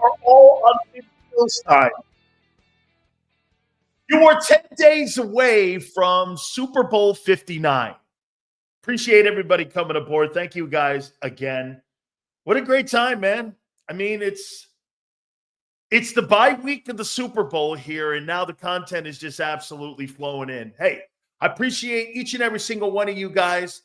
are all on Bills time. You are 10 days away from Super Bowl 59. Appreciate everybody coming aboard. Thank you guys again. What a great time, man. I mean, it's the bye week of the Super Bowl here, and now the content is just absolutely flowing in. Hey, I appreciate each and every single one of you guys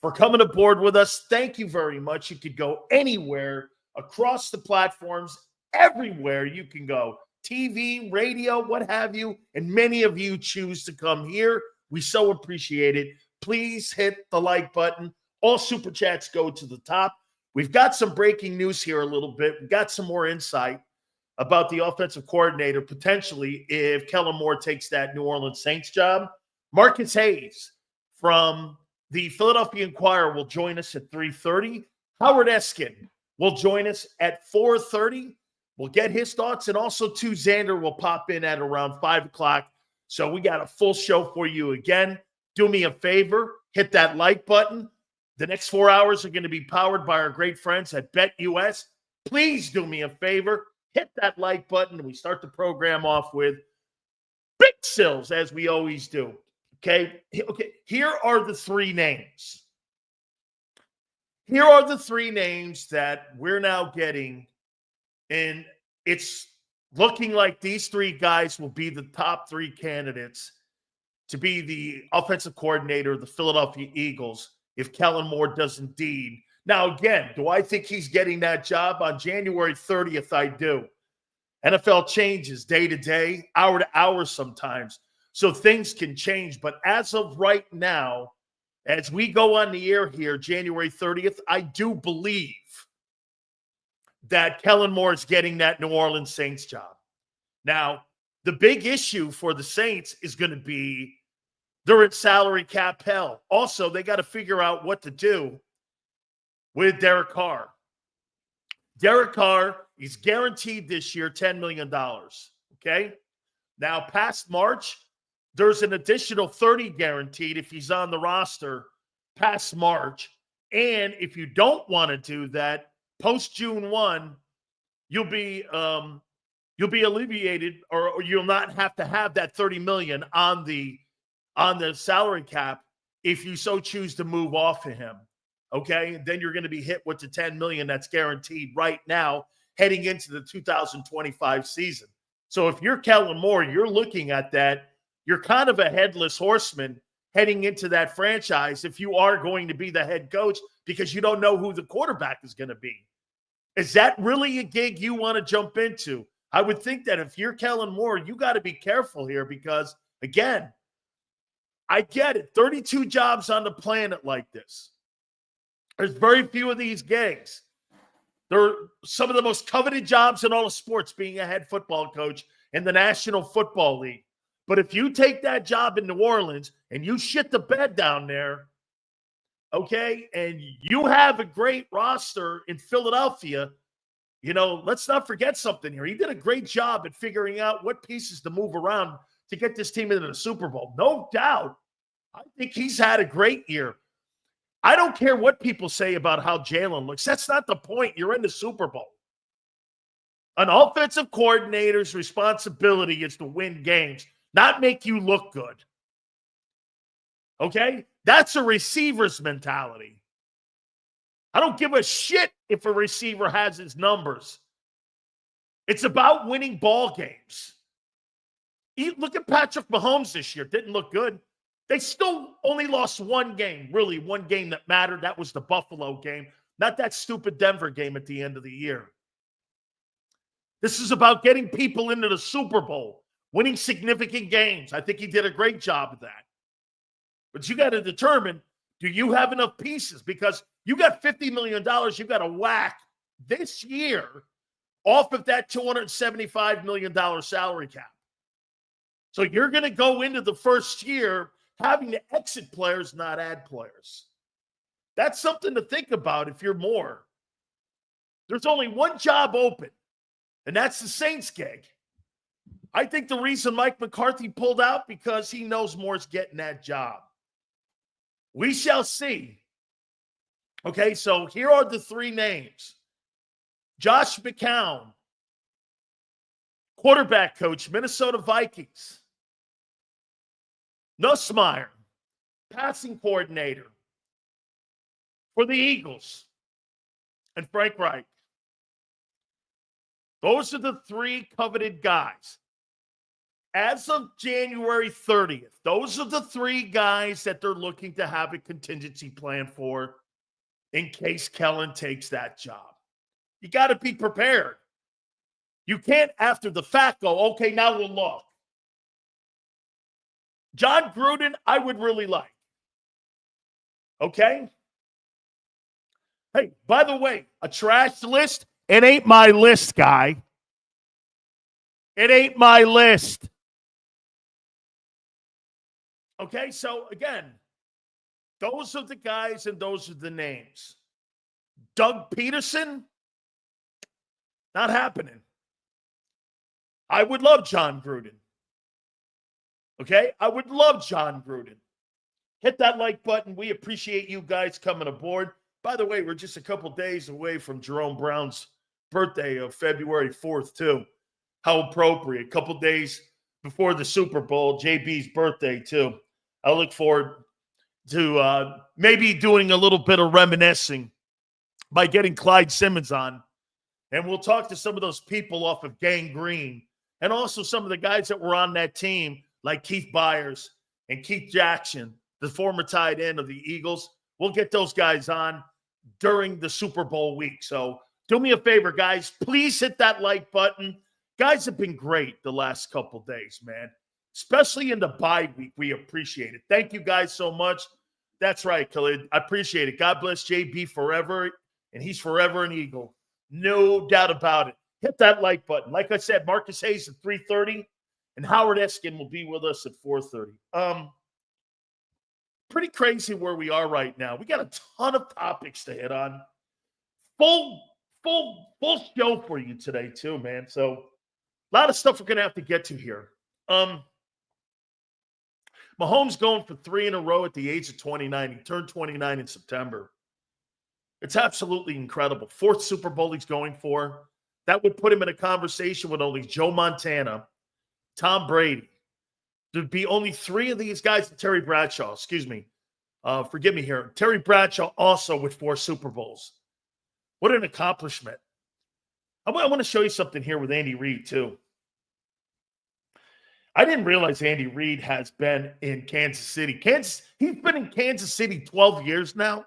for coming aboard with us. Thank you very much. You could go anywhere across the platforms, everywhere you can go. TV, radio, what have you, and many of you choose to come here. We so appreciate it. Please hit the like button. All super chats go to the top. We've got some breaking news here a little bit. We've got some more insight about the offensive coordinator, potentially, if Kellen Moore takes that New Orleans Saints job. Marcus Hayes from the Philadelphia Inquirer will join us at 3:30. Howard Eskin will join us at 4:30. We'll get his thoughts, and also, too, Xander will pop in at around 5 o'clock. So we got a full show for you again. Do me a favor, hit that like button. The next 4 hours are going to be powered by our great friends at BetUS. Please do me a favor, hit that like button, and we start the program off with Big Sills, as we always do. Okay, here are the three names. Here are the three names that we're now getting. And it's looking like these three guys will be the top three candidates to be the offensive coordinator of the Philadelphia Eagles if Kellen Moore does indeed. Now, again, do I think he's getting that job on January 30th? I do. NFL changes day to day, hour to hour sometimes, so things can change. But as of right now, as we go on the air here, January 30th, I do believe that Kellen Moore is getting that New Orleans Saints job. Now, the big issue for the Saints is going to be they're in salary cap hell. Also, they got to figure out what to do with Derek Carr. Derek Carr is guaranteed this year $10 million, okay? Now, past March, there's an additional $30 guaranteed if he's on the roster past March. And if you don't want to do that, post June 1, you'll be alleviated, or you'll not have to have that $30 million on the salary cap if you so choose to move off of him. Okay, then you're going to be hit with the $10 million that's guaranteed right now heading into the 2025 season. So if you're Kellen Moore, you're looking at that. You're kind of a headless horseman heading into that franchise if you are going to be the head coach, because you don't know who the quarterback is going to be. Is that really a gig you want to jump into? I would think that if you're Kellen Moore, you got to be careful here because, again, I get it. 32 jobs on the planet like this. There's very few of these gigs. They're some of the most coveted jobs in all of sports, being a head football coach in the National Football League. But if you take that job in New Orleans and you shit the bed down there, okay, and you have a great roster in Philadelphia, you know, let's not forget something here. He did a great job at figuring out what pieces to move around to get this team into the Super Bowl. No doubt. I think he's had a great year. I don't care what people say about how Jalen looks. That's not the point. You're in the Super Bowl. An offensive coordinator's responsibility is to win games, not make you look good. Okay? That's a receiver's mentality. I don't give a shit if a receiver has his numbers. It's about winning ball games. Look at Patrick Mahomes this year. Didn't look good. They still only lost one game, really one game that mattered. That was the Buffalo game, not that stupid Denver game at the end of the year. This is about getting people into the Super Bowl, winning significant games. I think he did a great job of that. But you got to determine, do you have enough pieces? Because you got $50 million you got to whack this year off of that $275 million salary cap. So you're going to go into the first year having to exit players, not add players. That's something to think about if you're Moore. There's only one job open, and that's the Saints gig. I think the reason Mike McCarthy pulled out because he knows Moore's getting that job. We shall see. Okay, so here are the three names. Josh McCown Quarterback coach, Minnesota Vikings. Nussmeier, passing coordinator for the Eagles. And Frank Reich. Those are the three coveted guys. As of January 30th, those are the three guys that they're looking to have a contingency plan for in case Kellen takes that job. You got to be prepared. You can't, after the fact, go, okay, now we'll look. John Gruden, I would really like. Okay? Hey, by the way, a trash list, it ain't my list, guy. It ain't my list. Okay, so again, those are the guys and those are the names. Doug Peterson, not happening. I would love John Gruden. Okay, I would love John Gruden. Hit that like button. We appreciate you guys coming aboard. By the way, we're just a couple days away from Jerome Brown's birthday of February 4th, too. How appropriate. A couple days before the Super Bowl, JB's birthday, too. I look forward to maybe doing a little bit of reminiscing by getting Clyde Simmons on. And we'll talk to some of those people off of Gang Green and also some of the guys that were on that team, like Keith Byers and Keith Jackson, the former tight end of the Eagles. We'll get those guys on during the Super Bowl week. So do me a favor, guys. Please hit that like button. Guys have been great the last couple days, man. Especially in the bye week. We appreciate it. Thank you guys so much. That's right, Khalid. I appreciate it. God bless JB forever, and he's forever an Eagle. No doubt about it. Hit that like button. Like I said, Marcus Hayes at 3:30, and Howard Eskin will be with us at 4:30. Pretty crazy where we are right now. We got a ton of topics to hit on. Full show for you today, too, man. So a lot of stuff we're going to have to get to here. Mahomes going for 3 in a row at the age of 29. He turned 29 in September. It's absolutely incredible. 4th Super Bowl he's going for. That would put him in a conversation with only Joe Montana, Tom Brady. There'd be only 3 of these guys, Terry Bradshaw, excuse me. Forgive me here. Terry Bradshaw also with 4 Super Bowls. What an accomplishment. I want to show you something here with Andy Reid, too. I didn't realize Andy Reid has been in Kansas City. He's been in Kansas City 12 years now.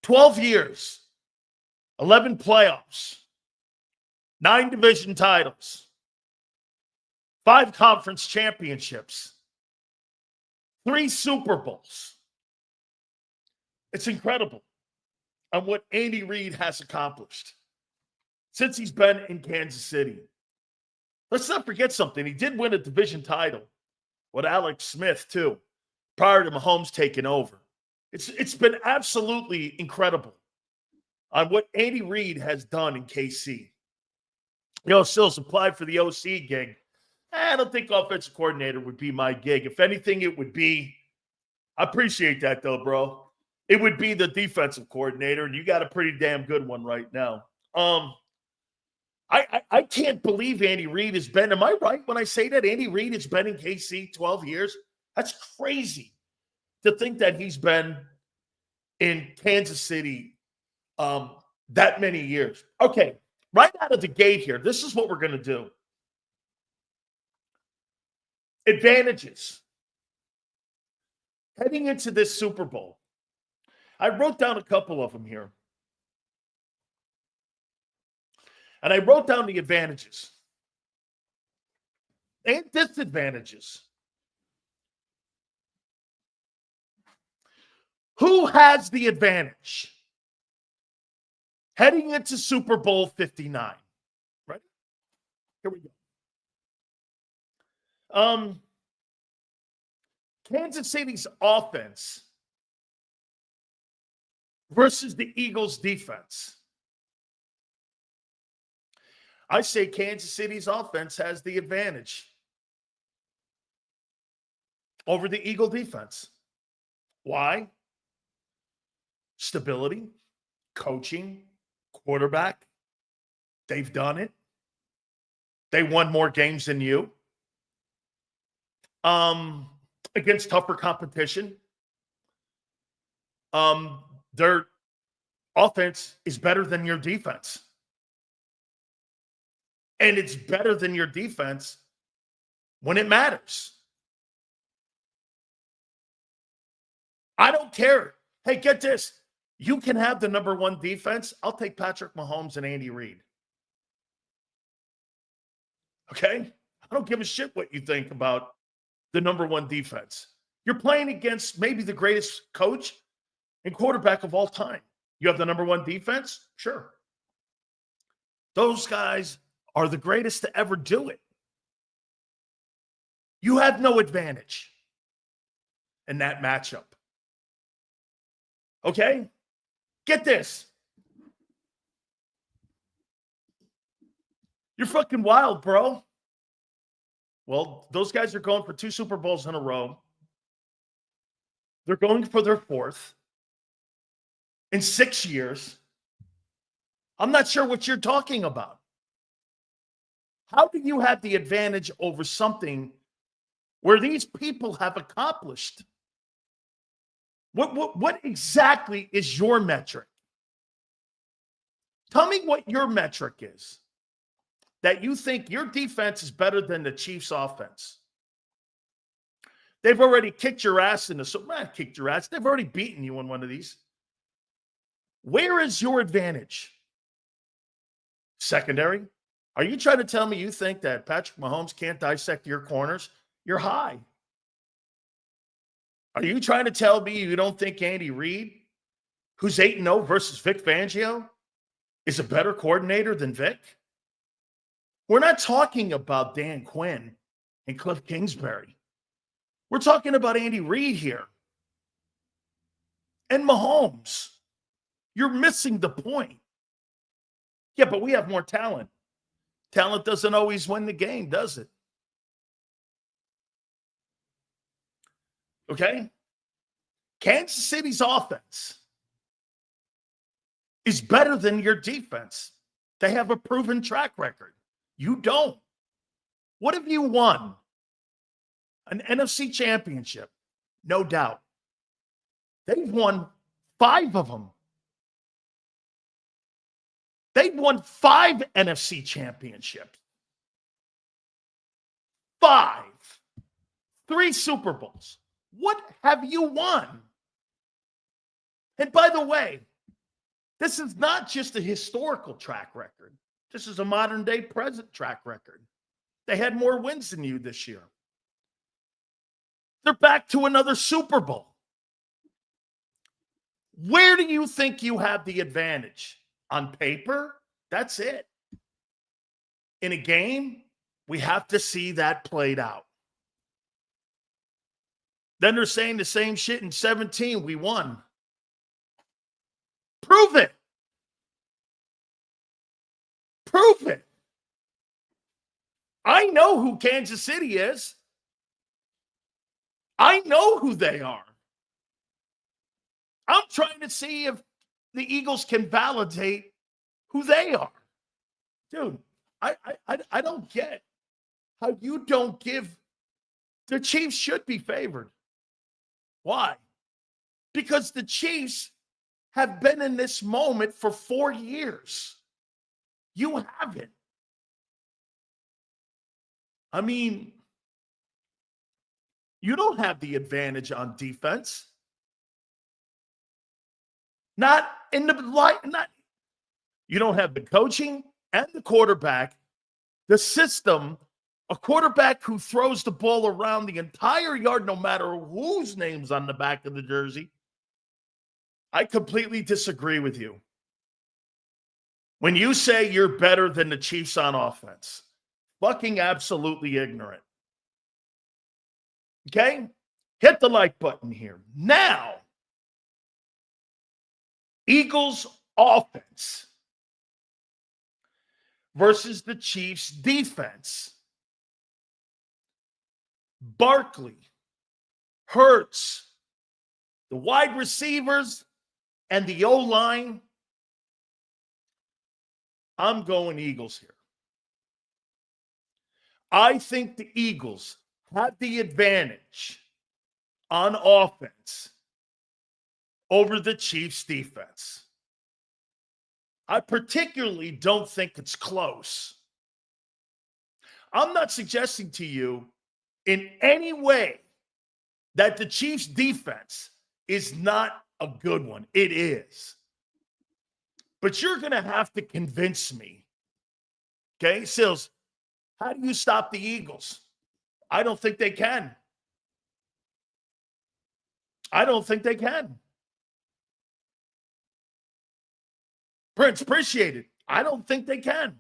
12 years. 11 playoffs. 9 division titles. 5 conference championships. 3 Super Bowls. It's incredible on what Andy Reid has accomplished since he's been in Kansas City. Let's not forget something. He did win a division title with Alex Smith, too, prior to Mahomes taking over. It's been absolutely incredible on what Andy Reid has done in KC. Sills applied for the OC gig. I don't think offensive coordinator would be my gig. If anything, it would be, I appreciate that, though, bro. It would be the defensive coordinator, and you got a pretty damn good one right now. I can't believe Andy Reid has been, am I right when I say that Andy Reid has been in KC 12 years? That's crazy to think that he's been in Kansas City that many years. Okay, right out of the gate here, this is what we're going to do. Advantages. Heading into this Super Bowl. I wrote down a couple of them here. And I wrote down the advantages and disadvantages. Who has the advantage heading into Super Bowl 59? Right? Here we go. Kansas City's offense versus the Eagles' defense. I say Kansas City's offense has the advantage over the Eagle defense. Why? Stability, coaching, quarterback. They've done it. They won more games than you. Against tougher competition. Their offense is better than your defense. And it's better than your defense when it matters. I don't care. Hey, get this. You can have the number one defense. I'll take Patrick Mahomes and Andy Reid. Okay? I don't give a shit what you think about the number one defense. You're playing against maybe the greatest coach and quarterback of all time. You have the number one defense? Sure. Those guys are the greatest to ever do it. You have no advantage in that matchup. Okay? Get this. You're fucking wild, bro. Well, those guys are going for 2 Super Bowls in a row. They're going for their 4th in 6 years. I'm not sure what you're talking about. How do you have the advantage over something where these people have accomplished? What exactly is your metric? Tell me what your metric is that you think your defense is better than the Chiefs' offense. They've already kicked your ass in the not kicked your ass. They've already beaten you in one of these. Where is your advantage? Secondary? Are you trying to tell me you think that Patrick Mahomes can't dissect your corners? You're high. Are you trying to tell me you don't think Andy Reid, who's 8-0 versus Vic Fangio, is a better coordinator than Vic? We're not talking about Dan Quinn and Cliff Kingsbury. We're talking about Andy Reid here. And Mahomes. You're missing the point. Yeah, but we have more talent. Talent doesn't always win the game, does it? Okay? Kansas City's offense is better than your defense. They have a proven track record. You don't. What have you won? An NFC championship, no doubt. They've won 5 of them. They've won 5 NFC championships. 5. 3 Super Bowls. What have you won? And by the way, this is not just a historical track record. This is a modern day present track record. They had more wins than you this year. They're back to another Super Bowl. Where do you think you have the advantage? On paper, that's it. In a game, we have to see that played out. Then they're saying the same shit in 17. We won. Prove it. Prove it. I know who Kansas City is. I know who they are. I'm trying to see if the Eagles can validate who they are. Dude, I don't get how you don't give the Chiefs should be favored. Why? Because the Chiefs have been in this moment for 4 years. You haven't. I mean, you don't have the advantage on defense. Not in the light, you don't have the coaching and the quarterback, the system, a quarterback who throws the ball around the entire yard, no matter whose name's on the back of the jersey. I completely disagree with you. When you say you're better than the Chiefs on offense, fucking absolutely ignorant. Okay? Hit the like button here. Now, Eagles offense versus the Chiefs defense. Barkley, Hurts, the wide receivers, and the O-line. I'm going Eagles here. I think the Eagles have the advantage on offense over the Chiefs' defense. I particularly don't think it's close. I'm not suggesting to you in any way that the Chiefs' defense is not a good one. It is. But you're going to have to convince me. Okay, Sills, how do you stop the Eagles? I don't think they can. I don't think they can. Prince, appreciate it. I don't think they can.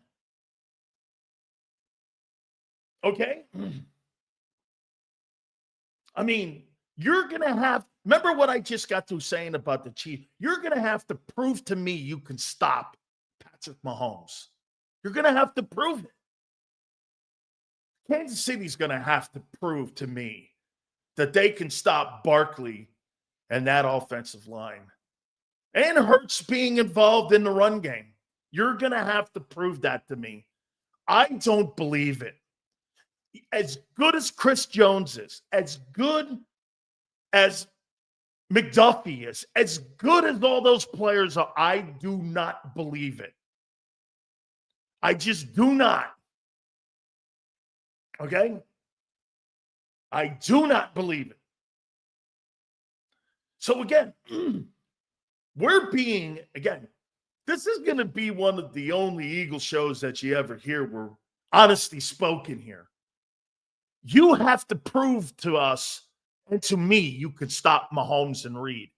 Okay? I mean, you're going to have, remember what I just got through saying about the Chiefs? You're going to have to prove to me you can stop Patrick Mahomes. You're going to have to prove it. Kansas City's going to have to prove to me that they can stop Barkley and that offensive line. And Hurts being involved in the run game. You're going to have to prove that to me. I don't believe it. As good as Chris Jones is, as good as McDuffie is, as good as all those players are, I do not believe it. I just do not. Okay? I do not believe it. So again, this is going to be one of the only Eagle shows that you ever hear where honesty spoken here. You have to prove to us and to me you can stop Mahomes and Reed.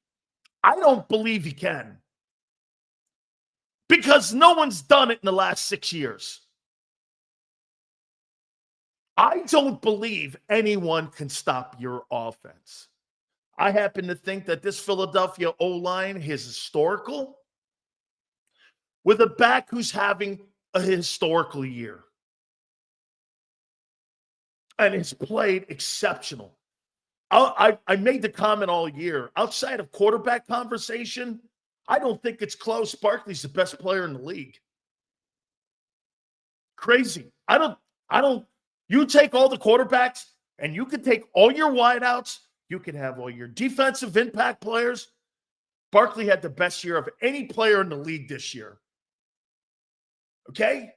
I don't believe he can. Because no one's done it in the last 6 years. I don't believe anyone can stop your offense. I happen to think that this Philadelphia O-line is historical with a back who's having a historical year and has played exceptional. I made the comment all year. Outside of quarterback conversation, I don't think it's close. Barkley's the best player in the league. Crazy. You take all the quarterbacks and you can take all your wideouts. You can have all your defensive impact players. Barkley had the best year of any player in the league this year. Okay?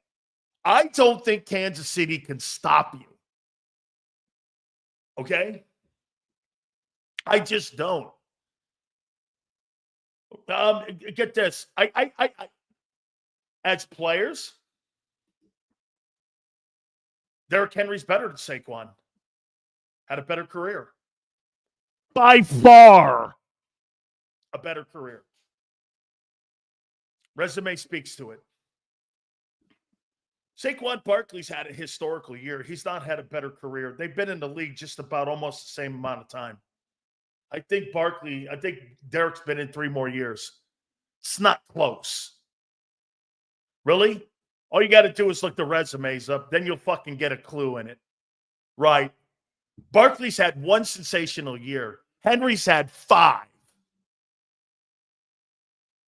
I don't think Kansas City can stop you. Okay? I just don't. Get this. I as players, Derrick Henry's better than Saquon. Had a better career. By far, a better career. Resume speaks to it. Saquon Barkley's had a historical year. He's not had a better career. They've been in the league just about almost the same amount of time. I think Derrick's been in 3 more years. It's not close. Really? All you got to do is look the resumes up. Then you'll fucking get a clue in it. Right. Barkley's had 1 sensational year. Henry's had 5.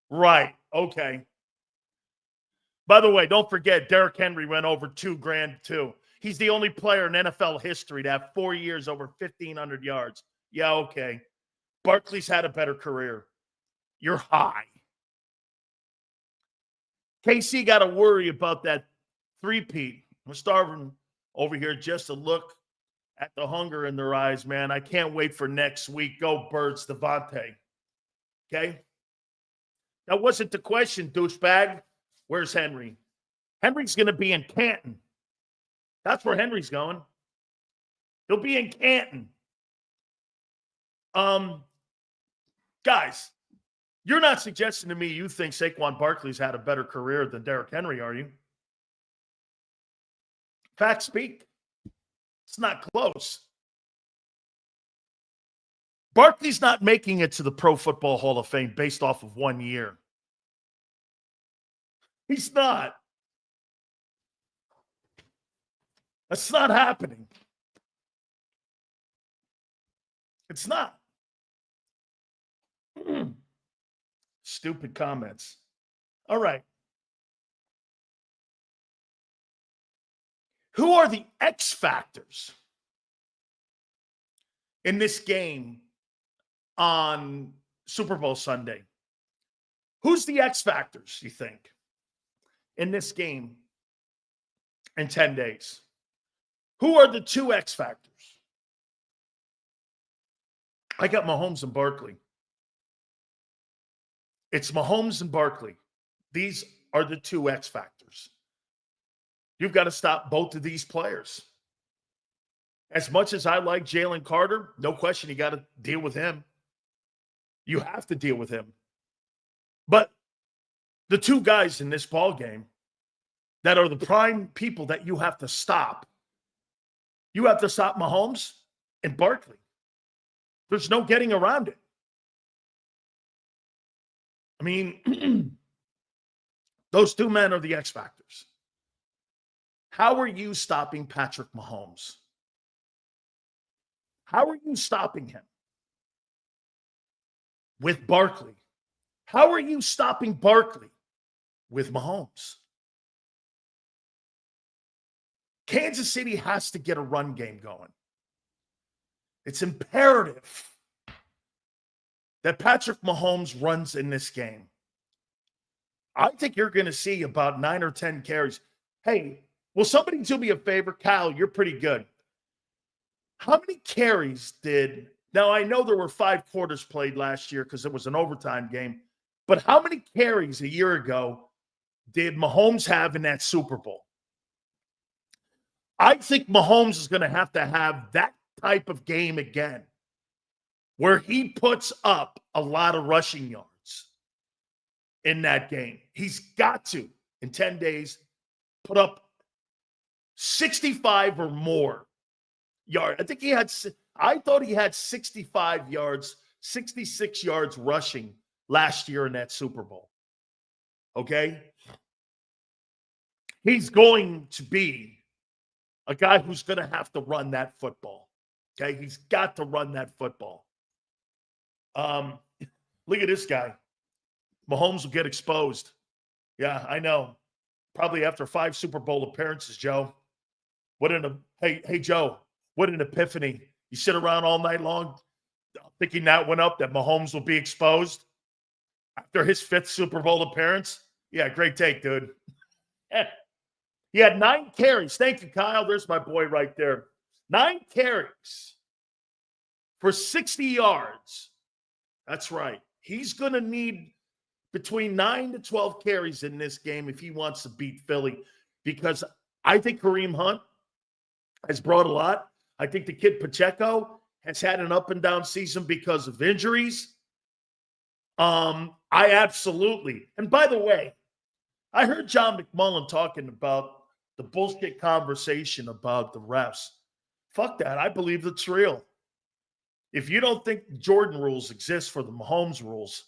Right. Okay. By the way, don't forget, Derrick Henry went over $2,000 too. He's the only player in NFL history to have 4 years over 1,500 yards. Yeah, okay. Barkley's had a better career. You're high. KC got to worry about that three-peat. I'm starving over here just to look at the hunger in their eyes, man. I can't wait for next week. Go Birds, Devontae. Okay? That wasn't the question, douchebag. Where's Henry? Henry's going to be in Canton. That's where Henry's going. He'll be in Canton. Guys, you're not suggesting to me you think Saquon Barkley's had a better career than Derrick Henry, are you? Facts speak. It's not close. Barkley's not making it to the Pro Football Hall of Fame based off of 1 year. He's not. That's not happening. It's not. Stupid comments. All right. Who are the X factors in this game on Super Bowl Sunday? Who's the X factors, you think, in this game in 10 days? Who are the two X factors? I got Mahomes and Barkley. It's Mahomes and Barkley. These are the two X factors. You've got to stop both of these players. As much as I like Jalen Carter, no question you got to deal with him. You have to deal with him. But the two guys in this ball game that are the prime people that you have to stop Mahomes and Barkley. There's no getting around it. I mean, those two men are the X factors. How are you stopping Patrick Mahomes? How are you stopping him? With Barkley. How are you stopping Barkley with Mahomes? Kansas City has to get a run game going. It's imperative that Patrick Mahomes runs in this game. I think you're going to see about 9 or 10 carries. Hey, will somebody do me a favor? Kyle, you're pretty good. How many carries did – now, I know there were 5 quarters played last year because it was an overtime game, but how many carries a year ago did Mahomes have in that Super Bowl? I think Mahomes is going to have that type of game again where he puts up a lot of rushing yards in that game. He's got to, in 10 days, put up 65 or more yards. I thought he had 65 yards, 66 yards rushing last year in that Super Bowl. Okay? He's going to be a guy who's going to have to run that football. Okay? He's got to run that football. Look at this guy. Mahomes will get exposed. Yeah, I know. Probably after 5 Super Bowl appearances, Joe. Hey, Joe, what an epiphany. You sit around all night long thinking that went up, that Mahomes will be exposed after his 5th Super Bowl appearance. Yeah, great take, dude. He had 9 carries. Thank you, Kyle. There's my boy right there. 9 carries for 60 yards. That's right. He's going to need between 9 to 12 carries in this game if he wants to beat Philly, because I think Kareem Hunt has brought a lot. I think the kid Pacheco has had an up and down season because of injuries. I absolutely. And by the way, I heard John McMullen talking about the bullshit conversation about the refs. Fuck that. I believe it's real. If you don't think Jordan rules exist for the Mahomes rules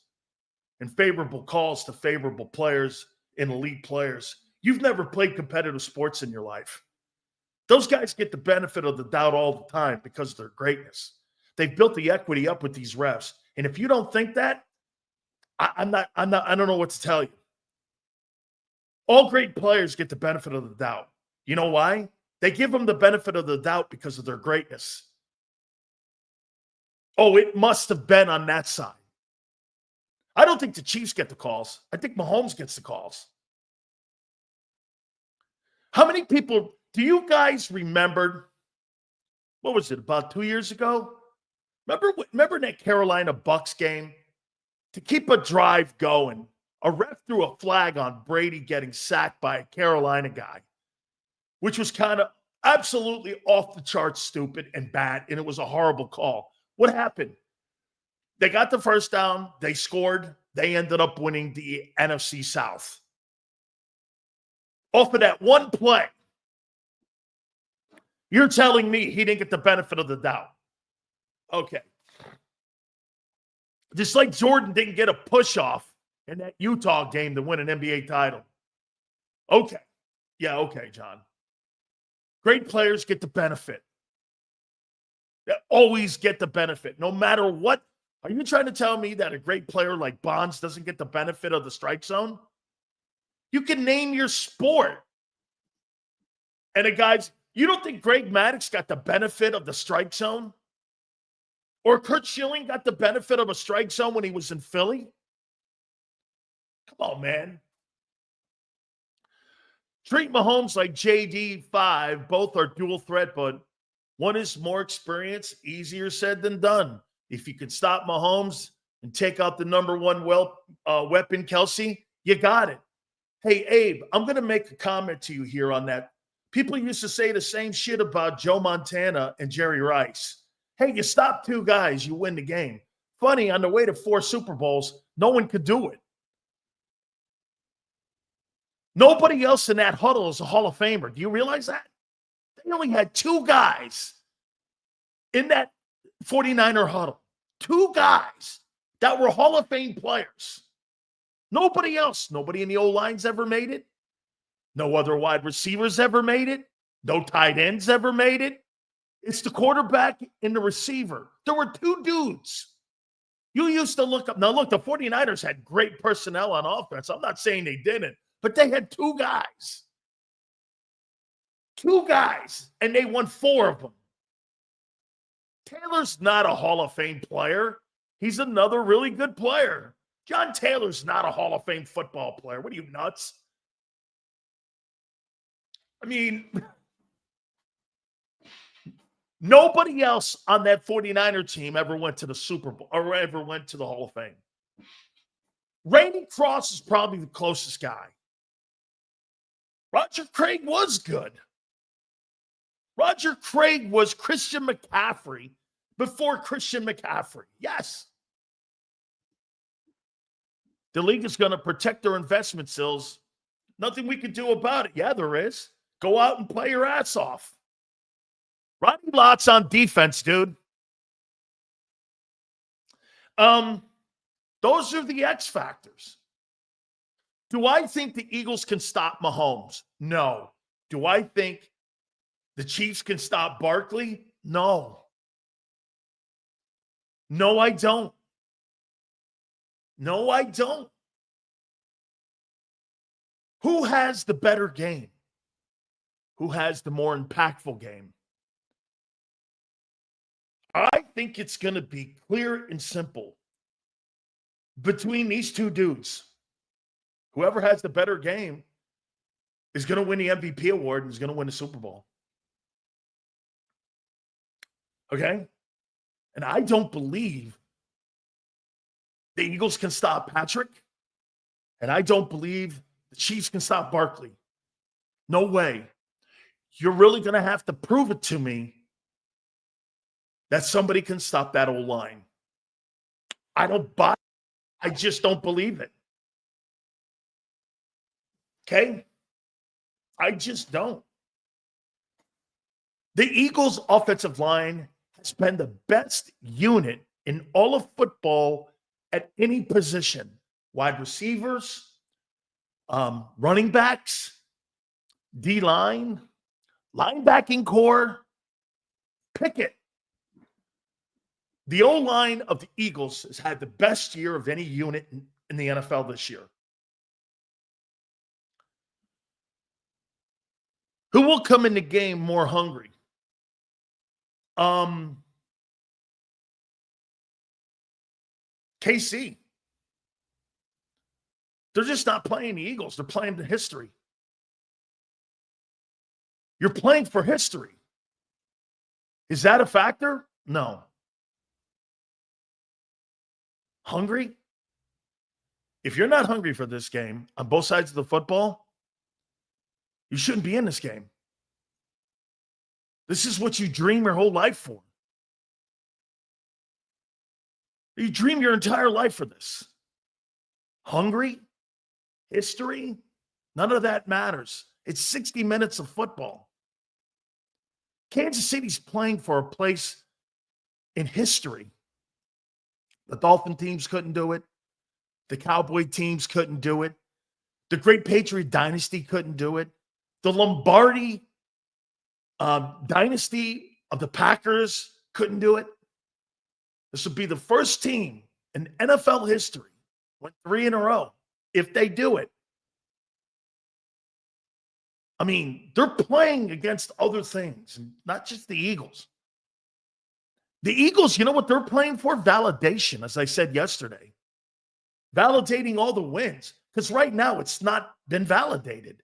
and favorable calls to favorable players and elite players, you've never played competitive sports in your life. Those guys get the benefit of the doubt all the time because of their greatness. They've built the equity up with these refs. And if you don't think that, I don't know what to tell you. All great players get the benefit of the doubt. You know why? They give them the benefit of the doubt because of their greatness. Oh, it must have been on that side. I don't think the Chiefs get the calls. I think Mahomes gets the calls. How many people do you guys remember? What was it, about 2 years ago? Remember that Carolina Bucs game? To keep a drive going, a ref threw a flag on Brady getting sacked by a Carolina guy, which was kind of absolutely off the charts stupid and bad, and it was a horrible call. What happened? They got the first down. They scored. They ended up winning the NFC South. Off of that one play, you're telling me he didn't get the benefit of the doubt. Okay. Just like Jordan didn't get a push-off in that Utah game to win an NBA title. Okay. Yeah, okay, John. Great players get the benefit. They always get the benefit, no matter what. Are you trying to tell me that a great player like Bonds doesn't get the benefit of the strike zone? You can name your sport. And a guy's, You don't think Greg Maddux got the benefit of the strike zone? Or Curt Schilling got the benefit of a strike zone when he was in Philly? Come on, man. Treat Mahomes like JD5. Both are dual threat, but one is more experience, easier said than done. If you can stop Mahomes and take out the number one weapon, Kelsey, you got it. Hey, Abe, I'm going to make a comment to you here on that. People used to say the same shit about Joe Montana and Jerry Rice. Hey, you stop two guys, you win the game. Funny, on the way to 4 Super Bowls, no one could do it. Nobody else in that huddle is a Hall of Famer. Do you realize that? They only had 2 guys in that 49er huddle. 2 guys that were Hall of Fame players. Nobody else. Nobody in the O-lines ever made it. No other wide receivers ever made it. No tight ends ever made it. It's the quarterback and the receiver. There were 2 dudes. You used to look up. Now, look, the 49ers had great personnel on offense. I'm not saying they didn't, but they had 2 guys. 2 guys, and they won 4 of them. Taylor's not a Hall of Fame player. He's another really good player. John Taylor's not a Hall of Fame football player. What are you, nuts? I mean, nobody else on that 49er team ever went to the Super Bowl or ever went to the Hall of Fame. Randy Cross is probably the closest guy. Roger Craig was good. Roger Craig was Christian McCaffrey before Christian McCaffrey. Yes. The league is going to protect their investment, Sills. Nothing we can do about it. Yeah, there is. Go out and play your ass off. Rodney Lott's on defense, dude. Those are the X factors. Do I think the Eagles can stop Mahomes? No. Do I think the Chiefs can stop Barkley? No. No, I don't. No, I don't. Who has the better game? Who has the more impactful game? I think it's going to be clear and simple between these 2 dudes. Whoever has the better game is going to win the MVP award and is going to win the Super Bowl. Okay? And I don't believe the Eagles can stop Patrick, and I don't believe the Chiefs can stop Barkley. No way. You're really going to have to prove it to me that somebody can stop that old line. I don't buy it. I just don't believe it. Okay? I just don't. The Eagles' offensive line has been the best unit in all of football at any position. Wide receivers, running backs, D-line, linebacking core, pick it. The O-line of the Eagles has had the best year of any unit in the NFL this year. Who will come in the game more hungry? KC. They're just not playing the Eagles. They're playing the history. You're playing for history. Is that a factor? No. Hungry? If you're not hungry for this game on both sides of the football, you shouldn't be in this game. This is what you dream your whole life for. You dream your entire life for this. Hungry? History? None of that matters. It's 60 minutes of football. Kansas City's playing for a place in history. The Dolphin teams couldn't do it. The Cowboy teams couldn't do it. The Great Patriot Dynasty couldn't do it. The Lombardi dynasty of the Packers couldn't do it. This would be the first team in NFL history, went 3 in a row, if they do it. I mean, they're playing against other things, not just the Eagles. The Eagles, you know what they're playing for? Validation, as I said yesterday. Validating all the wins. Because right now, it's not been validated.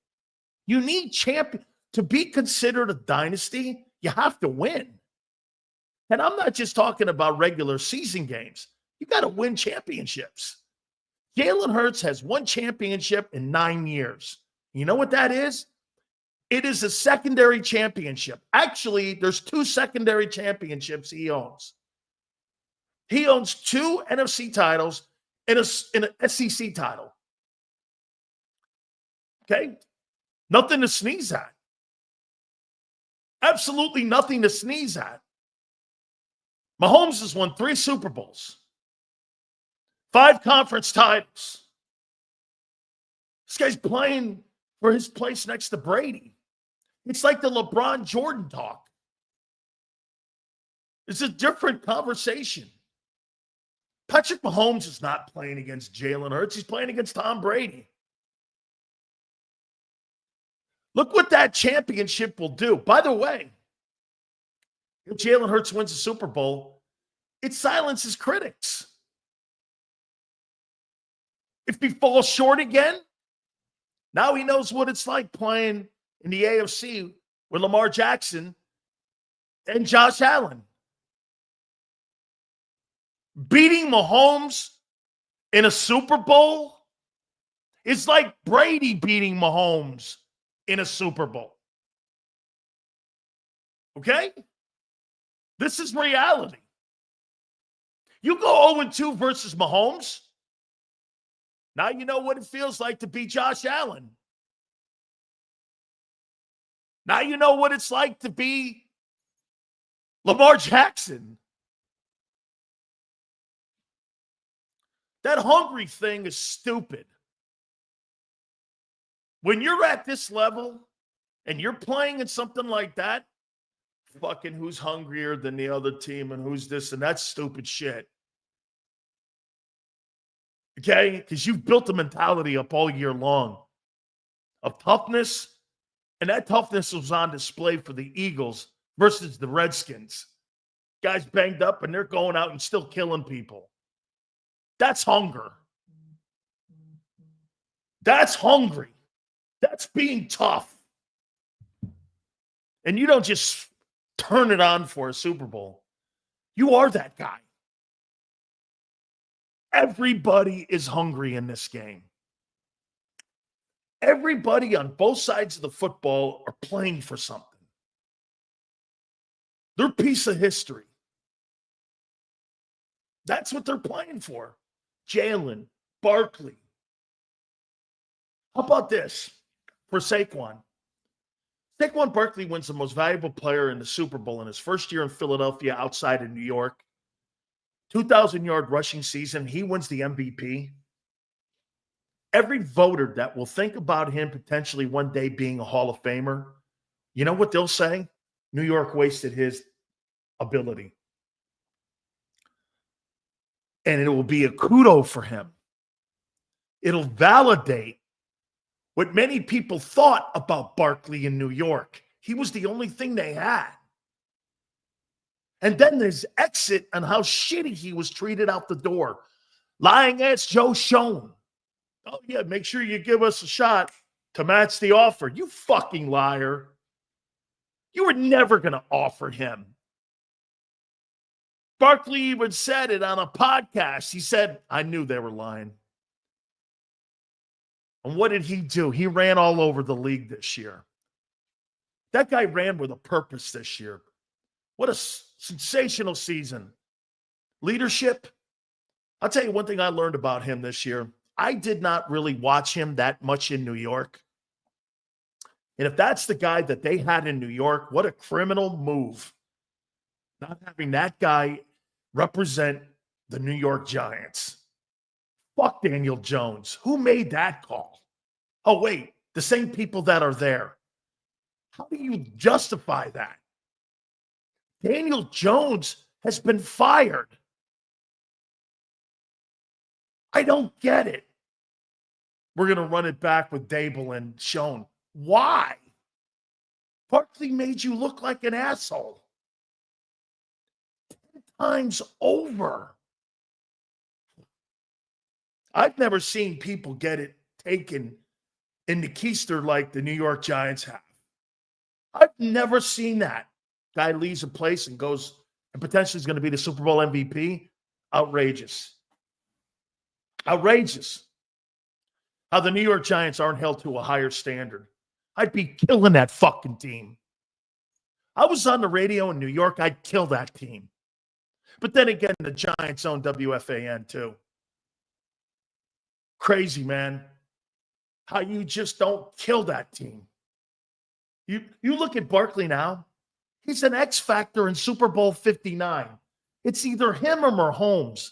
You need champion. To be considered a dynasty, you have to win. And I'm not just talking about regular season games. You got to win championships. Jalen Hurts has one championship in 9 years. You know what that is? It is a secondary championship. Actually, there's 2 secondary championships he owns. He owns 2 NFC titles and an SEC title. Okay? Nothing to sneeze at. Absolutely nothing to sneeze at. Mahomes has won 3 Super Bowls, 5 conference titles. This guy's playing for his place next to Brady. It's like the LeBron Jordan talk. It's a different conversation. Patrick Mahomes is not playing against Jalen Hurts. He's playing against Tom Brady. Look what that championship will do. By the way, if Jalen Hurts wins the Super Bowl, it silences critics. If he falls short again, now he knows what it's like playing in the AFC with Lamar Jackson and Josh Allen. Beating Mahomes in a Super Bowl is like Brady beating Mahomes in a Super Bowl. Okay? This is reality. You go 0-2 versus Mahomes. Now you know what it feels like to beat Josh Allen. Now you know what it's like to be Lamar Jackson. That hungry thing is stupid. When you're at this level and you're playing in something like that, fucking who's hungrier than the other team and who's this and that's stupid shit. Okay? Because you've built the mentality up all year long of toughness, and that toughness was on display for the Eagles versus the Redskins. Guys banged up and they're going out and still killing people. That's hunger. That's hungry. That's being tough. And you don't just turn it on for a Super Bowl. You are that guy. Everybody is hungry in this game. Everybody on both sides of the football are playing for something. They're a piece of history. That's what they're playing for. Jalen, Barkley. How about this for Saquon? Saquon Barkley wins the most valuable player in the Super Bowl in his first year in Philadelphia outside of New York. 2,000-yard rushing season. He wins the MVP. Every voter that will think about him potentially one day being a Hall of Famer, you know what they'll say? New York wasted his ability. And it will be a kudo for him. It'll validate what many people thought about Barkley in New York. He was the only thing they had. And then there's exit on how shitty he was treated out the door. Lying ass Joe Schoen. Oh, yeah, make sure you give us a shot to match the offer. You fucking liar. You were never going to offer him. Barkley even said it on a podcast. He said, I knew they were lying. And what did he do? He ran all over the league this year. That guy ran with a purpose this year. What a sensational season. Leadership. I'll tell you one thing I learned about him this year. I did not really watch him that much in New York. And if that's the guy that they had in New York, what a criminal move. Not having that guy represent the New York Giants. Fuck Daniel Jones. Who made that call? Oh, wait, the same people that are there. How do you justify that? Daniel Jones has been fired. I don't get it. We're going to run it back with Dable and Schoen. Why? Barkley made you look like an asshole. 10 times over. I've never seen people get it taken in the keister like the New York Giants have. I've never seen that. Guy leaves a place and goes and potentially is going to be the Super Bowl MVP. Outrageous. Outrageous. How the New York Giants aren't held to a higher standard. I'd be killing that fucking team. I was on the radio in New York. I'd kill that team. But then again, the Giants own WFAN too. Crazy, man. How you just don't kill that team. You look at Barkley now. He's an X factor in Super Bowl 59. It's either him or Mahomes.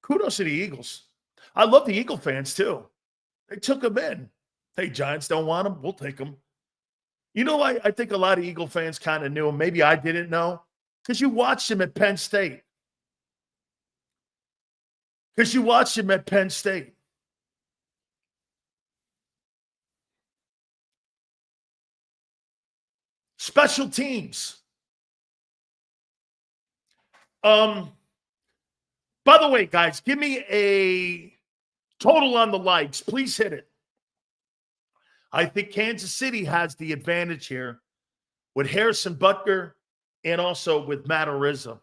Kudos to the Eagles. I love the Eagle fans too. They took him in. Hey, Giants don't want him. We'll take him. You know, I think a lot of Eagle fans kind of knew him. Maybe I didn't know because you watched him at Penn State. Special teams. By the way, guys, give me a total on the likes. Please hit it. I think Kansas City has the advantage here with Harrison Butker and also with Matt Araiza.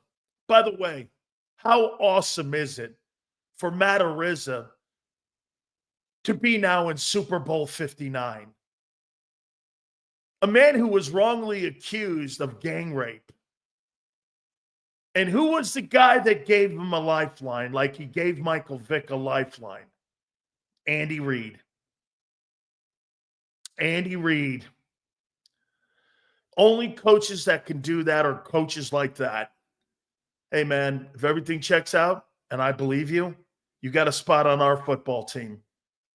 By the way, how awesome is it for Matt Araiza to be now in Super Bowl 59? A man who was wrongly accused of gang rape. And who was the guy that gave him a lifeline like he gave Michael Vick a lifeline? Andy Reid. Andy Reid. Only coaches that can do that are coaches like that. Hey, man, if everything checks out, and I believe you, you got a spot on our football team.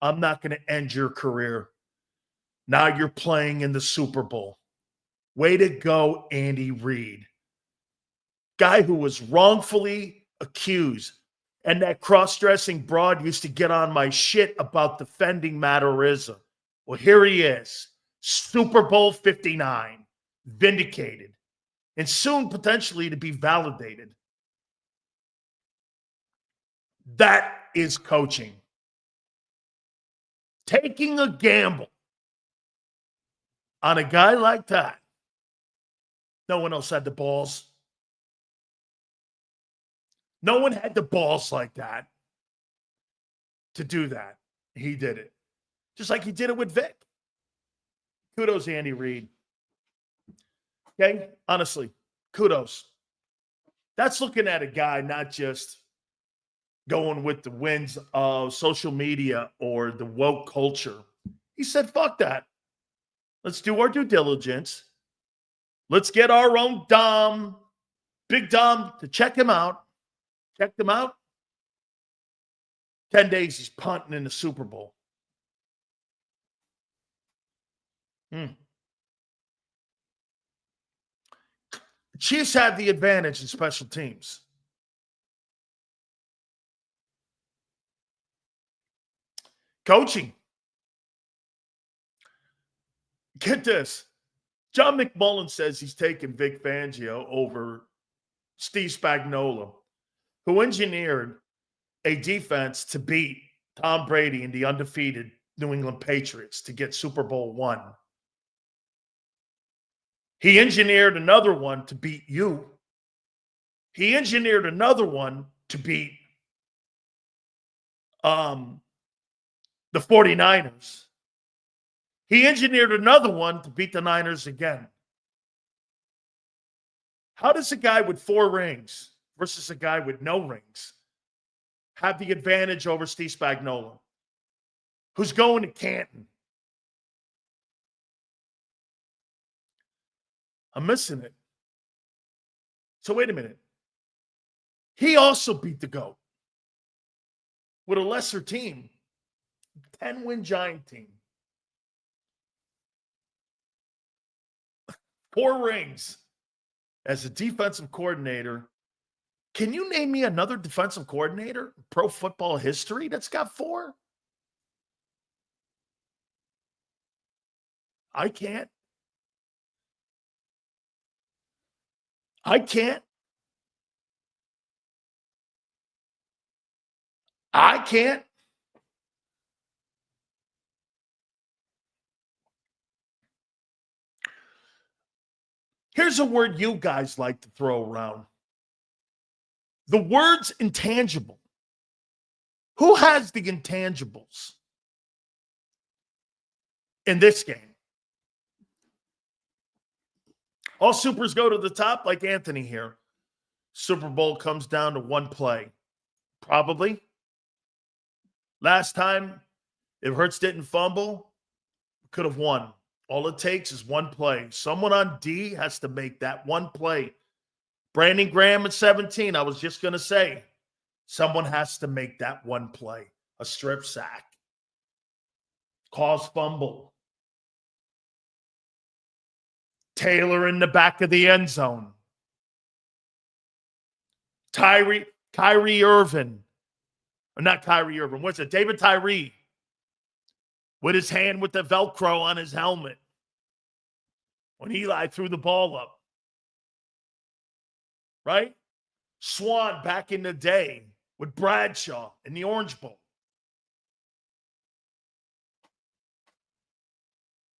I'm not going to end your career. Now you're playing in the Super Bowl. Way to go, Andy Reid. Guy who was wrongfully accused. And that cross-dressing broad used to get on my shit about defending Matt Araiza. Well, here he is. Super Bowl 59. Vindicated. And soon potentially to be validated. That is coaching. Taking a gamble on a guy like that. No one else had the balls. No one had the balls like that to do that. He did it. Just like he did it with Vic. Kudos, Andy Reid. Okay? Honestly, kudos. That's looking at a guy not just going with the winds of social media or the woke culture. He said, fuck that. Let's do our due diligence. Let's get our own Dom, Big Dom, to check him out. Check them out. 10 days, he's punting in the Super Bowl. Chiefs have the advantage in special teams. Coaching. Get this. John McMullen says he's taking Vic Fangio over Steve Spagnuolo, who engineered a defense to beat Tom Brady and the undefeated New England Patriots to get Super Bowl I. He engineered another one to beat you. He engineered another one to beat the 49ers. He engineered another one to beat the Niners again. How does a guy with 4 rings versus a guy with no rings have the advantage over Steve Spagnuolo, who's going to Canton? I'm missing it. So wait a minute. He also beat the GOAT with a lesser team, 10-win Giant team. 4 rings as a defensive coordinator. Can you name me another defensive coordinator in pro football history that's got 4? I can't. I can't. I can't. Here's a word you guys like to throw around. The word's intangible. Who has the intangibles in this game? All supers go to the top like Anthony here. Super Bowl comes down to one play. Probably. Last time, if Hurts didn't fumble, could have won. All it takes is one play. Someone on D has to make that one play. Brandon Graham at 17, I was just going to say, someone has to make that one play. A strip sack. Cause fumble. Taylor in the back of the end zone. Kyrie Irvin. Or not Kyrie Irvin. What's it? David Tyree. With his hand with the Velcro on his helmet. When Eli threw the ball up. Right? Swan back in the day with Bradshaw in the Orange Bowl.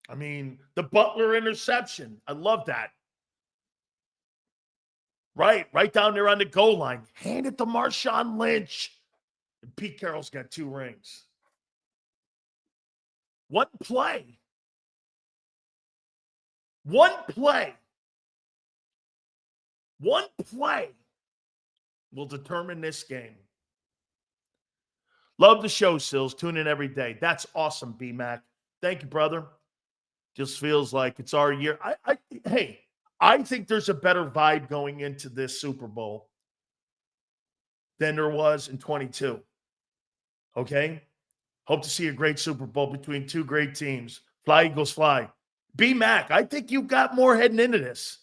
I mean, the Butler interception. I love that. Right down there on the goal line. Hand it to Marshawn Lynch. And Pete Carroll's got 2 rings. One play. One play will determine this game. Love the show, Sills. Tune in every day. That's awesome, B-Mac. Thank you, brother. Just feels like it's our year. Hey, I think there's a better vibe going into this Super Bowl than there was in 22. Okay? Hope to see a great Super Bowl between 2 great teams. Fly, Eagles, fly. B-Mac, I think you got more heading into this.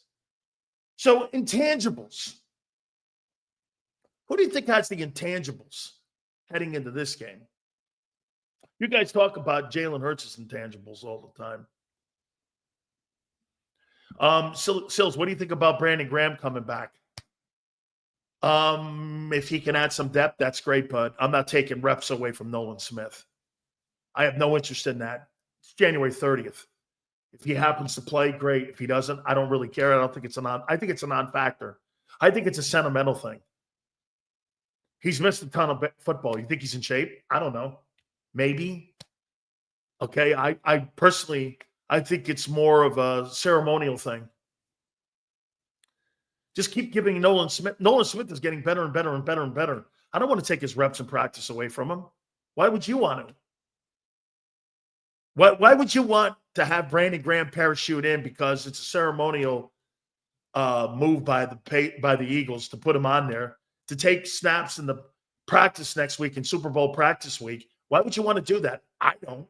So, intangibles. Who do you think has the intangibles heading into this game? You guys talk about Jalen Hurts' intangibles all the time. Sills, what do you think about Brandon Graham coming back? If he can add some depth, that's great, but I'm not taking reps away from Nolan Smith. I have no interest in that. It's January 30th. If he happens to play, great. If he doesn't, I don't really care. I think it's a non-factor. I think it's a sentimental thing. He's missed a ton of football. You think he's in shape? I don't know. Maybe. Okay. I personally, I think it's more of a ceremonial thing. Just keep giving Nolan Smith. Nolan Smith is getting better and better and better and better. I don't want to take his reps and practice away from him. Why would you want to? Why would you want to have Brandon Graham parachute in because it's a ceremonial move by the Eagles to put him on there to take snaps in the practice next week in Super Bowl practice week? Why would you want to do that? I don't.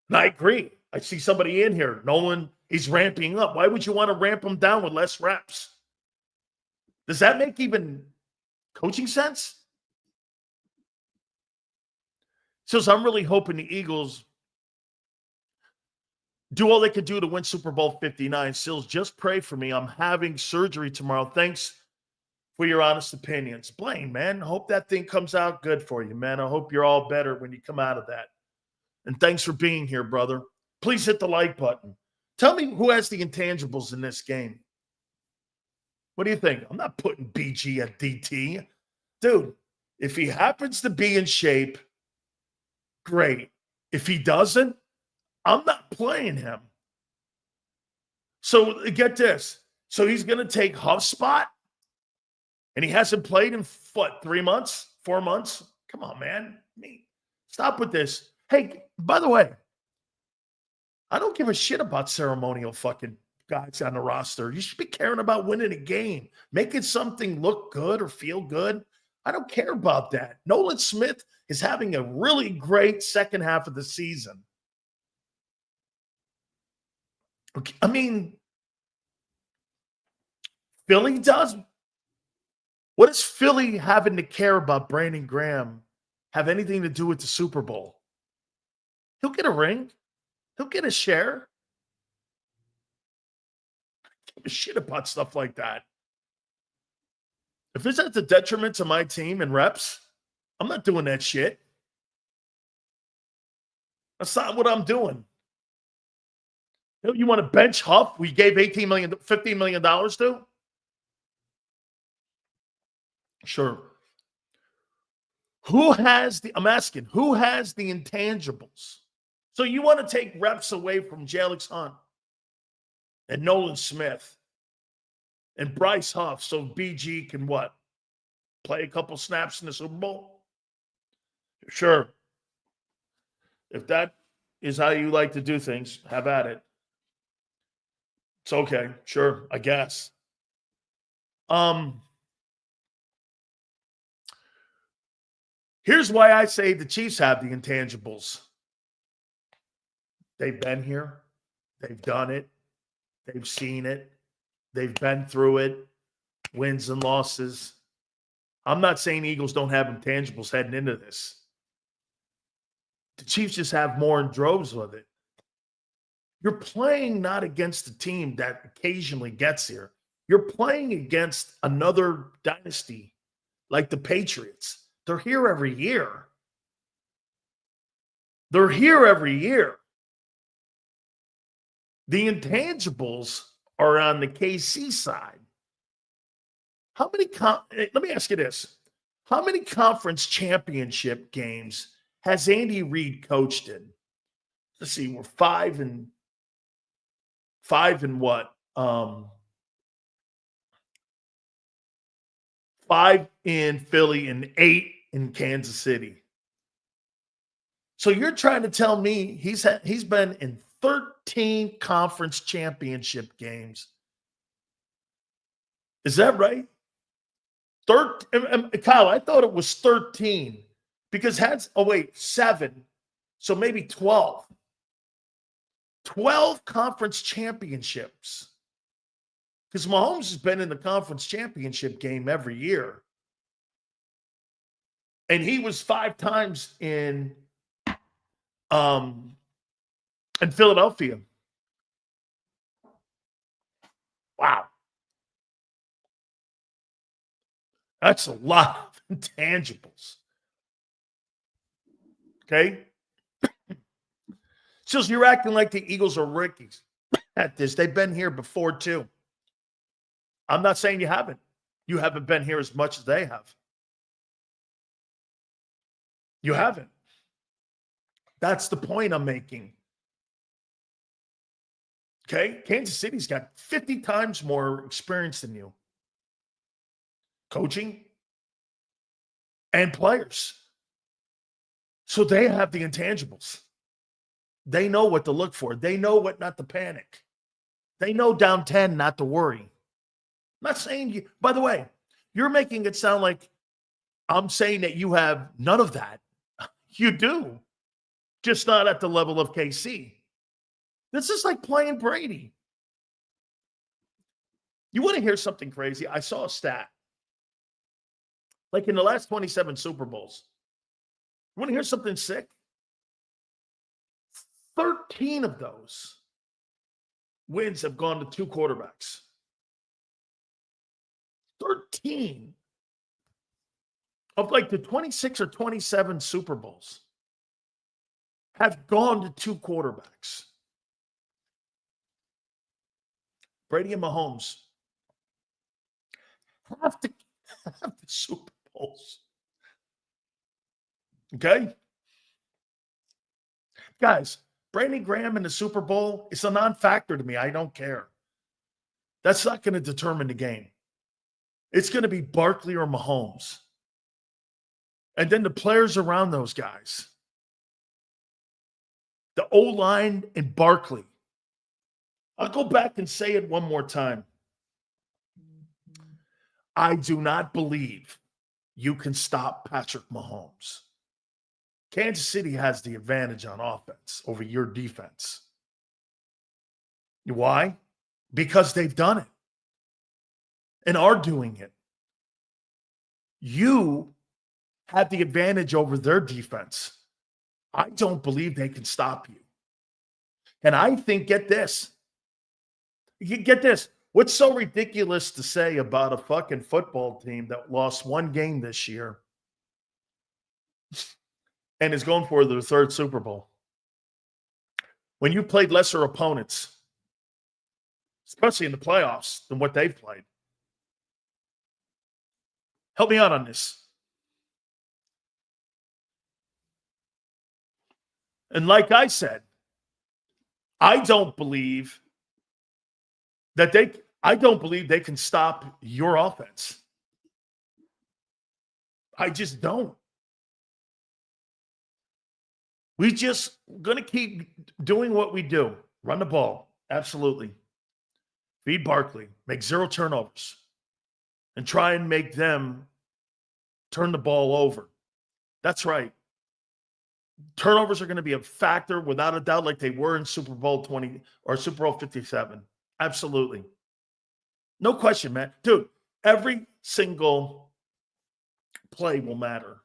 And I agree. I see somebody in here. Nolan, he's ramping up. Why would you want to ramp him down with less reps? Does that make even coaching sense? So I'm really hoping the Eagles do all they could do to win Super Bowl 59. Sills, just pray for me. I'm having surgery tomorrow. Thanks for your honest opinions. Blaine, man, hope that thing comes out good for you, man. I hope you're all better when you come out of that. And thanks for being here, brother. Please hit the like button. Tell me who has the intangibles in this game. What do you think? I'm not putting BG at DT. Dude, if he happens to be in shape, great. If he doesn't, I'm not playing him. So get this. So he's going to take Huff's spot, and he hasn't played in, 3 months, 4 months? Come on, man. Stop with this. Hey, by the way, I don't give a shit about ceremonial fucking guys on the roster. You should be caring about winning a game, making something look good or feel good. I don't care about that. Nolan Smith is having a really great second half of the season. Okay, I mean, Philly does. What does Philly having to care about Brandon Graham have anything to do with the Super Bowl? He'll get a ring. He'll get a share. Give a shit about stuff like that. If it's at the detriment to my team and reps, I'm not doing that shit. That's not what I'm doing. You want to bench Huff? We gave $15 million to? Sure. I'm asking, who has the intangibles? So you want to take reps away from Jalix Hunt and Nolan Smith and Bryce Huff so BG can what? Play a couple snaps in the Super Bowl? Sure. If that is how you like to do things, have at it. It's okay. Sure, I guess. Here's why I say the Chiefs have the intangibles. They've been here. They've done it. They've seen it. They've been through it. Wins and losses. I'm not saying Eagles don't have intangibles heading into this. The Chiefs just have more in droves with it. You're playing not against a team that occasionally gets here. You're playing against another dynasty like the Patriots. They're here every year. They're here every year. The intangibles are on the KC side. Let me ask you this. How many conference championship games has Andy Reid coached in? Let's see, we're 5 and what? 5 in Philly and 8 in Kansas City. So you're trying to tell me he's been in 13 conference championship games. Is that right? Kyle, I thought it was 13 because 7. So maybe 12. 12 conference championships. Because Mahomes has been in the conference championship game every year. And he was 5 times in Philadelphia. Wow. That's a lot of intangibles. Okay? So you're acting like the Eagles are rookies at this. They've been here before, too. I'm not saying you haven't. You haven't been here as much as they have. You haven't. That's the point I'm making. Okay? Kansas City's got 50 times more experience than you. Coaching and players. So they have the intangibles. They know what to look for. They know what not to panic. They know down 10 not to worry. I'm not saying you, by the way, you're making it sound like I'm saying that you have none of that. You do, just not at the level of KC. This is like playing Brady. You want to hear something crazy? I saw a stat. Like in the last 27 Super Bowls. You want to hear something sick? 13 of those wins have gone to 2 quarterbacks. 13 of like the 26 or 27 Super Bowls have gone to 2 quarterbacks. Brady and Mahomes have the Super Bowls. Okay? Guys, Brady Graham in the Super Bowl, it's a non-factor to me. I don't care. That's not going to determine the game. It's going to be Barkley or Mahomes. And then the players around those guys. The O-line and Barkley. I'll go back and say it one more time. I do not believe you can stop Patrick Mahomes. Kansas City has the advantage on offense over your defense. Why? Because they've done it and are doing it. You have the advantage over their defense. I don't believe they can stop you. And I think, get this. Get this. What's so ridiculous to say about a fucking football team that lost one game this year and is going for their third Super Bowl? When you played lesser opponents, especially in the playoffs, than what they've played. Help me out on this. And like I said, I don't believe they can stop your offense. I just don't. We just going to keep doing what we do. Run the ball. Absolutely. Feed Barkley. Make 0 turnovers. And try and make them turn the ball over. That's right. Turnovers are going to be a factor without a doubt, like they were in Super Bowl 20 or Super Bowl 57. Absolutely. No question, man. Dude, every single play will matter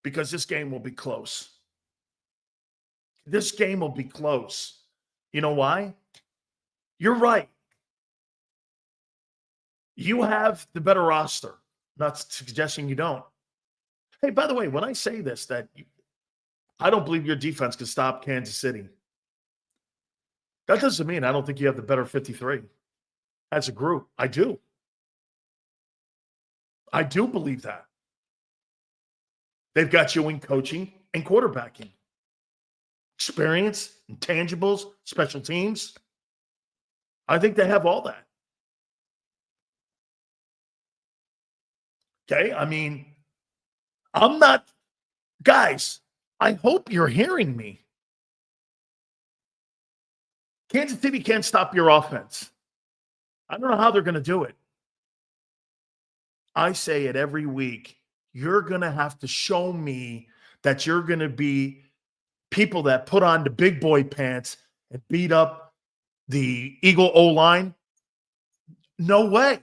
because this game will be close. This game will be close. You know why? You're right. You have the better roster. Not suggesting you don't. Hey, by the way, when I say this, I don't believe your defense can stop Kansas City. That doesn't mean I don't think you have the better 53 as a group. I do. I do believe that. They've got you in coaching and quarterbacking. Experience, intangibles, special teams. I think they have all that. Okay, I mean, I'm not, guys, I hope you're hearing me. Kansas City can't stop your offense. I don't know how they're going to do it. I say it every week. You're going to have to show me that you're going to be people that put on the big boy pants and beat up the Eagle O-line. No way.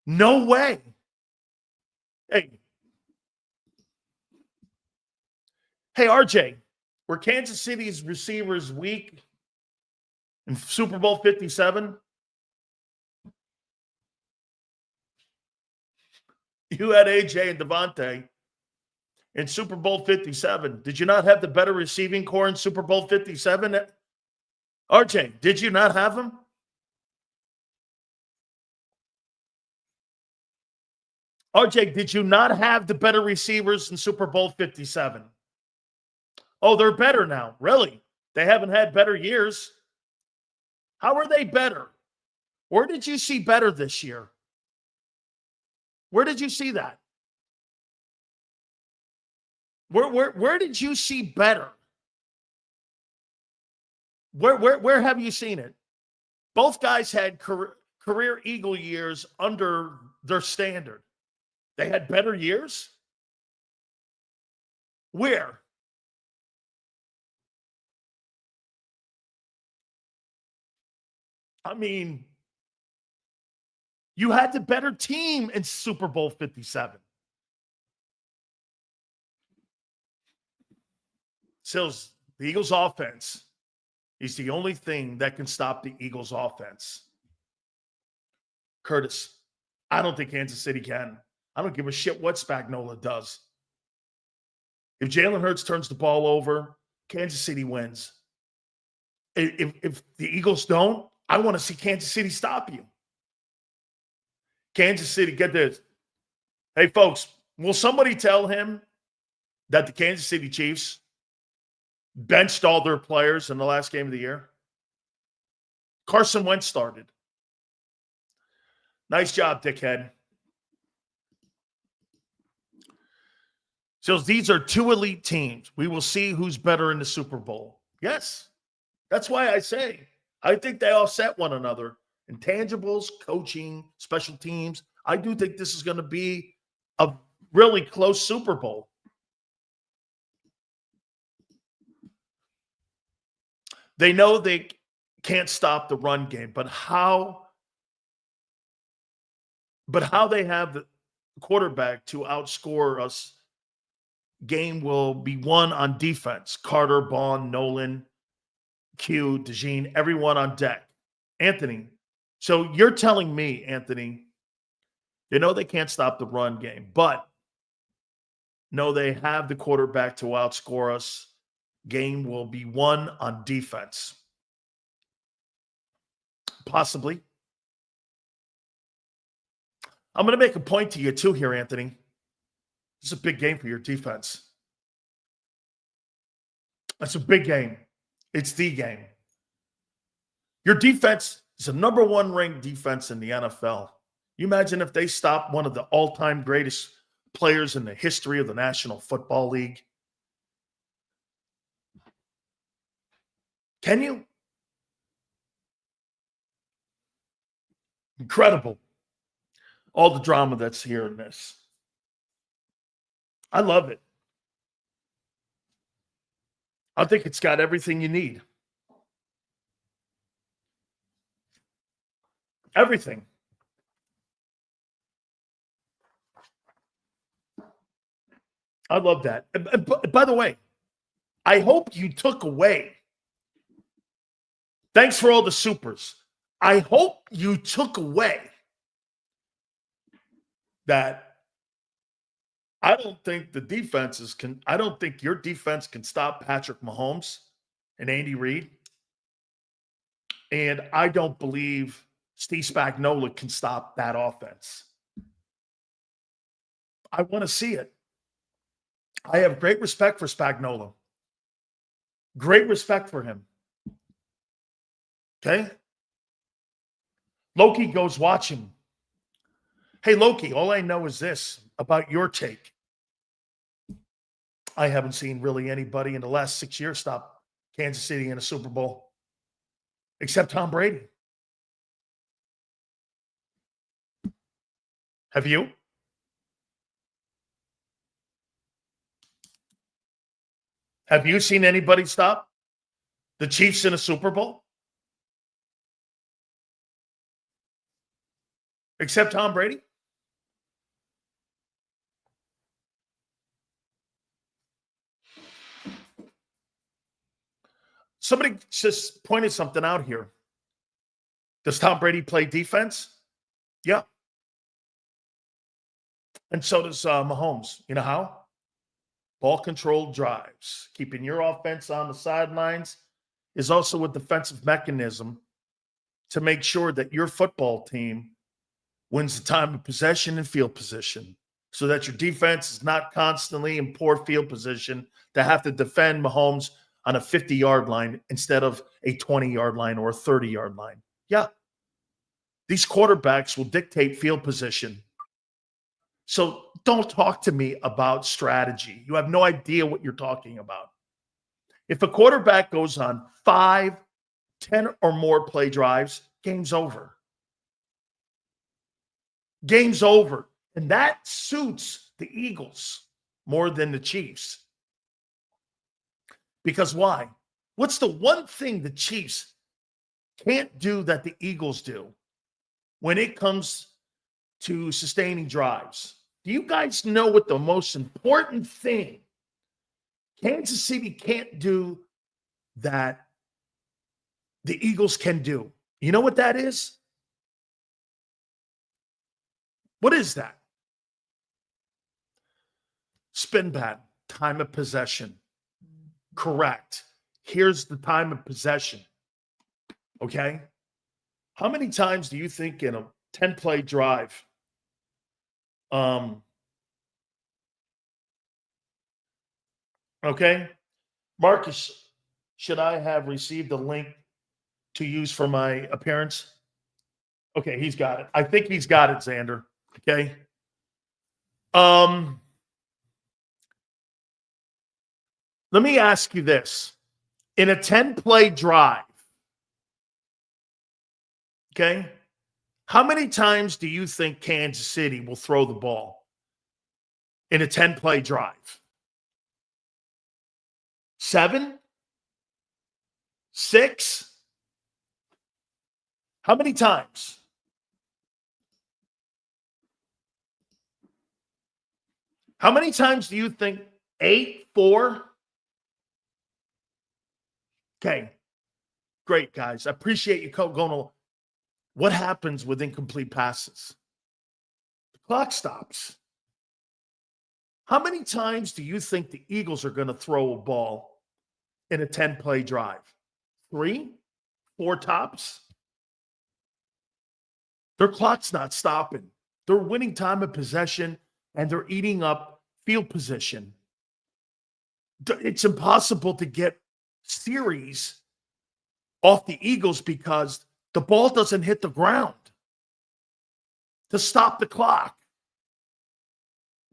No way. Hey, RJ, were Kansas City's receivers weak in Super Bowl 57? You had AJ and Devontae in Super Bowl 57. Did you not have the better receiving core in Super Bowl 57? RJ, did you not have them? RJ, did you not have the better receivers in Super Bowl 57? Oh, they're better now. Really? They haven't had better years. How are they better? Where did you see better this year? Where did you see that? Where did you see better? Where have you seen it? Both guys had career Eagle years under their standard. They had better years? Where? I mean, you had the better team in Super Bowl 57. Sills, the Eagles' offense is the only thing that can stop the Eagles' offense. Curtis, I don't think Kansas City can. I don't give a shit what Spagnuolo does. If Jalen Hurts turns the ball over, Kansas City wins. If the Eagles don't, I want to see Kansas City stop you. Kansas City, get this. Hey, folks, will somebody tell him that the Kansas City Chiefs benched all their players in the last game of the year? Carson Wentz started. Nice job, dickhead. So these are two elite teams. We will see who's better in the Super Bowl. Yes. That's why I say I think they offset one another. Intangibles, coaching, special teams. I do think this is going to be a really close Super Bowl. They know they can't stop the run game, but how they have the quarterback to outscore us game will be won on defense. Carter, Bond, Nolan, Q, DeJean, everyone on deck. Anthony, so you're telling me, Anthony, they know they can't stop the run game, but no, they have the quarterback to outscore us. Game will be won on defense. Possibly. I'm going to make a point to you too here, Anthony. This is a big game for your defense. That's a big game. It's the game. Your defense is a number one ranked defense in the NFL. You imagine if they stop one of the all-time greatest players in the history of the National Football League? Can you? Incredible. All the drama that's here in this. I love it. I think it's got everything you need. Everything. I love that. By the way, I hope you took away. Thanks for all the supers. I hope you took away that I don't think the defenses can, I don't think your defense can stop Patrick Mahomes and Andy Reid. And I don't believe Steve Spagnuolo can stop that offense. I want to see it. I have great respect for Spagnuolo. Great respect for him. Okay? Loki goes watching. Hey, Loki, all I know is this about your take. I haven't seen really anybody in the last 6 years stop Kansas City in a Super Bowl except Tom Brady. Have you? Have you seen anybody stop the Chiefs in a Super Bowl? Except Tom Brady? Somebody just pointed something out here. Does Tom Brady play defense? Yeah. And so does Mahomes. You know how? Ball control drives. Keeping your offense on the sidelines is also a defensive mechanism to make sure that your football team wins the time of possession and field position so that your defense is not constantly in poor field position to have to defend Mahomes on a 50-yard line instead of a 20-yard line or a 30-yard line. Yeah. These quarterbacks will dictate field position. So don't talk to me about strategy. You have no idea what you're talking about. If a quarterback goes on 5, 10 or more play drives, game's over. Game's over. And that suits the Eagles more than the Chiefs. Because why? What's the one thing the Chiefs can't do that the Eagles do when it comes to sustaining drives? Do you guys know what the most important thing Kansas City can't do that the Eagles can do? You know what that is? What is that? Spin pattern, time of possession. Correct. Here's the time of possession. Okay? How many times do you think in a 10-play drive okay? Marcus, should I have received a link to use for my appearance? Okay, he's got it. I think he's got it, Xander. Okay. Let me ask you this. In a 10-play drive, okay, how many times do you think Kansas City will throw the ball in a 10-play drive? 7? 6? How many times? How many times do you think 8-4. Okay. Great, guys. I appreciate you going on. What happens with incomplete passes? The clock stops. How many times do you think the Eagles are going to throw a ball in a 10-play drive? 3, 4 tops? Their clock's not stopping. They're winning time of possession, and they're eating up field position. It's impossible to get series off the Eagles because the ball doesn't hit the ground to stop the clock.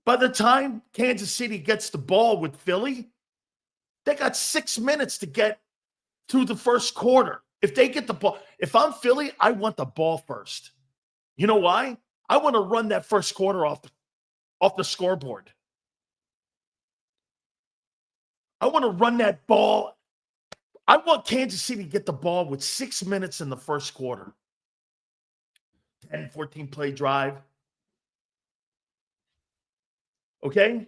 By the time Kansas City gets the ball with Philly, they got 6 minutes to get through the first quarter. If they get the ball, if I'm Philly, I want the ball first. You know why? I want to run that first quarter off the scoreboard. I want to run that ball. I want Kansas City to get the ball with 6 minutes in the first quarter. 10, 14 play drive. Okay?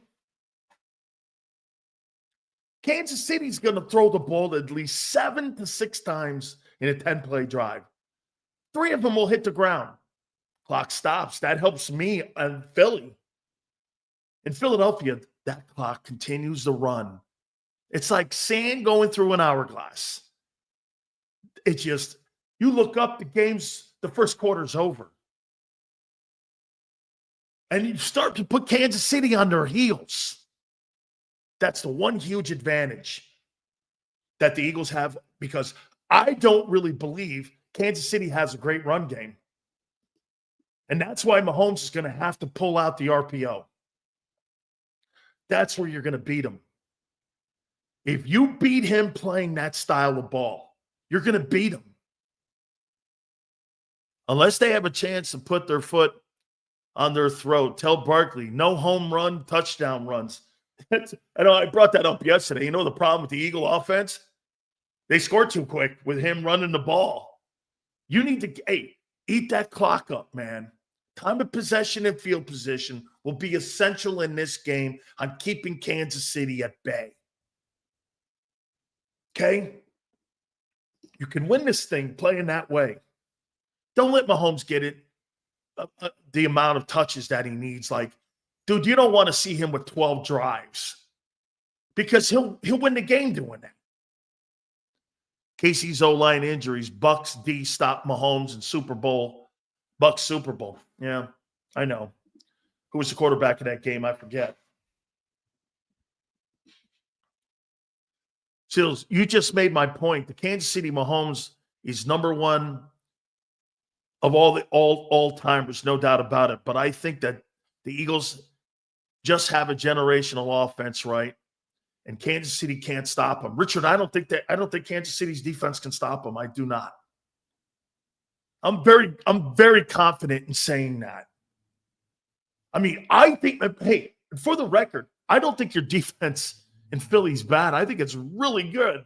Kansas City's going to throw the ball at least 7 to 6 times in a 10-play drive. 3 of them will hit the ground. Clock stops. That helps me and Philly. In Philadelphia, that clock continues to run. It's like sand going through an hourglass. It's just, you look up, the first quarter's over. And you start to put Kansas City on their heels. That's the one huge advantage that the Eagles have, because I don't really believe Kansas City has a great run game. And that's why Mahomes is going to have to pull out the RPO. That's where you're going to beat him. If you beat him playing that style of ball, you're going to beat him. Unless they have a chance to put their foot on their throat. Tell Barkley, no home run, touchdown runs. I know I brought that up yesterday. You know the problem with the Eagle offense? They score too quick with him running the ball. You need to, eat that clock up, man. Time of possession and field position will be essential in this game on keeping Kansas City at bay. Okay? You can win this thing playing that way. Don't let Mahomes get it, the amount of touches that he needs. Like, dude, you don't want to see him with 12 drives because he'll win the game doing that. Casey's O-line injuries, Bucks D stop Mahomes in Super Bowl. Bucks Super Bowl. Yeah, I know. Who was the quarterback in that game? I forget. Sills, you just made my point. The Kansas City Mahomes is number one of all-timers, no doubt about it. But I think that the Eagles just have a generational offense, right? And Kansas City can't stop them. Richard, I don't think Kansas City's defense can stop them. I do not. I'm very confident in saying that. I mean, I think, hey, for the record, I don't think your defense in Philly's bad. I think it's really good.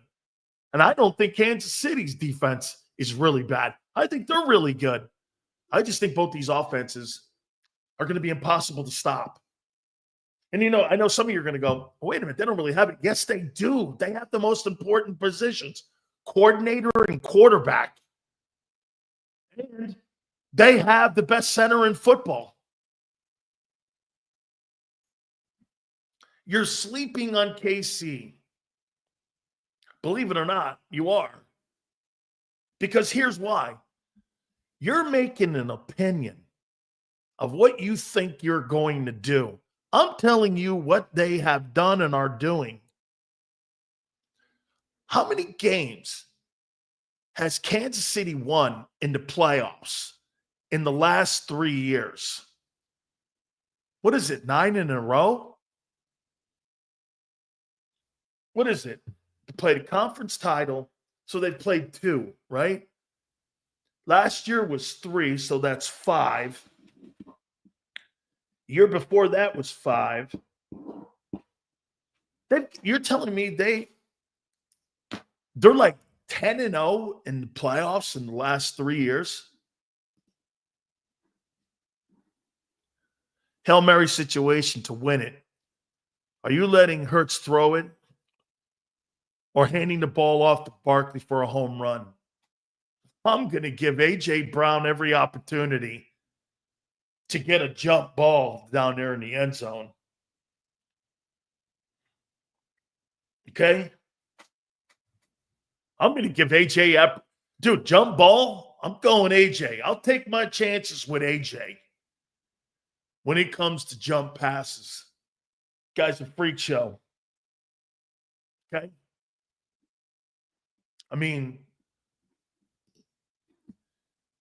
And I don't think Kansas City's defense is really bad. I think they're really good. I just think both these offenses are going to be impossible to stop. And, I know some of you are going to go, wait a minute, they don't really have it. Yes, they do. They have the most important positions, coordinator and quarterback. And they have the best center in football. You're sleeping on KC. Believe it or not, you are. Because here's why. You're making an opinion of what you think you're going to do. I'm telling you what they have done and are doing. How many games has Kansas City won in the playoffs in the last 3 years? What is it, 9 in a row? What is it? They played a conference title, so they played 2, right? Last year was 3, so that's 5. Year before that was 5. You're telling me they're like 10-0 in the playoffs in the last 3 years? Hail Mary situation to win it. Are you letting Hurts throw it or handing the ball off to Barkley for a home run? I'm going to give A.J. Brown every opportunity to get a jump ball down there in the end zone. Okay? I'm going to give A.J. Dude, jump ball, I'm going A.J. I'll take my chances with A.J. when it comes to jump passes. Guy's a freak show. Okay? I mean,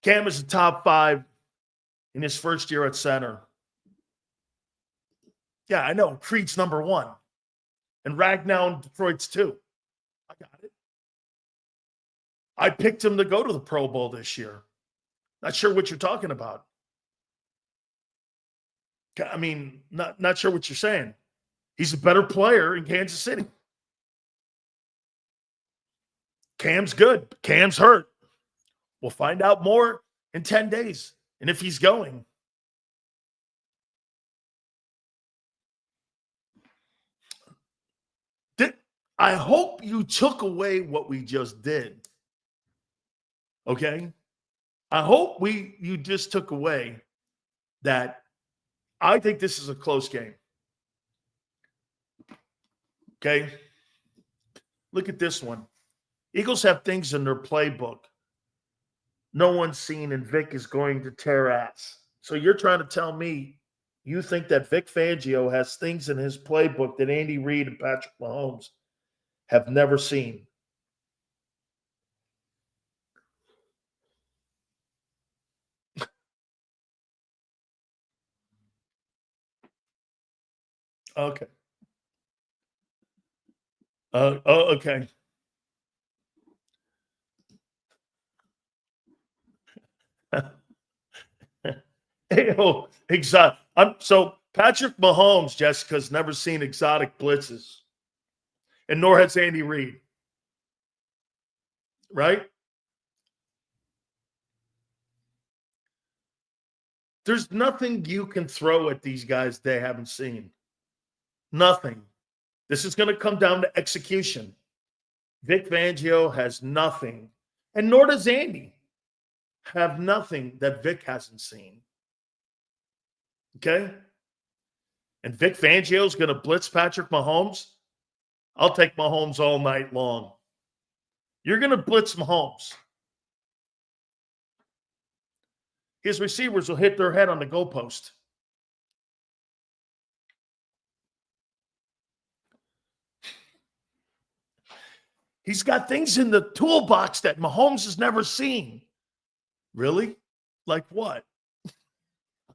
Cam is a top 5 in his first year at center. Yeah, I know. Creed's number 1. And Ragnow and Detroit's 2. I got it. I picked him to go to the Pro Bowl this year. Not sure what you're talking about. I mean, not sure what you're saying. He's a better player in Kansas City. Cam's good. Cam's hurt. We'll find out more in 10 days. And if he's going. I hope you took away what we just did. Okay? I hope you just took away that I think this is a close game. Okay? Look at this one. Eagles have things in their playbook no one's seen, and Vic is going to tear ass. So you're trying to tell me you think that Vic Fangio has things in his playbook that Andy Reid and Patrick Mahomes have never seen? Okay. Okay. Exotic. So Patrick Mahomes, Jessica's never seen exotic blitzes, and nor has Andy Reid. Right? There's nothing you can throw at these guys they haven't seen. Nothing. This is going to come down to execution. Vic Fangio has nothing, and nor does Andy have nothing that Vic hasn't seen. Okay? And Vic Fangio is going to blitz Patrick Mahomes. I'll take Mahomes all night long. You're going to blitz Mahomes. His receivers will hit their head on the goalpost. He's got things in the toolbox that Mahomes has never seen. Really? Like what?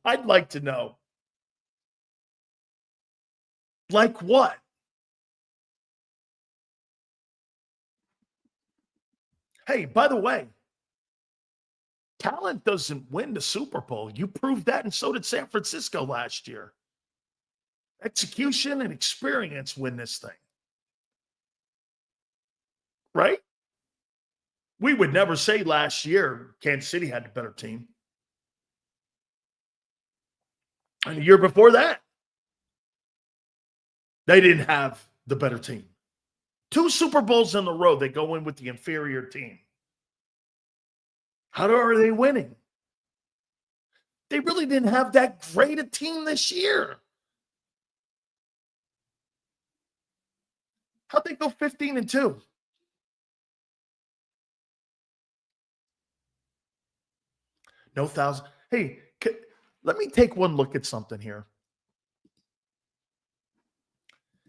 I'd like to know. Like what? Hey, by the way, talent doesn't win the Super Bowl. You proved that, and so did San Francisco last year. Execution and experience win this thing. Right? We would never say last year Kansas City had the better team. And the year before that, they didn't have the better team. 2 Super Bowls in a row, they go in with the inferior team. How are they winning? They really didn't have that great a team this year. How'd they go 15-2? No thousand. Hey, let me take one look at something here.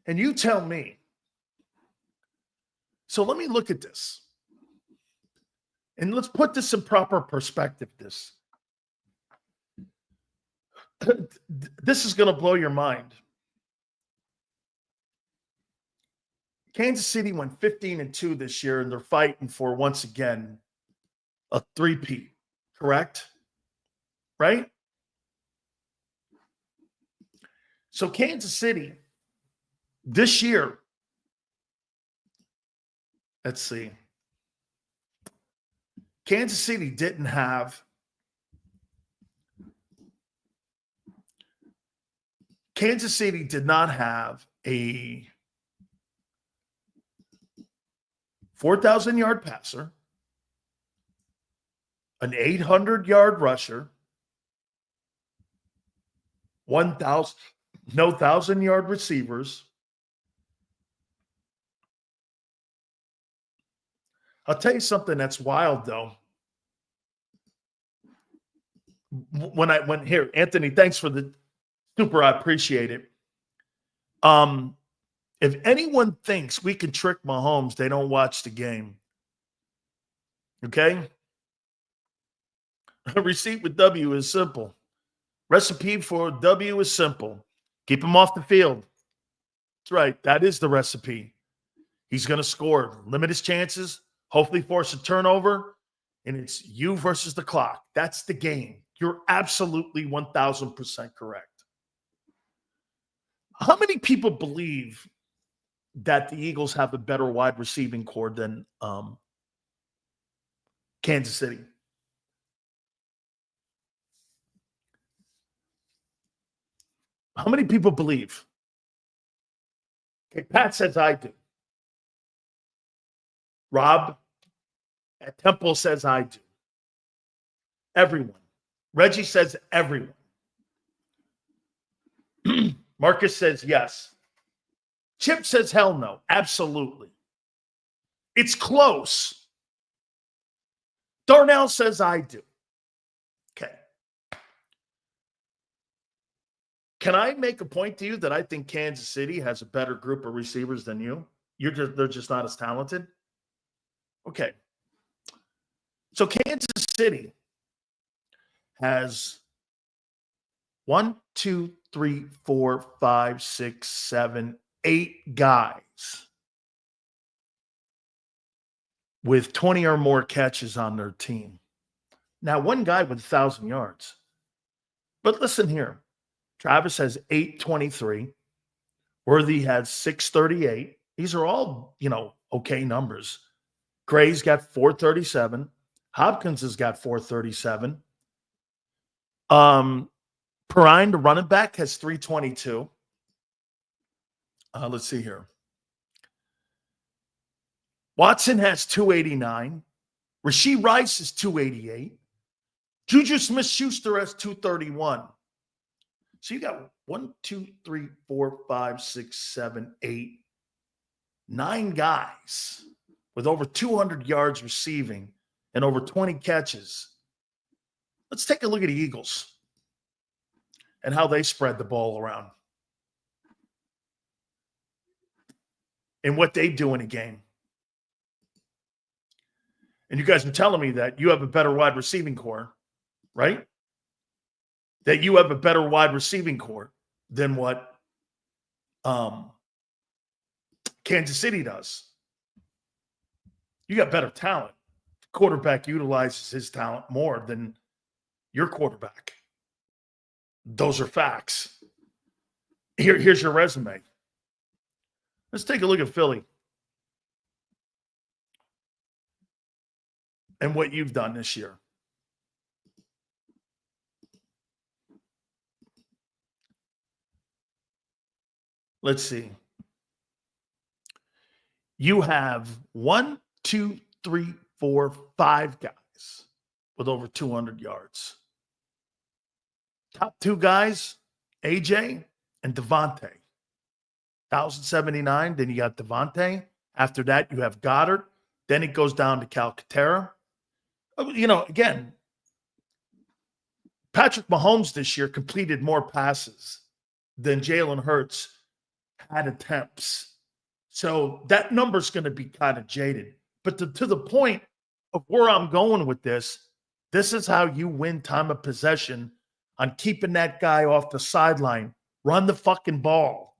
And you tell me. So let me look at this. And let's put this in proper perspective. This is going to blow your mind. Kansas City went 15-2 this year, and they're fighting for, once again, a three-peat. Correct? Right? So Kansas City this year, let's see. Kansas City did not have a 4,000-yard passer, an 800-yard rusher, 1,000-yard receivers. I'll tell you something that's wild, though. When I went here, Anthony, thanks for the super. I appreciate it. If anyone thinks we can trick Mahomes, they don't watch the game. Okay? A receipt with W is simple. Recipe for W is simple. Keep him off the field. That's right. That is the recipe. He's going to score, limit his chances, hopefully force a turnover, and it's you versus the clock. That's the game. You're absolutely 1,000% correct. How many people believe that the Eagles have a better wide receiving core than Kansas City? How many people believe? Okay, Pat says I do. Rob at Temple says I do. Everyone. Reggie says everyone. Marcus says yes. Chip says hell no. Absolutely. It's close. Darnell says I do. Okay. Can I make a point to you that I think Kansas City has a better group of receivers than you? They're just not as talented? Okay. So Kansas City has 1, 2, 3, 4, 5, 6, 7, 8 guys with 20 or more catches on their team. Now, one guy with 1,000 yards. But listen here. Travis has 823. Worthy has 638. These are all, okay numbers. Gray's got 437. Hopkins has got 437. Perrine, the running back, has 322. Let's see here. Watson has 289. Rashee Rice is 288. Juju Smith-Schuster has 231. So you got 1, 2, 3, 4, 5, 6, 7, 8, 9 guys with over 200 yards receiving and over 20 catches. Let's take a look at the Eagles and how they spread the ball around and what they do in a game. And you guys are telling me that you have a better wide receiving core, right? That you have a better wide receiving core than what Kansas City does. You got better talent. The quarterback utilizes his talent more than your quarterback. Those are facts. Here's your resume. Let's take a look at Philly and what you've done this year. Let's see. You have 1, 2, 3, 4, 5 guys with over 200 yards. Top 2 guys, AJ and Devontae. 1,079. Then you got Devontae. After that, you have Goddard. Then it goes down to Calcaterra. Again, Patrick Mahomes this year completed more passes than Jalen Hurts had attempts. So that number's going to be kind of jaded. But to the point of where I'm going with this is how you win time of possession on keeping that guy off the sideline. Run the fucking ball.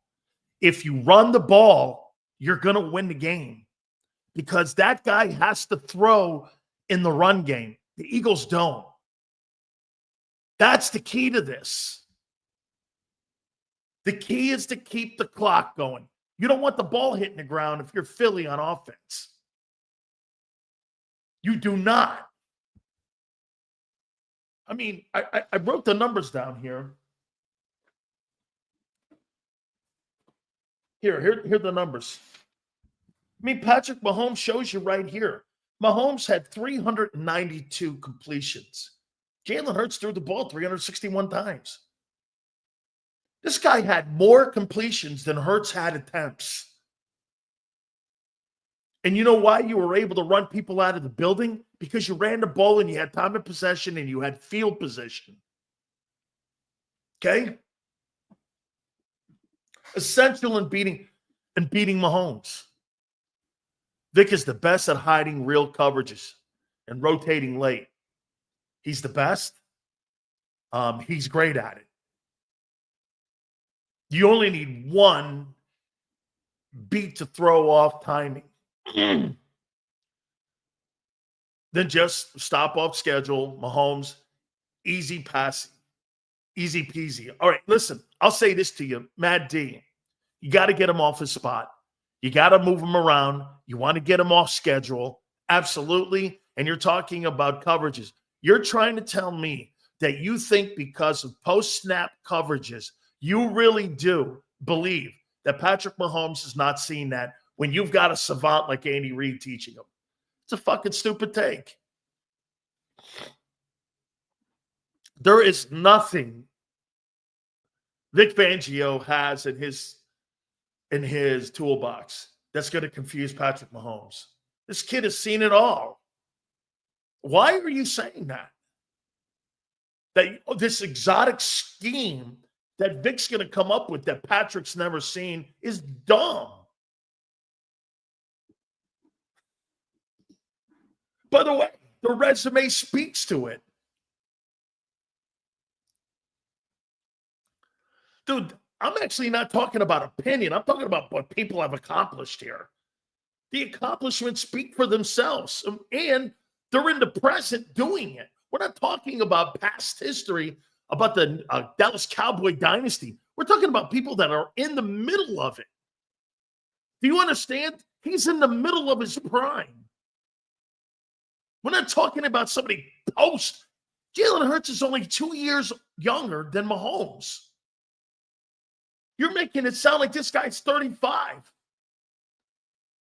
If you run the ball, you're going to win the game because that guy has to throw in the run game. The Eagles don't. That's the key to this. The key is to keep the clock going. You don't want the ball hitting the ground if you're Philly on offense. You do not. I mean, I wrote the numbers down here. Here are the numbers. I mean, Patrick Mahomes shows you right here. Mahomes had 392 completions. Jalen Hurts threw the ball 361 times. This guy had more completions than Hurts had attempts. And you know why you were able to run people out of the building? Because you ran the ball and you had time of possession and you had field position. Okay? Essential in beating Mahomes. Vic is the best at hiding real coverages and rotating late. He's the best. He's great at it. You only need one beat to throw off timing. Then just stop off schedule. Mahomes, easy passing. Easy peasy. All right, listen, I'll say this to you, Mad D. You got to get him off his spot. You got to move him around. You want to get him off schedule. Absolutely. And you're talking about coverages. You're trying to tell me that you think because of post-snap coverages, you really do believe that Patrick Mahomes is not seeing that when you've got a savant like Andy Reid teaching him. It's a fucking stupid take. There is nothing Vic Fangio has in his toolbox that's going to confuse Patrick Mahomes. This kid has seen it all. Why are you saying that? That this exotic scheme that Vic's going to come up with that Patrick's never seen is dumb. By the way, the resume speaks to it. Dude, I'm actually not talking about opinion. I'm talking about what people have accomplished here. The accomplishments speak for themselves, and they're in the present doing it. We're not talking about past history, about the Dallas Cowboy dynasty. We're talking about people that are in the middle of it. Do you understand? He's in the middle of his prime. We're not talking about somebody post. Jalen Hurts is only 2 years younger than Mahomes. You're making it sound like this guy's 35.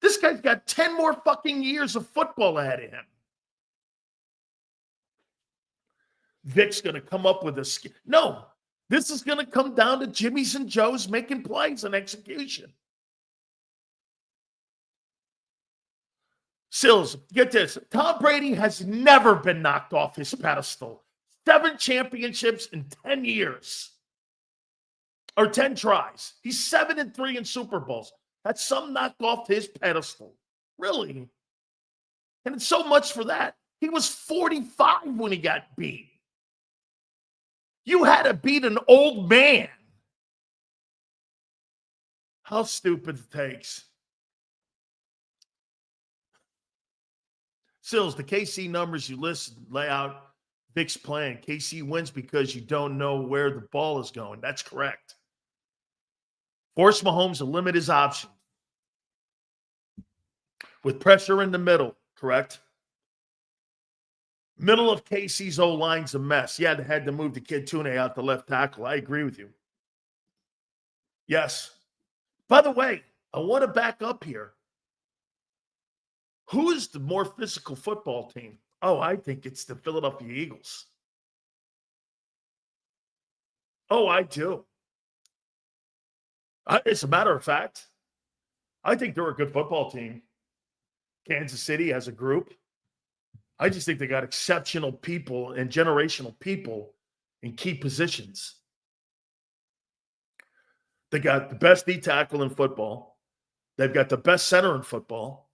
This guy's got 10 more fucking years of football ahead of him. Vic's going to come up with a no, this is going to come down to Jimmy's and Joe's making plays and execution. Sills, get this. Tom Brady has never been knocked off his pedestal. 7 championships in 10 years. Or 10 tries. He's 7-3 in Super Bowls. That's some knocked off his pedestal. Really? And it's so much for that. He was 45 when he got beat. You had to beat an old man. How stupid it takes. Sills, the KC numbers you lay out, Vic's plan. KC wins because you don't know where the ball is going. That's correct. Force Mahomes to limit his option. With pressure in the middle, correct? Middle of KC's O-line's a mess. Yeah, they had to move the kid Tune out the left tackle. I agree with you. Yes. By the way, I want to back up here. Who is the more physical football team? Oh, I think it's the Philadelphia Eagles. Oh, I do. As a matter of fact, I think they're a good football team. Kansas City as a group. I just think they got exceptional people and generational people in key positions. They got the best D tackle in football. They've got the best center in football.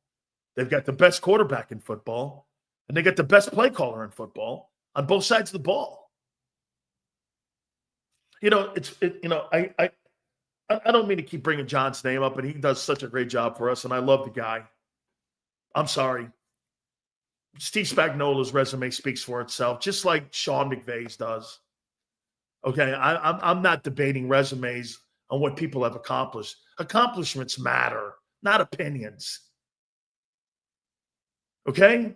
They've got the best quarterback in football. And they got the best play caller in football on both sides of the ball. You know, I don't mean to keep bringing John's name up, but he does such a great job for us, and I love the guy. I'm sorry. Steve Spagnuolo's resume speaks for itself, just like Sean McVay's does. Okay, I'm not debating resumes on what people have accomplished. Accomplishments matter, not opinions. Okay?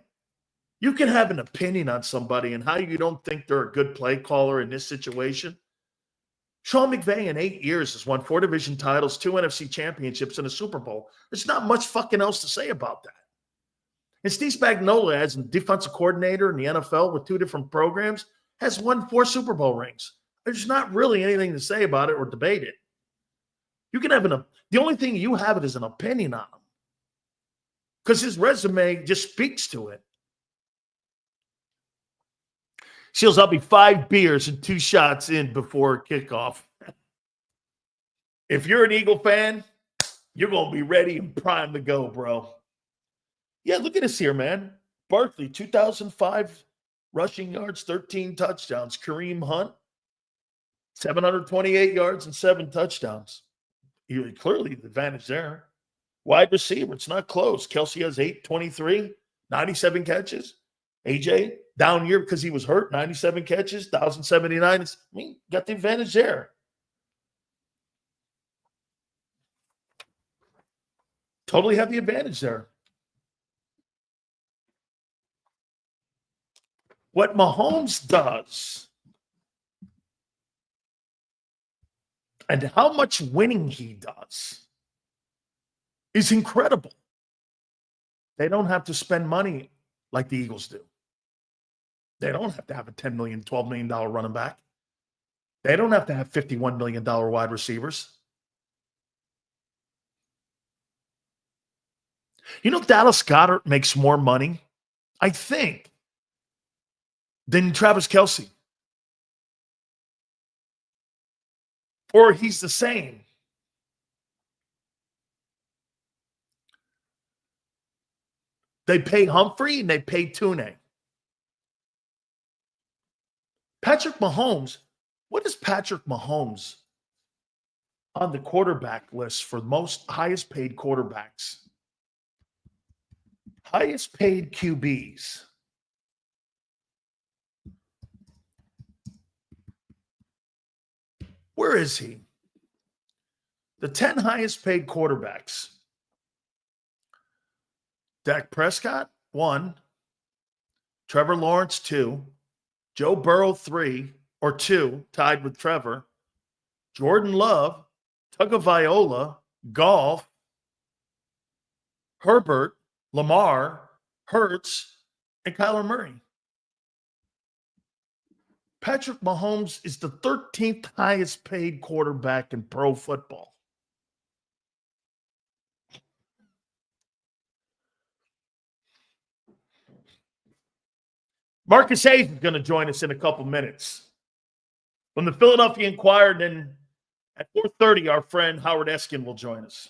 You can have an opinion on somebody and how you don't think they're a good play caller in this situation. Sean McVay in 8 years has won 4 division titles, 2 NFC championships, and a Super Bowl. There's not much fucking else to say about that. And Steve Spagnuolo, as a defensive coordinator in the NFL with 2 different programs, has won 4 Super Bowl rings. There's not really anything to say about it or debate it. You can have the only thing you have is an opinion on him, because his resume just speaks to it. Seals, I'll be 5 beers and 2 shots in before kickoff. If you're an Eagle fan, you're going to be ready and primed to go, bro. Yeah, look at this here, man. Barkley, 2005 rushing yards, 13 touchdowns. Kareem Hunt, 728 yards and 7 touchdowns. Clearly the advantage there. Wide receiver, it's not close. Kelsey has 823, 97 catches. AJ, down year because he was hurt, 97 catches, 1,079. Got the advantage there. Totally have the advantage there. What Mahomes does and how much winning he does is incredible. They don't have to spend money like the Eagles do. They don't have to have a $10 million, $12 million running back. They don't have to have $51 million wide receivers. You know, Dallas Goedert makes more money, I think, than Travis Kelce. Or he's the same. They pay Humphrey and they pay Tune. Patrick Mahomes, what is Patrick Mahomes on the quarterback list for most highest paid quarterbacks? Highest paid QBs. Where is he? The 10 highest paid quarterbacks. Dak Prescott, 1. Trevor Lawrence, 2. Joe Burrow, 3 or 2, tied with Trevor. Jordan Love, Tagovailoa, Goff, Herbert, Lamar, Hurts, and Kyler Murray. Patrick Mahomes is the 13th highest paid quarterback in pro football. Marcus Hayes is going to join us in a couple minutes. From the Philadelphia Inquirer, then at 4:30, our friend Howard Eskin will join us.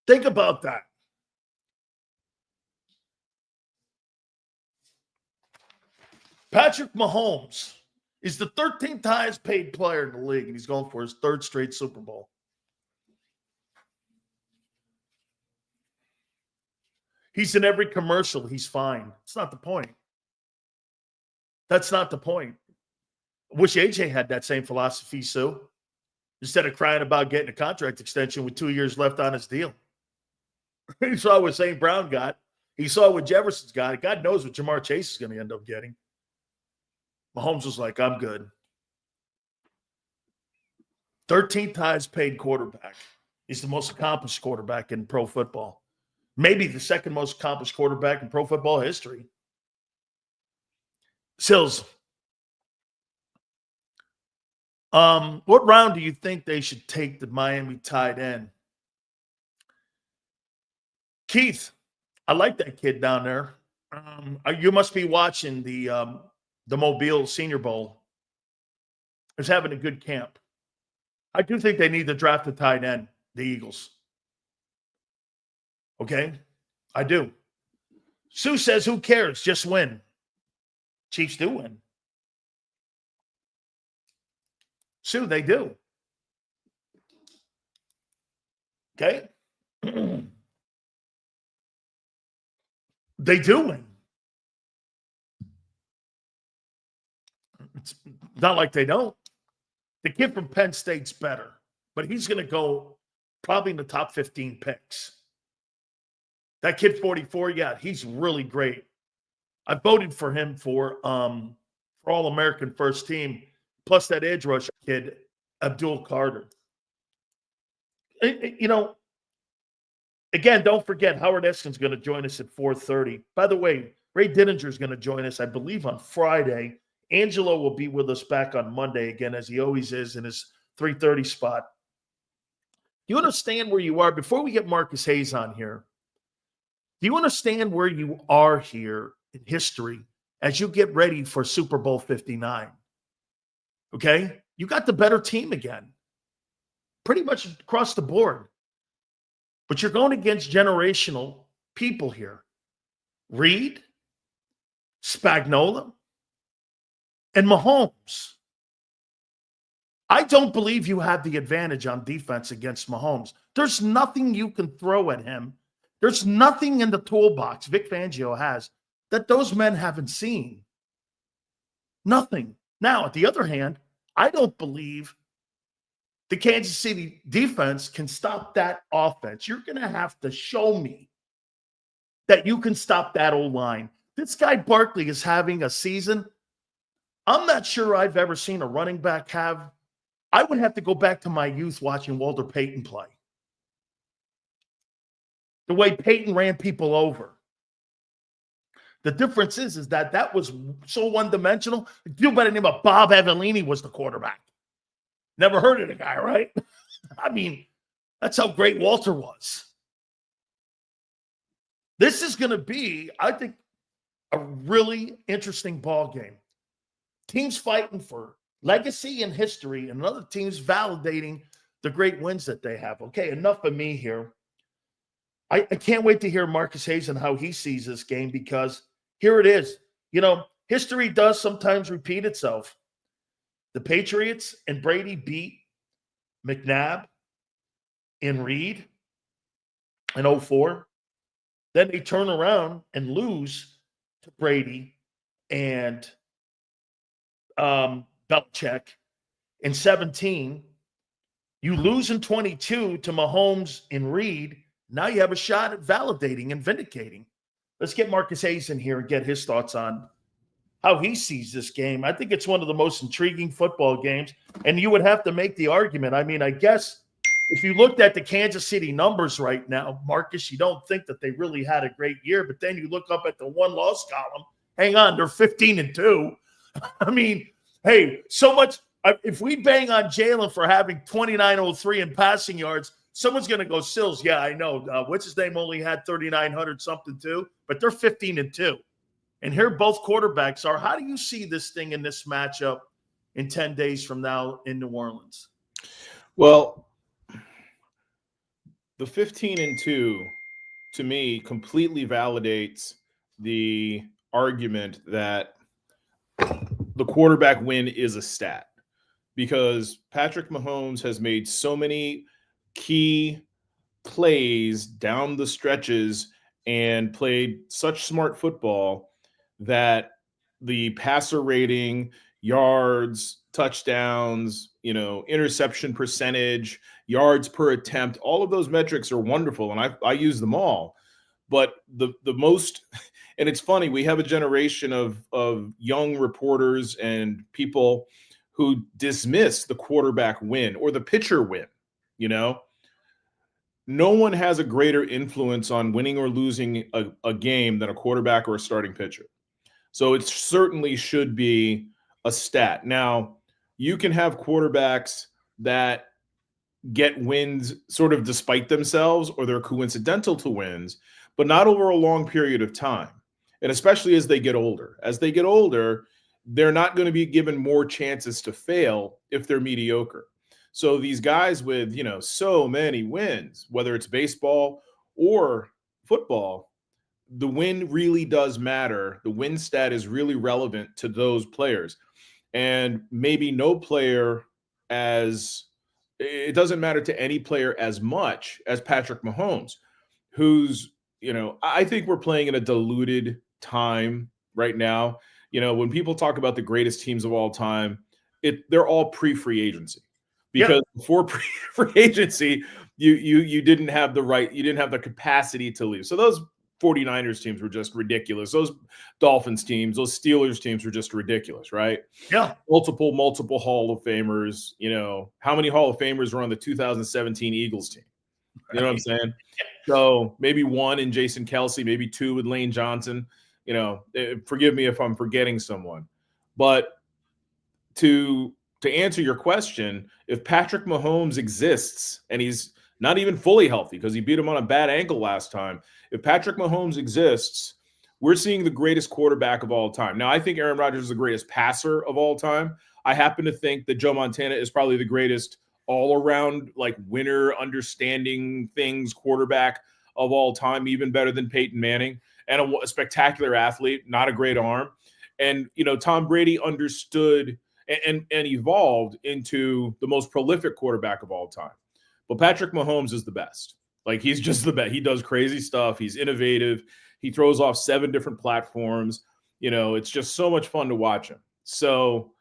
Think about that. Patrick Mahomes is the 13th highest paid player in the league, and he's going for his 3rd straight Super Bowl. He's in every commercial. He's fine. It's not the point. That's not the point. I wish AJ had that same philosophy, Sue. Instead of crying about getting a contract extension with 2 years left on his deal. He saw what St. Brown got. He saw what Jefferson's got. God knows what Jamar Chase is going to end up getting. Mahomes was like, I'm good. 13th highest paid quarterback. He's the most accomplished quarterback in pro football. Maybe the 2nd most accomplished quarterback in pro football history. Sills, what round do you think they should take the Miami tight end? Keith, I like that kid down there. You must be watching the Mobile Senior Bowl. Is having a good camp. I do think they need to draft a tight end, the Eagles. Okay? I do. Sue says, who cares? Just win. Chiefs do win. Sue, they do. Okay? They do win. It's not like they don't. The kid from Penn State's better, but he's going to go probably in the top 15 picks. That kid 44, yeah, he's really great. I voted for him for All-American first team, plus that edge rush kid, Abdul Carter. You know, again, don't forget, Howard Eskin's going to join us at 4:30. By the way, Ray Dininger is going to join us, I believe, on Friday. Angelo will be with us back on Monday again, as he always is, in his 3:30 spot. Do you understand where you are? Before we get Marcus Hayes on here, do you understand where you are here in history as you get ready for Super Bowl 59? Okay? You got the better team again, pretty much across the board. But you're going against generational people here. Reed, Spagnuolo, and Mahomes. I don't believe you have the advantage on defense against Mahomes. There's nothing you can throw at him. There's nothing in the toolbox Vic Fangio has that those men haven't seen. Nothing. Now, at the other hand, I don't believe the Kansas City defense can stop that offense. You're going to have to show me that you can stop that O-line. This guy Barkley is having a season I'm not sure I've ever seen a running back have. I would have to go back to my youth watching Walter Payton play. The way Payton ran people over. The difference is that was so one-dimensional. A dude by the name of Bob Avellini was the quarterback. Never heard of the guy, right? I mean, that's how great Walter was. This is going to be, I think, a really interesting ball game. Teams fighting for legacy and history, and other teams validating the great wins that they have. Okay, enough of me here. I can't wait to hear Marcus Hayes and how he sees this game, because here it is. You know, history does sometimes repeat itself. The Patriots and Brady beat McNabb and Reed in 2004. Then they turn around and lose to Brady and Belichick in 2017. You lose in 2022 to Mahomes and Reed. Now you have a shot at validating and vindicating. Let's get Marcus Hayes in here and get his thoughts on how he sees this game. I think it's one of the most intriguing football games, and you would have to make the argument. I mean, I guess if you looked at the Kansas City numbers right now, Marcus, you don't think that they really had a great year, but then you look up at the one-loss column. Hang on, they're 15-2. I mean, hey, so much. If we bang on Jalen for having 2903 in passing yards, someone's going to go, Sills, yeah, I know. What's his name only had 3,900 something too, but they're 15-2. And here both quarterbacks are. How do you see this thing in this matchup in 10 days from now in New Orleans? Well, the 15-2 to me completely validates the argument that the quarterback win is a stat, because Patrick Mahomes has made so many key plays down the stretches and played such smart football that the passer rating, yards, touchdowns, interception percentage, yards per attempt, all of those metrics are wonderful, and I use them all. But the most, and it's funny, we have a generation of young reporters and people who dismiss the quarterback win or the pitcher win. No one has a greater influence on winning or losing a game than a quarterback or a starting pitcher. So it certainly should be a stat. Now, you can have quarterbacks that get wins sort of despite themselves, or they're coincidental to wins, but not over a long period of time. And especially as they get older. As they get older, they're not going to be given more chances to fail if they're mediocre. So these guys with, so many wins, whether it's baseball or football, the win really does matter. The win stat is really relevant to those players. And maybe no player it doesn't matter to any player as much as Patrick Mahomes, who's, I think we're playing in a diluted time right now. When people talk about the greatest teams of all time, they're all pre-free agency. Because before free agency, you didn't have the capacity to leave. So those 49ers teams were just ridiculous. Those Dolphins teams, those Steelers teams were just ridiculous, right? Yeah. Multiple Hall of Famers. How many Hall of Famers were on the 2017 Eagles team? You know what I'm saying? So maybe one in Jason Kelce, maybe two with Lane Johnson. Forgive me if I'm forgetting someone. But to answer your question, if Patrick Mahomes exists and he's not even fully healthy because he beat him on a bad ankle last time, if Patrick Mahomes exists, we're seeing the greatest quarterback of all time. Now, I think Aaron Rodgers is the greatest passer of all time. I happen to think that Joe Montana is probably the greatest all-around, like, winner, understanding things quarterback of all time, even better than Peyton Manning, and a spectacular athlete, not a great arm. And, Tom Brady understood and evolved into the most prolific quarterback of all time. But Patrick Mahomes is the best. Like, he's just the best. He does crazy stuff. He's innovative. He throws off 7 different platforms. It's just so much fun to watch him. So,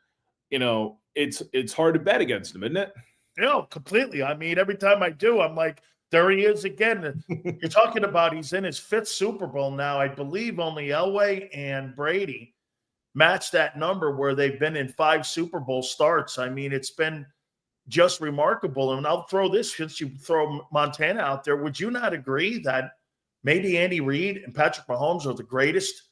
it's hard to bet against him, isn't it? Yeah, completely. I mean, every time I do, I'm like, there he is again. You're talking about he's in his 5th Super Bowl now. I believe only Elway and Brady match that number where they've been in 5 Super Bowl starts. I mean, it's been just remarkable. And I'll throw this, since you throw Montana out there, would you not agree that maybe Andy Reid and Patrick Mahomes are the greatest,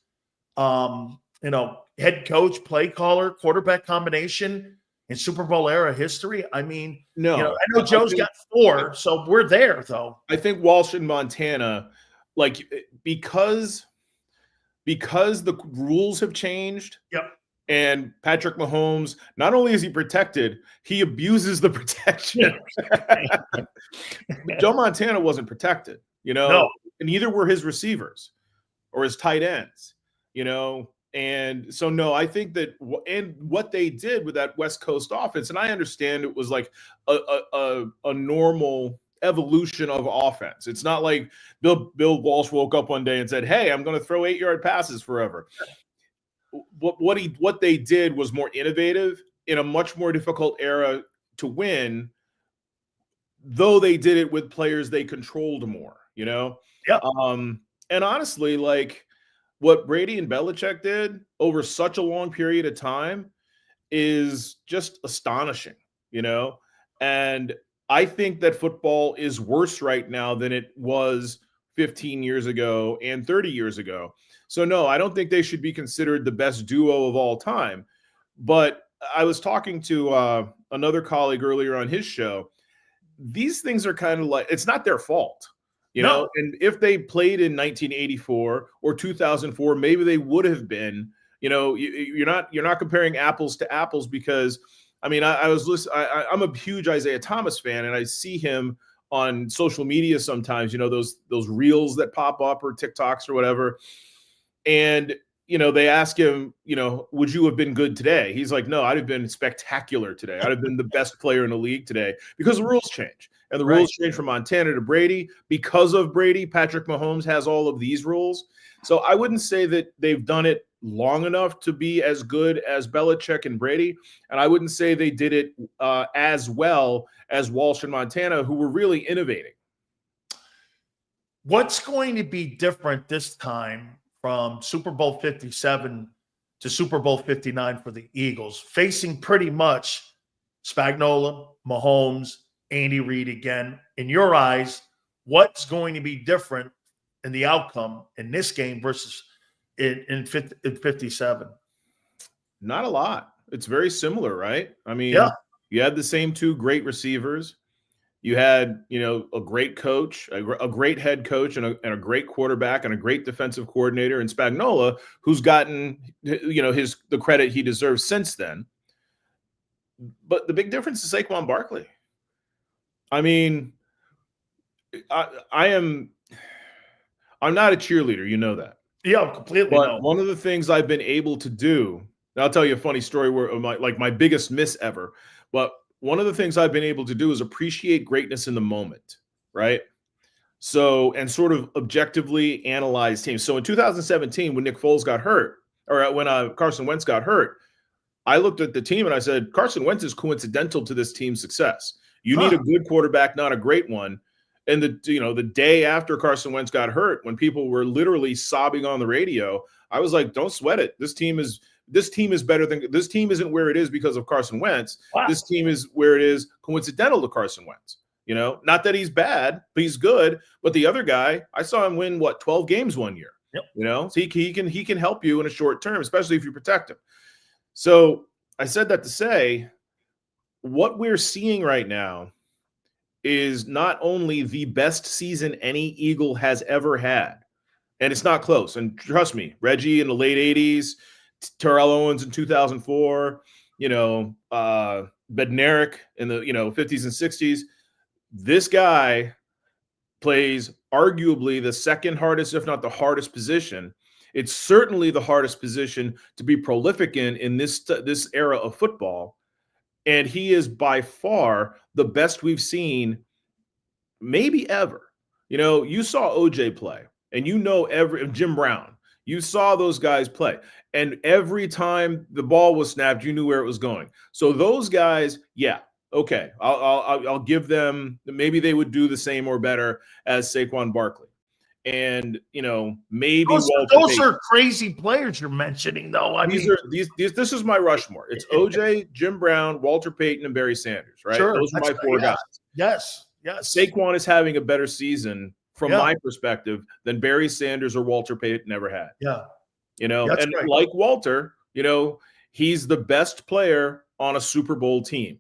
head coach, play caller, quarterback combination in Super Bowl era history? I mean, no, I know Joe's got 4, so we're there, though. I think Walsh and Montana, like, because the rules have changed. Yep. And Patrick Mahomes, not only is he protected, he abuses the protection. Joe Montana wasn't protected, No. and neither were his receivers or his tight ends, And so, no, I think that and what they did with that West Coast offense, and I understand it was like a normal evolution of offense. It's not like Bill Walsh woke up one day and said, "Hey, I'm going to throw 8-yard passes forever." What they did was more innovative in a much more difficult era to win, though they did it with players they controlled more, Yeah. And honestly, like, what Brady and Belichick did over such a long period of time is just astonishing, and I think that football is worse right now than it was 15 years ago and 30 years ago. So, no, I don't think they should be considered the best duo of all time. But I was talking to another colleague earlier on his show. These things are kind of like, it's not their fault, No. And if they played in 1984 or 2004, maybe they would have been. You're not comparing apples to apples because, I mean, I'm a huge Isaiah Thomas fan, and I see him on social media sometimes. Those reels that pop up or TikToks or whatever. And, they ask him, would you have been good today? He's like, no, I'd have been spectacular today. I'd have been the best player in the league today, because the rules change. And the rules change from Montana to Brady. Because of Brady, Patrick Mahomes has all of these rules. So I wouldn't say that they've done it long enough to be as good as Belichick and Brady. And I wouldn't say they did it as well as Walsh and Montana, who were really innovating. What's going to be different this time from Super Bowl 57 to Super Bowl 59 for the Eagles, facing pretty much Spagnuolo, Mahomes, Andy Reid again? In your eyes, what's going to be different in the outcome in this game versus in 57? Not a lot. It's very similar, right? I mean, you had the same 2 great receivers. You had, a great coach, a great head coach, and a great quarterback, and a great defensive coordinator in Spagnuolo, who's gotten, the credit he deserves since then. But the big difference is Saquon Barkley. I mean, I'm not a cheerleader, you know that. Yeah, completely. But one of the things I've been able to do, and I'll tell you a funny story where my biggest miss ever, but one of the things I've been able to do is appreciate greatness in the moment, right? So, and sort of objectively analyze teams. So in 2017, when Nick Foles got hurt, or when Carson Wentz got hurt, I looked at the team and I said, Carson Wentz is coincidental to this team's success. You need a good quarterback, not a great one. And the day after Carson Wentz got hurt, when people were literally sobbing on the radio, I was like, don't sweat it. This team is better than this team isn't where it is because of Carson Wentz. Wow. This team is where it is coincidental to Carson Wentz. Not that he's bad, but he's good. But the other guy, I saw him win 12 games one year. Yep. So he can help you in a short term, especially if you protect him. So I said that to say what we're seeing right now is not only the best season any Eagle has ever had, and it's not close. And trust me, Reggie in the late 80s, Terrell Owens in 2004, Bednarik in the 50s and 60s. This guy plays arguably the second hardest, if not the hardest position. It's certainly the hardest position to be prolific in this era of football. And he is by far the best we've seen maybe ever. You saw OJ play, and Jim Brown, you saw those guys play. And every time the ball was snapped, you knew where it was going. So those guys, yeah, okay, I'll give them, maybe they would do the same or better as Saquon Barkley. And maybe those are crazy players you're mentioning, though. This is my Rushmore. It's OJ, Jim Brown, Walter Payton, and Barry Sanders, right? Sure, those are my four guys. Yes. Saquon is having a better season from my perspective than Barry Sanders or Walter Payton ever had. Yeah. And right. Like Walter, he's the best player on a Super Bowl team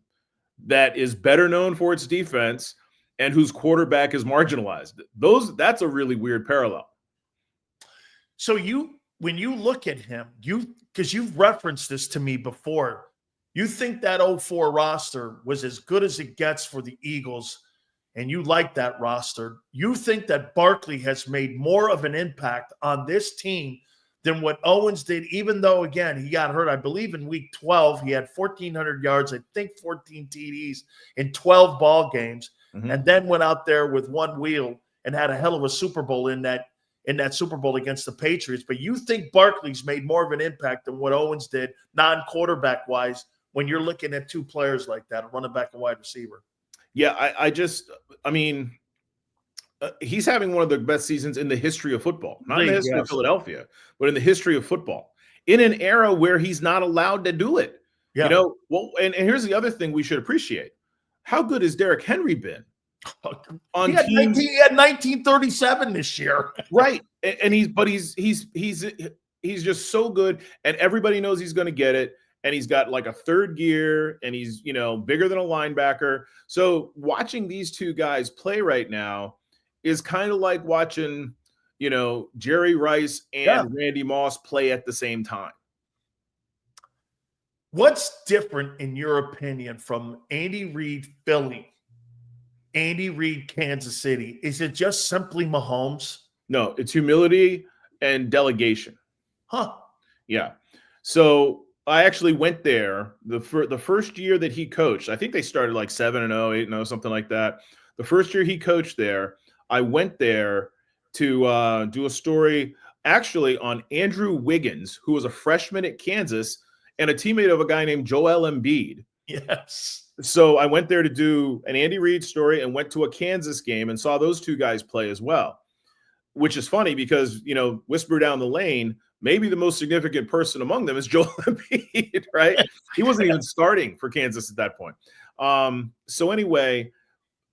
that is better known for its defense and whose quarterback is marginalized. That's a really weird parallel. So when you look at him, because you've referenced this to me before, you think that 04 roster was as good as it gets for the Eagles, and you like that roster. You think that Barkley has made more of an impact on this team than what Owens did, even though, again, he got hurt. I believe in week 12, he had 1,400 yards, I think 14 TDs in 12 ball games, and then went out there with one wheel and had a hell of a Super Bowl in that Super Bowl against the Patriots. But you think Barkley's made more of an impact than what Owens did, non-quarterback-wise, when you're looking at two players like that, a running back and wide receiver? Yeah, he's having one of the best seasons in the history of football. Not in the history of Philadelphia, but in the history of football. In an era where he's not allowed to do it. Yeah. And here's the other thing we should appreciate. How good has Derrick Henry been? He had 1937 this year. Right. And he's just so good, and everybody knows he's going to get it. And he's got like a third gear, and he's, bigger than a linebacker. So watching these two guys play right now is kind of like watching, Jerry Rice and Randy Moss play at the same time. What's different, in your opinion, from Andy Reid Philly, Andy Reid Kansas City? Is it just simply Mahomes? No, it's humility and delegation. Huh. Yeah. So I actually went there the first year that he coached. I think they started like 7-0, 8-0, something like that. The first year he coached there, I went there to do a story actually on Andrew Wiggins, who was a freshman at Kansas and a teammate of a guy named Joel Embiid. Yes. So I went there to do an Andy Reid story and went to a Kansas game and saw those two guys play as well, which is funny because, whisper down the lane, maybe the most significant person among them is Joel Embiid, right? He wasn't even starting for Kansas at that point. So anyway,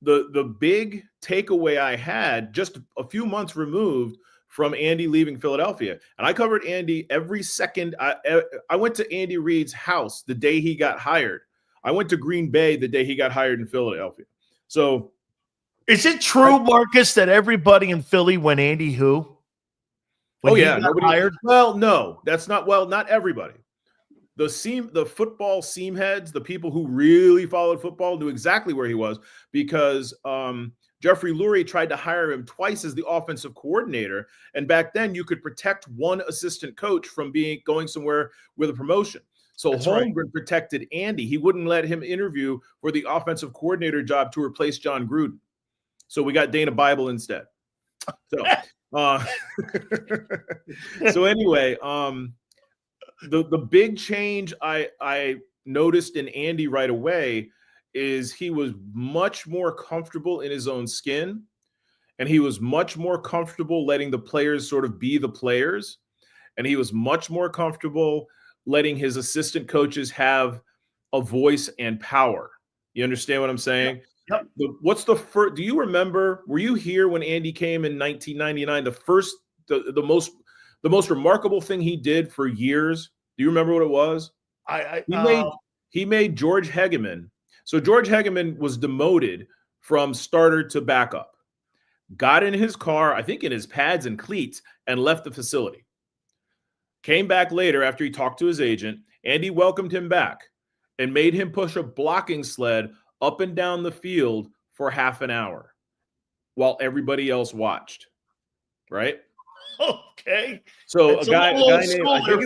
the big takeaway I had just a few months removed from Andy leaving Philadelphia, and I covered Andy every second. I went to Andy Reid's house the day he got hired. I went to Green Bay the day he got hired in Philadelphia. So is it true, Marcus, that everybody in Philly went Andy who? Nobody hired? Well, no, that's not. Well, not everybody. The football seam heads, the people who really followed football, knew exactly where he was because Jeffrey Lurie tried to hire him twice as the offensive coordinator, and back then you could protect one assistant coach from going somewhere with a promotion. So Holmgren protected Andy. He wouldn't let him interview for the offensive coordinator job to replace John Gruden. So we got Dana Bible instead. So. So anyway, the big change I noticed in Andy right away is he was much more comfortable in his own skin. and he was much more comfortable letting the players sort of be the players, and he was much more comfortable letting his assistant coaches have a voice and power. You understand what I'm saying? Yep. What's the first? Do you remember? Were you here when Andy came in 1999? The most remarkable thing he did for years. Do you remember what it was? He made George Hegeman. So George Hegeman was demoted from starter to backup. Got in his car, I think in his pads and cleats, and left the facility. Came back later after he talked to his agent. Andy welcomed him back and made him push a blocking sled up and down the field for half an hour while everybody else watched. Right? Okay. So it's a guy named, I think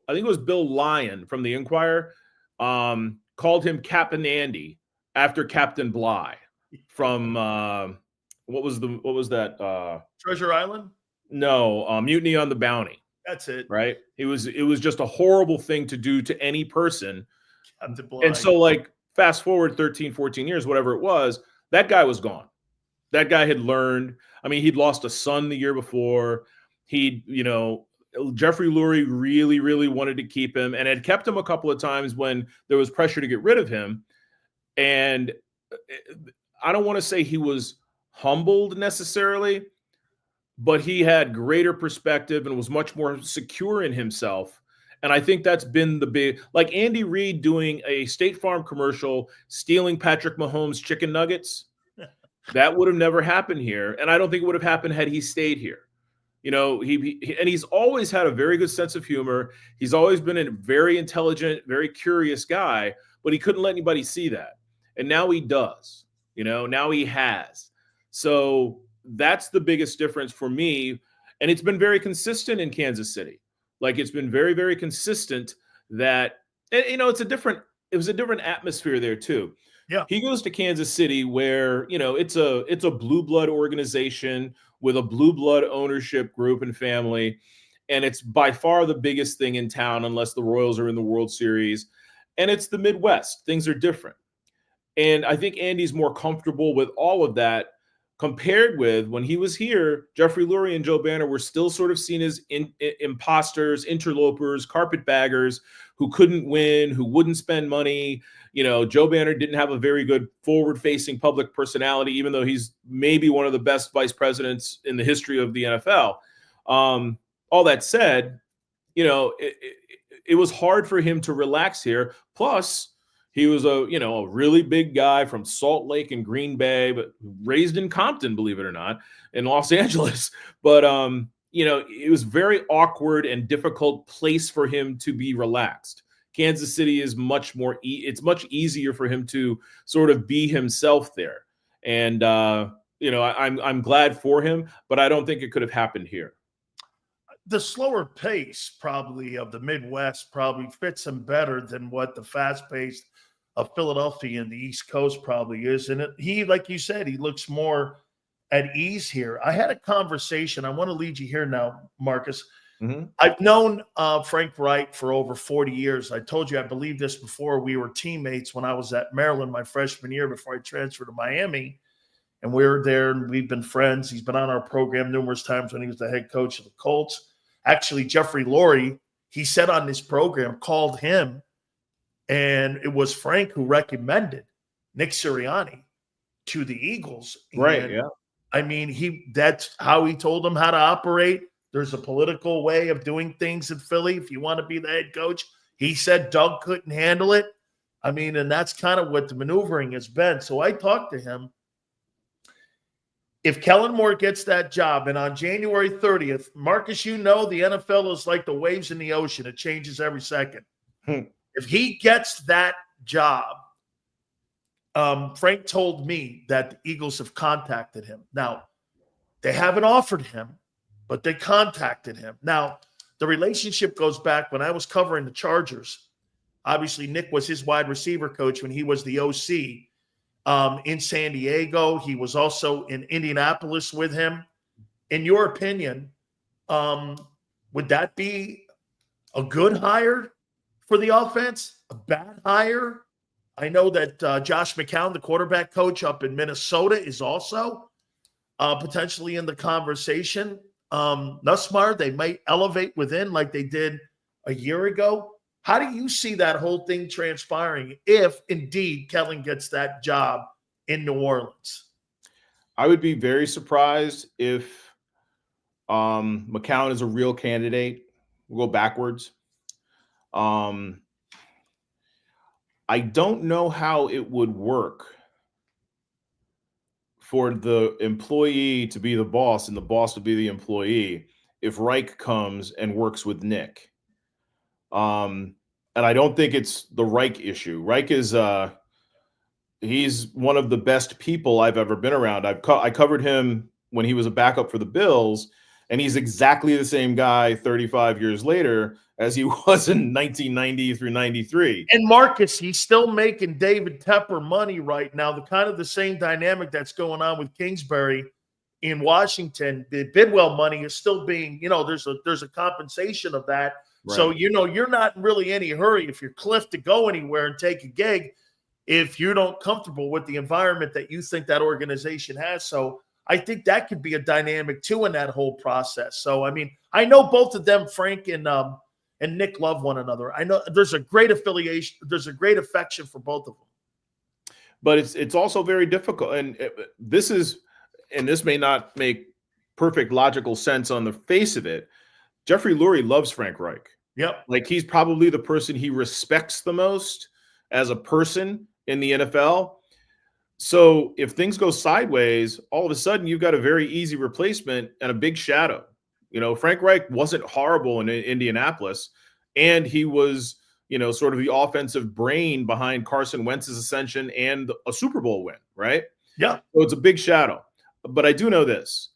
it was Bill Lyon from the Inquirer, called him Captain Andy after Captain Bligh from what was that? Treasure Island? No, Mutiny on the Bounty. That's it. Right? It was just a horrible thing to do to any person. Captain Bligh. And so, like, fast forward 13, 14 years, whatever it was, that guy was gone. That guy had learned. I mean, he'd lost a son the year before. Jeffrey Lurie really, really wanted to keep him and had kept him a couple of times when there was pressure to get rid of him. And I don't want to say he was humbled necessarily, but he had greater perspective and was much more secure in himself. And I think that's been the big, like Andy Reid doing a State Farm commercial, stealing Patrick Mahomes' chicken nuggets. That would have never happened here. And I don't think it would have happened had he stayed here. And he's always had a very good sense of humor. He's always been a very intelligent, very curious guy, but he couldn't let anybody see that. And now he does, now he has. So that's the biggest difference for me. And it's been very consistent in Kansas City. Like, it's been very, very consistent that, and, it was a different atmosphere there too. Yeah. He goes to Kansas City where, it's a blue blood organization with a blue blood ownership group and family. And it's by far the biggest thing in town, unless the Royals are in the World Series. And it's the Midwest. Things are different. And I think Andy's more comfortable with all of that compared with when he was here. Jeffrey Lurie and Joe Banner were still sort of seen as imposters, interlopers, carpetbaggers who couldn't win, who wouldn't spend money. Joe Banner didn't have a very good forward-facing public personality, even though he's maybe one of the best vice presidents in the history of the NFL. All that said, it was hard for him to relax here. Plus, he was a really big guy from Salt Lake and Green Bay, but raised in Compton, believe it or not, in Los Angeles. But it was very awkward and difficult place for him to be relaxed. Kansas City is much more. It's much easier for him to sort of be himself there. And I'm glad for him, but I don't think it could have happened here. The slower pace probably of the Midwest probably fits him better than what the fast pace of Philadelphia and the East Coast probably is. And he, like you said, he looks more at ease here. I had a conversation. I want to lead you here now, Marcus. Mm-hmm. I've known Frank Wright for over 40 years. I told you, I believe this before. We were teammates when I was at Maryland my freshman year before I transferred to Miami. And we were there, and we've been friends. He's been on our program numerous times when he was the head coach of the Colts. Actually, Jeffrey Lurie, he said on this program, called him, and it was Frank who recommended Nick Sirianni to the Eagles. Right, and, yeah. I mean, that's how he told him how to operate. There's a political way of doing things in Philly. If you want to be the head coach, he said Doug couldn't handle it. I mean, and that's kind of what the maneuvering has been. So I talked to him. If Kellen Moore gets that job, and on January 30th, Marcus, the NFL is like the waves in the ocean. It changes every second. If he gets that job, Frank told me that the Eagles have contacted him. Now, they haven't offered him, but they contacted him. Now, the relationship goes back when I was covering the Chargers. Obviously, Nick was his wide receiver coach when he was the OC in San Diego. He was also in Indianapolis with him. In your opinion, would that be a good hire for the offense? A bad hire? I know that Josh McCown, the quarterback coach up in Minnesota, is also potentially in the conversation. Nussmeier, they might elevate within like they did a year ago. How do you see that whole thing transpiring if indeed Kellen gets that job in New Orleans? I would be very surprised if McCown is a real candidate. We'll go backwards. I don't know how it would work for the employee to be the boss and the boss to be the employee if Reich comes and works with Nick. And I don't think it's the Reich issue. Reich is he's one of the best people I've ever been around. I covered him when he was a backup for the Bills, and he's exactly the same guy 35 years later as he was in 1990 through 93. And Marcus, he's still making David Tepper money right now. The kind of the same dynamic that's going on with Kingsbury in Washington. The Bidwell money is still being, there's a compensation of that. Right. So, you're not in really any hurry if you're Cliff to go anywhere and take a gig if you don't comfortable with the environment that you think that organization has. So I think that could be a dynamic too in that whole process. So, I mean, I know both of them, Frank and Nick, love one another. I know there's a great affiliation. There's a great affection for both of them. But it's also very difficult. And this may not make perfect logical sense on the face of it. Jeffrey Lurie loves Frank Reich. Yep. Like, he's probably the person he respects the most as a person in the NFL. So if things go sideways, all of a sudden you've got a very easy replacement and a big shadow. Frank Reich wasn't horrible in Indianapolis, and he was, sort of the offensive brain behind Carson Wentz's ascension and a Super Bowl win, right? Yeah. So it's a big shadow. But I do know this.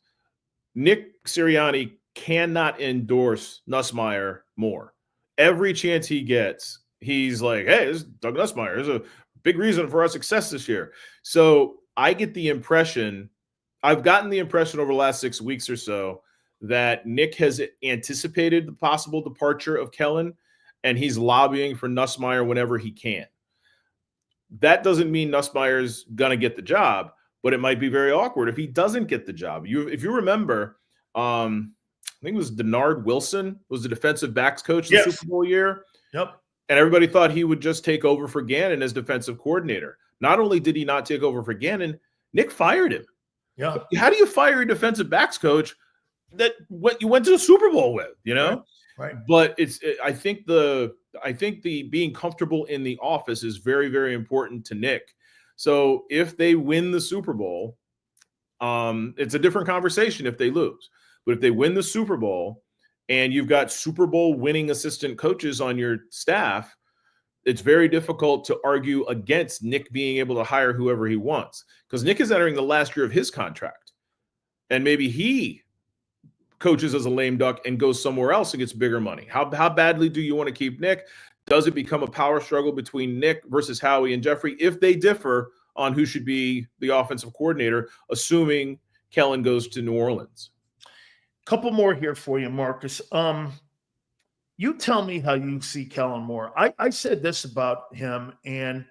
Nick Sirianni cannot endorse Nussmeier more. Every chance he gets, he's like, hey, this is Doug Nussmeier. There's a big reason for our success this year. So I've gotten the impression over the last 6 weeks or so that Nick has anticipated the possible departure of Kellen, and he's lobbying for Nussmeier whenever he can. That doesn't mean Nussmeier's going to get the job, but it might be very awkward if he doesn't get the job. If you remember, I think it was Denard Wilson was the defensive backs coach the Super Bowl year. Yep. And everybody thought he would just take over for Gannon as defensive coordinator. Not only did he not take over for Gannon, Nick fired him. Yeah. How do you fire a defensive backs coach that you went to the Super Bowl with, Right. But I think the being comfortable in the office is very, very important to Nick. So if they win the Super Bowl, it's a different conversation if they lose. But if they win the Super Bowl and you've got Super Bowl winning assistant coaches on your staff, it's very difficult to argue against Nick being able to hire whoever he wants, because Nick is entering the last year of his contract, and maybe he coaches as a lame duck and goes somewhere else and gets bigger money. How badly do you want to keep Nick? Does it become a power struggle between Nick versus Howie and Jeffrey if they differ on who should be the offensive coordinator, assuming Kellen goes to New Orleans? Couple more here for you, Marcus. You tell me how you see Kellen Moore. I said this about him, and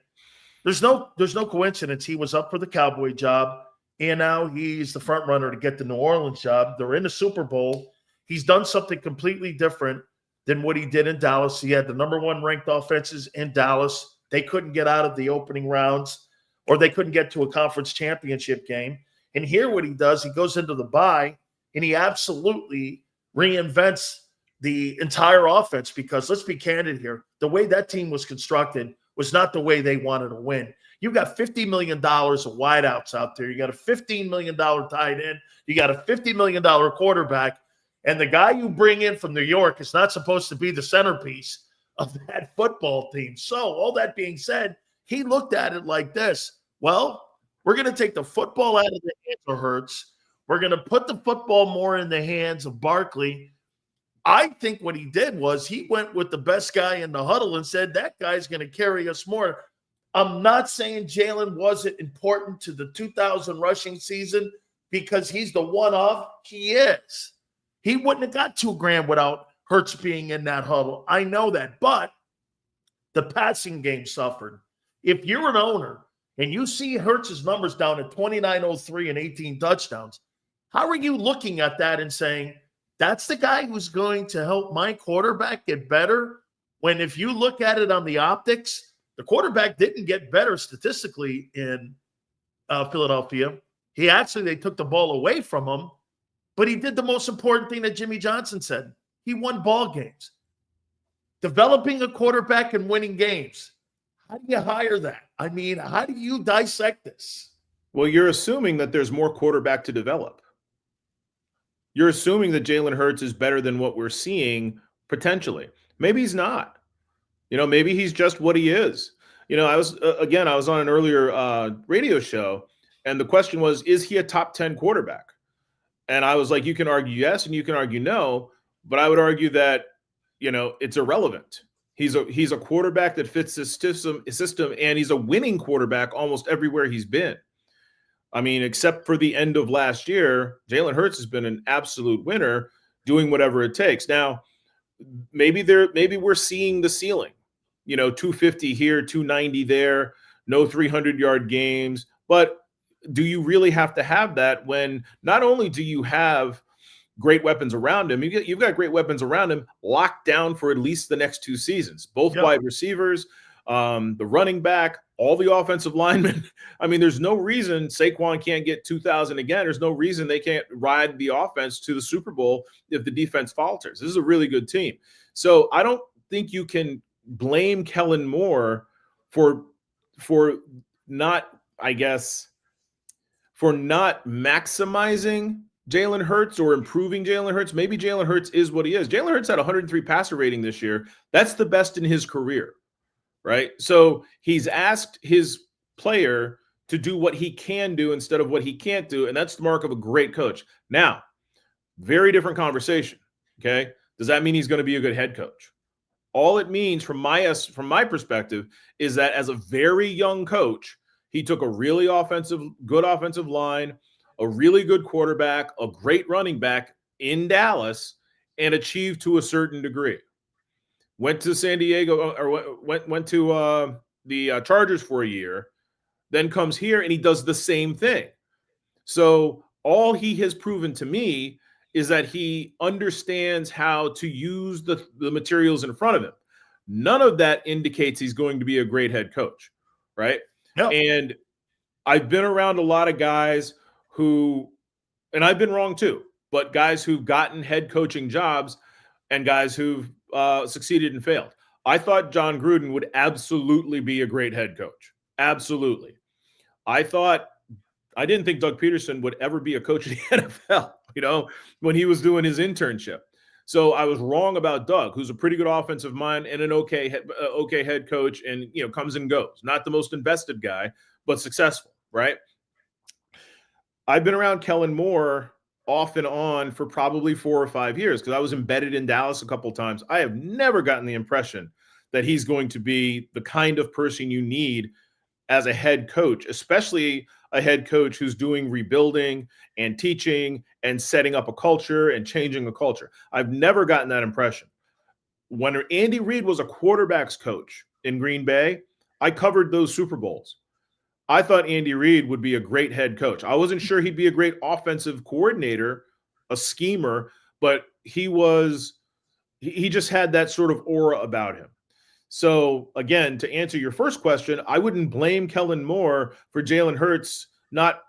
there's no coincidence. He was up for the Cowboy job, and now he's the front runner to get the New Orleans job. They're in the Super Bowl. He's done something completely different than what he did in Dallas. He had the number one ranked offenses in Dallas. They couldn't get out of the opening rounds, or they couldn't get to a conference championship game. And here what he does, he goes into the bye, and he absolutely reinvents the entire offense, because let's be candid here. The way that team was constructed was not the way they wanted to win. You got $50 million of wideouts out there. You got a $15 million tight end. You got a $50 million quarterback. And the guy you bring in from New York is not supposed to be the centerpiece of that football team. So all that being said, he looked at it like this. Well, we're going to take the football out of the hands of Hurts. We're going to put the football more in the hands of Barkley. I think what he did was he went with the best guy in the huddle and said, that guy's going to carry us more. I'm not saying Jalen wasn't important to the 2000 rushing season because he's the one-off. He is. He wouldn't have got $2,000 without Hurts being in that huddle. I know that. But the passing game suffered. If you're an owner and you see Hurts' numbers down at 29.03 and 18 touchdowns, How are you looking at that and saying, that's the guy who's going to help my quarterback get better? When if you look at it on the optics, the quarterback didn't get better statistically in Philadelphia. They took the ball away from him, but he did the most important thing that Jimmy Johnson said. He won ball games. Developing a quarterback and winning games. How do you hire that? I mean, how do you dissect this? Well, you're assuming that there's more quarterback to develop. You're assuming that Jalen Hurts is better than what we're seeing potentially. Maybe he's not. Maybe he's just what he is. I was on an earlier radio show, and the question was, is he a top 10 quarterback? And I was like, you can argue yes and you can argue no, but I would argue that, it's irrelevant. He's a quarterback that fits his system, and he's a winning quarterback almost everywhere he's been. I mean, except for the end of last year, Jalen Hurts has been an absolute winner, doing whatever it takes. Now, maybe we're seeing the ceiling, 250 here, 290 there, no 300-yard games. But do you really have to have that when not only do you have great weapons around him, you've got great weapons around him locked down for at least the next 2 seasons, both wide receivers, the running back, all the offensive linemen. I mean, there's no reason Saquon can't get 2,000 again. There's no reason they can't ride the offense to the Super Bowl if the defense falters. This is a really good team. So I don't think you can blame Kellen Moore for not maximizing Jalen Hurts or improving Jalen Hurts. Maybe Jalen Hurts is what he is. Jalen Hurts had 103 passer rating this year. That's the best in his career. Right. So he's asked his player to do what he can do instead of what he can't do. And that's the mark of a great coach. Now, very different conversation. Okay. Does that mean he's going to be a good head coach? All it means from my perspective is that as a very young coach, he took a really good offensive line, a really good quarterback, a great running back in Dallas, and achieved to a certain degree. Went to San Diego or went to the Chargers for a year, then comes here and he does the same thing. So all he has proven to me is that he understands how to use the materials in front of him. None of that indicates he's going to be a great head coach, right? No. And I've been around a lot of guys who, and I've been wrong too, but guys who've gotten head coaching jobs and guys who've succeeded and failed. I thought John Gruden would absolutely be a great head coach. Absolutely. I didn't think Doug Peterson would ever be a coach in the NFL, when he was doing his internship. So I was wrong about Doug, who's a pretty good offensive mind and an okay head coach, and comes and goes. Not the most invested guy, but successful, right? I've been around Kellen Moore off and on for probably 4 or 5 years because I was embedded in Dallas a couple of times. I have never gotten the impression that he's going to be the kind of person you need as a head coach, especially a head coach who's doing rebuilding and teaching and setting up a culture and changing a culture. I've never gotten that impression. When Andy Reid was a quarterback's coach in Green Bay, I covered those Super Bowls. I thought Andy Reid would be a great head coach. I wasn't sure he'd be a great offensive coordinator, a schemer, but he just had that sort of aura about him. So again, to answer your first question, I wouldn't blame Kellen Moore for Jalen Hurts not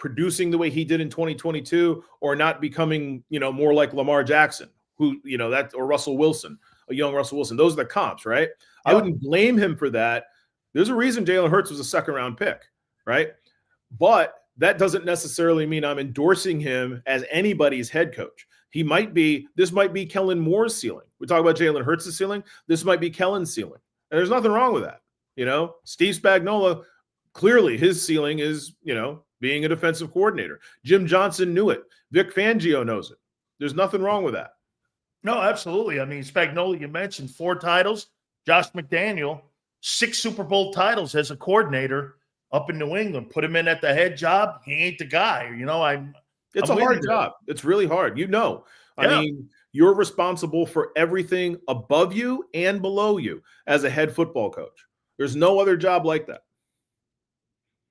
producing the way he did in 2022 or not becoming, more like Lamar Jackson, who, or Russell Wilson, a young Russell Wilson. Those are the comps, right? I wouldn't blame him for that. There's a reason Jalen Hurts was a second-round pick, right? But that doesn't necessarily mean I'm endorsing him as anybody's head coach. This might be Kellen Moore's ceiling. We talk about Jalen Hurts' ceiling. This might be Kellen's ceiling. And there's nothing wrong with that. Steve Spagnuolo, clearly his ceiling is, being a defensive coordinator. Jim Johnson knew it. Vic Fangio knows it. There's nothing wrong with that. No, absolutely. I mean, Spagnuolo, you mentioned 4 titles. Josh McDaniel, 6 Super Bowl titles as a coordinator up in New England. Put him in at the head job. He ain't the guy. It's a hard job. It's really hard. I mean, you're responsible for everything above you and below you as a head football coach. There's no other job like that.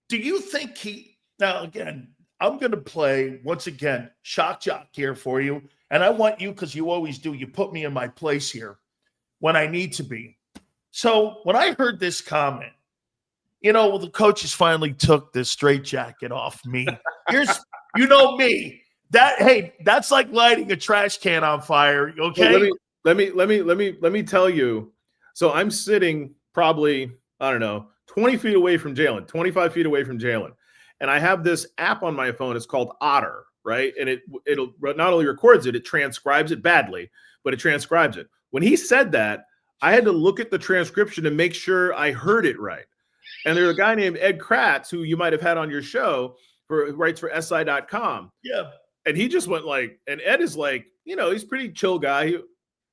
Do you think now again, I'm going to play, once again, shock jock here for you. And I want you, because you always do, you put me in my place here when I need to be. So when I heard this comment, the coaches finally took this straitjacket off me. Here's, me. That's like lighting a trash can on fire. Okay. Let me tell you. So I'm sitting probably, I don't know, 20 feet away from Jalen, 25 feet away from Jalen. And I have this app on my phone. It's called Otter, right? And it'll not only records it, it transcribes it badly, but it transcribes it. When he said that, I had to look at the transcription to make sure I heard it right. And there's a guy named Ed Kratz, who you might have had on your show, who writes for SI.com. Yeah. And he just went and Ed is he's a pretty chill guy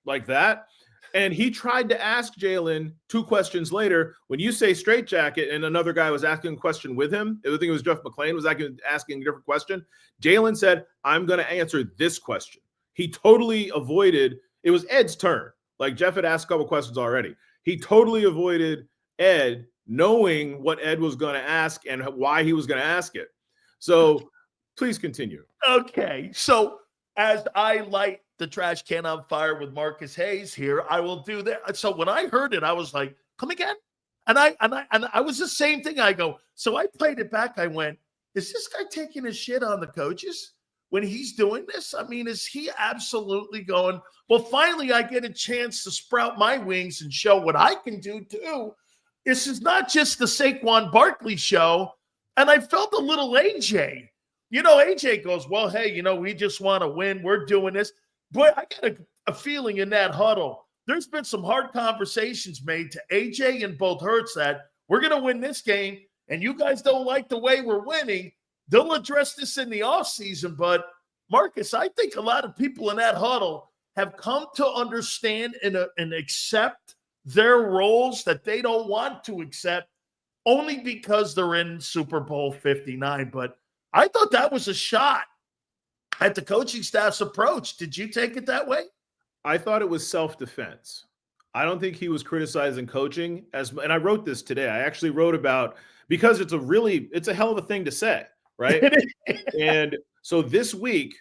like that. And he tried to ask Jalen 2 questions later. When you say straitjacket and another guy was asking a question with him, I think it was Jeff McClain was asking a different question. Jalen said, I'm going to answer this question. He totally avoided, it was Ed's turn. Like Jeff had asked a couple questions already. He totally avoided Ed knowing what Ed was going to ask and why he was going to ask it. So please continue. Okay. So as I light the trash can on fire with Marcus Hayes here, I will do that. So when I heard it, I was like, come again? And I was the same thing. I go, so I played it back. I went, is this guy taking a shit on the coaches when he's doing this? I mean, is he absolutely going, well, finally I get a chance to sprout my wings and show what I can do too. This is not just the Saquon Barkley show. And I felt a little AJ. AJ goes, well, hey, we just want to win. We're doing this. Boy, I got a feeling in that huddle, there's been some hard conversations made to AJ and both Hurts that we're going to win this game, and you guys don't like the way we're winning. They'll address this in the offseason. But, Marcus, I think a lot of people in that huddle have come to understand and accept their roles that they don't want to accept only because they're in Super Bowl 59. But I thought that was a shot at the coaching staff's approach. Did you take it that way? I thought it was self-defense. I don't think he was criticizing coaching and I wrote this today. I actually wrote about, because it's a hell of a thing to say, right? And so this week,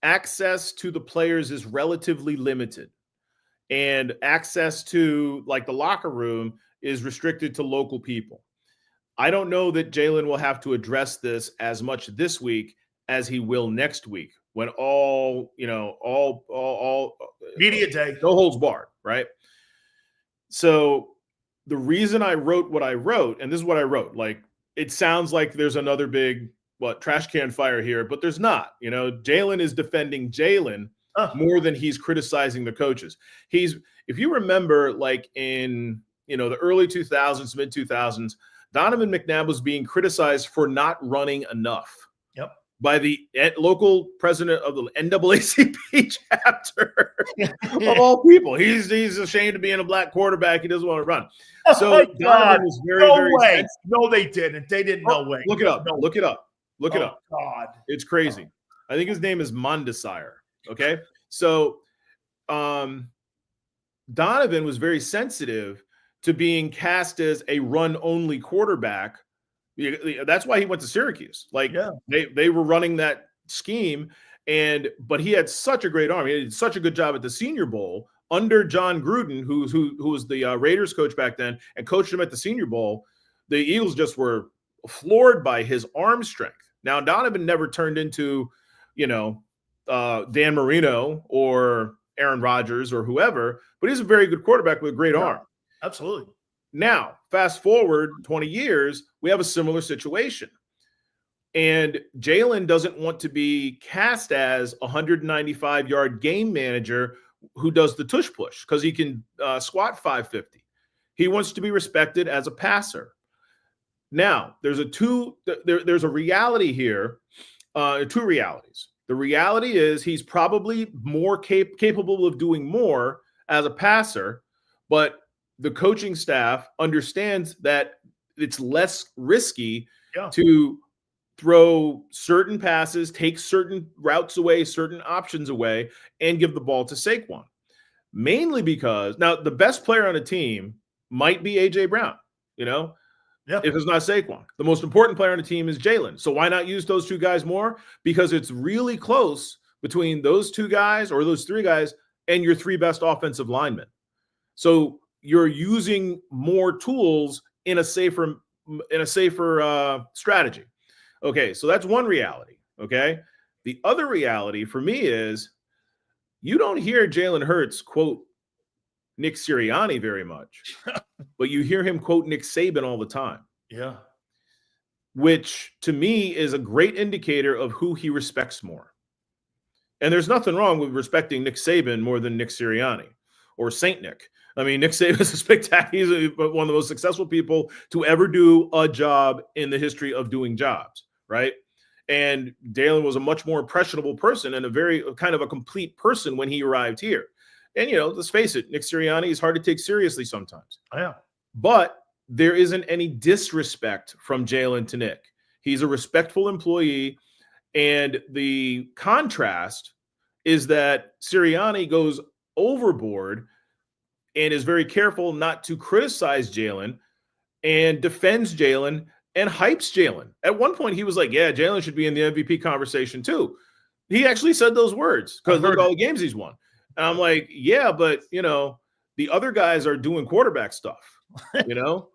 access to the players is relatively limited. And access to the locker room is restricted to local people. I don't know that Jalen will have to address this as much this week as he will next week, when all media day, no holds barred, right? So the reason I wrote what I wrote, and this is what I wrote, it sounds like there's another big trash can fire here, but there's not. Jalen is defending Jalen more than he's criticizing the coaches. If you remember, in the early 2000s, mid 2000s, Donovan McNabb was being criticized for not running enough. Yep. By the local president of the NAACP chapter of all people. He's ashamed of being a black quarterback. He doesn't want to run. So Donovan was very way. sensitive. No, they didn't. They didn't. No way. Look it up. No. Look it up. Look it up. God. It's crazy. I think his name is Mondesire. Okay. So Donovan was very sensitive to being cast as a run-only quarterback. That's why he went to Syracuse. They were running that scheme, but he had such a great arm. He did such a good job at the Senior Bowl under John Gruden, who was the Raiders coach back then, and coached him at the Senior Bowl. The Eagles just were floored by his arm strength. Now Donovan never turned into, Dan Marino or Aaron Rodgers or whoever, but he's a very good quarterback with a great arm. Absolutely. Now, fast forward 20 years, we have a similar situation. And Jalen doesn't want to be cast as a 195-yard game manager who does the tush push because he can squat 550. He wants to be respected as a passer. Now, there's a reality here, 2 realities. The reality is he's probably more capable of doing more as a passer, but the coaching staff understands that it's less risky to throw certain passes, take certain routes away, certain options away, and give the ball to Saquon. Mainly because now the best player on a team might be A.J. Brown. if it's not Saquon. The most important player on the team is Jalen. So why not use those two guys more? Because it's really close between those two guys or those three guys and your three best offensive linemen. So you're using more tools in a safer strategy. Okay, so that's one reality. Okay, the other reality for me is you don't hear Jalen Hurts quote Nick Sirianni very much, but you hear him quote Nick Saban all the time. Yeah. Which to me is a great indicator of who he respects more. And there's nothing wrong with respecting Nick Saban more than Nick Sirianni or Saint Nick. I mean, Nick Saban is a spectacular, he's one of the most successful people to ever do a job in the history of doing jobs, right? And Dalen was a much more impressionable person and a very kind of a complete person when he arrived here. And, let's face it, Nick Sirianni is hard to take seriously sometimes. Oh, yeah. But there isn't any disrespect from Jalen to Nick. He's a respectful employee. And the contrast is that Sirianni goes overboard and is very careful not to criticize Jalen and defends Jalen and hypes Jalen. At one point, he was like, yeah, Jalen should be in the MVP conversation too. He actually said those words because look at all the games he's won. And I'm like, yeah, but, the other guys are doing quarterback stuff,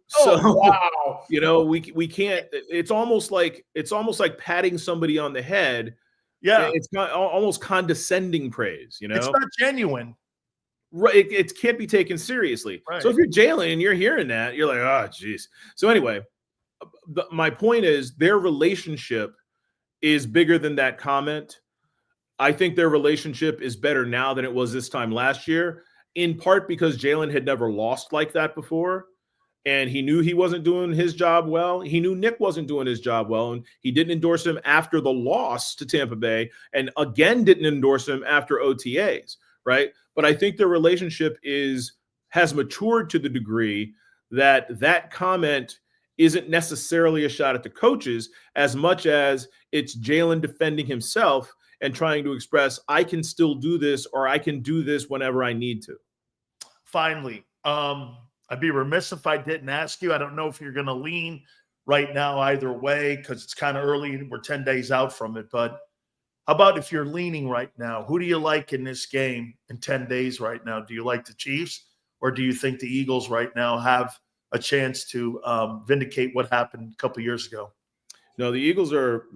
So, wow. We can't, it's almost like patting somebody on the head. Yeah. It's not almost condescending praise, It's not genuine. Right. It can't be taken seriously. Right. So if you're Jalen and you're hearing that, you're like, oh, geez. So anyway, my point is their relationship is bigger than that comment. I think their relationship is better now than it was this time last year, in part because Jalen had never lost like that before. And he knew he wasn't doing his job well. He knew Nick wasn't doing his job well. And he didn't endorse him after the loss to Tampa Bay and again didn't endorse him after OTAs, right? But I think their relationship has matured to the degree that comment isn't necessarily a shot at the coaches as much as it's Jalen defending himself and trying to express, I can still do this or I can do this whenever I need to. Finally, I'd be remiss if I didn't ask you. I don't know if you're going to lean right now either way because it's kind of early. We're 10 days out from it. But how about if you're leaning right now? Who do you like in this game in 10 days right now? Do you like the Chiefs or do you think the Eagles right now have a chance to vindicate what happened a couple years ago? No, the Eagles are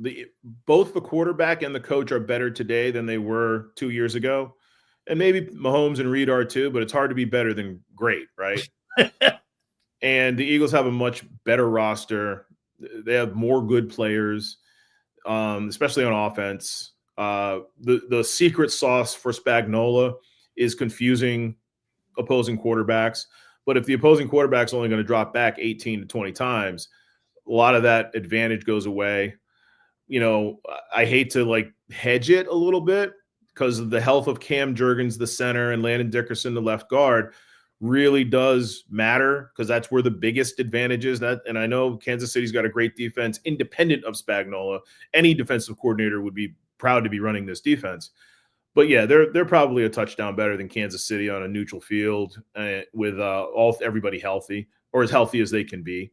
both the quarterback and the coach are better today than they were 2 years ago. And maybe Mahomes and Reed are too, but it's hard to be better than great, right? And the Eagles have a much better roster. They have more good players, especially on offense. The secret sauce for Spagnuolo is confusing opposing quarterbacks. But if the opposing quarterback's only going to drop back 18 to 20 times, a lot of that advantage goes away. I hate to hedge it a little bit because of the health of Cam Jurgens, the center, and Landon Dickerson, the left guard, really does matter because that's where the biggest advantage is. And I know Kansas City's got a great defense independent of Spagnuolo. Any defensive coordinator would be proud to be running this defense. But yeah, they're probably a touchdown better than Kansas City on a neutral field with everybody healthy or as healthy as they can be.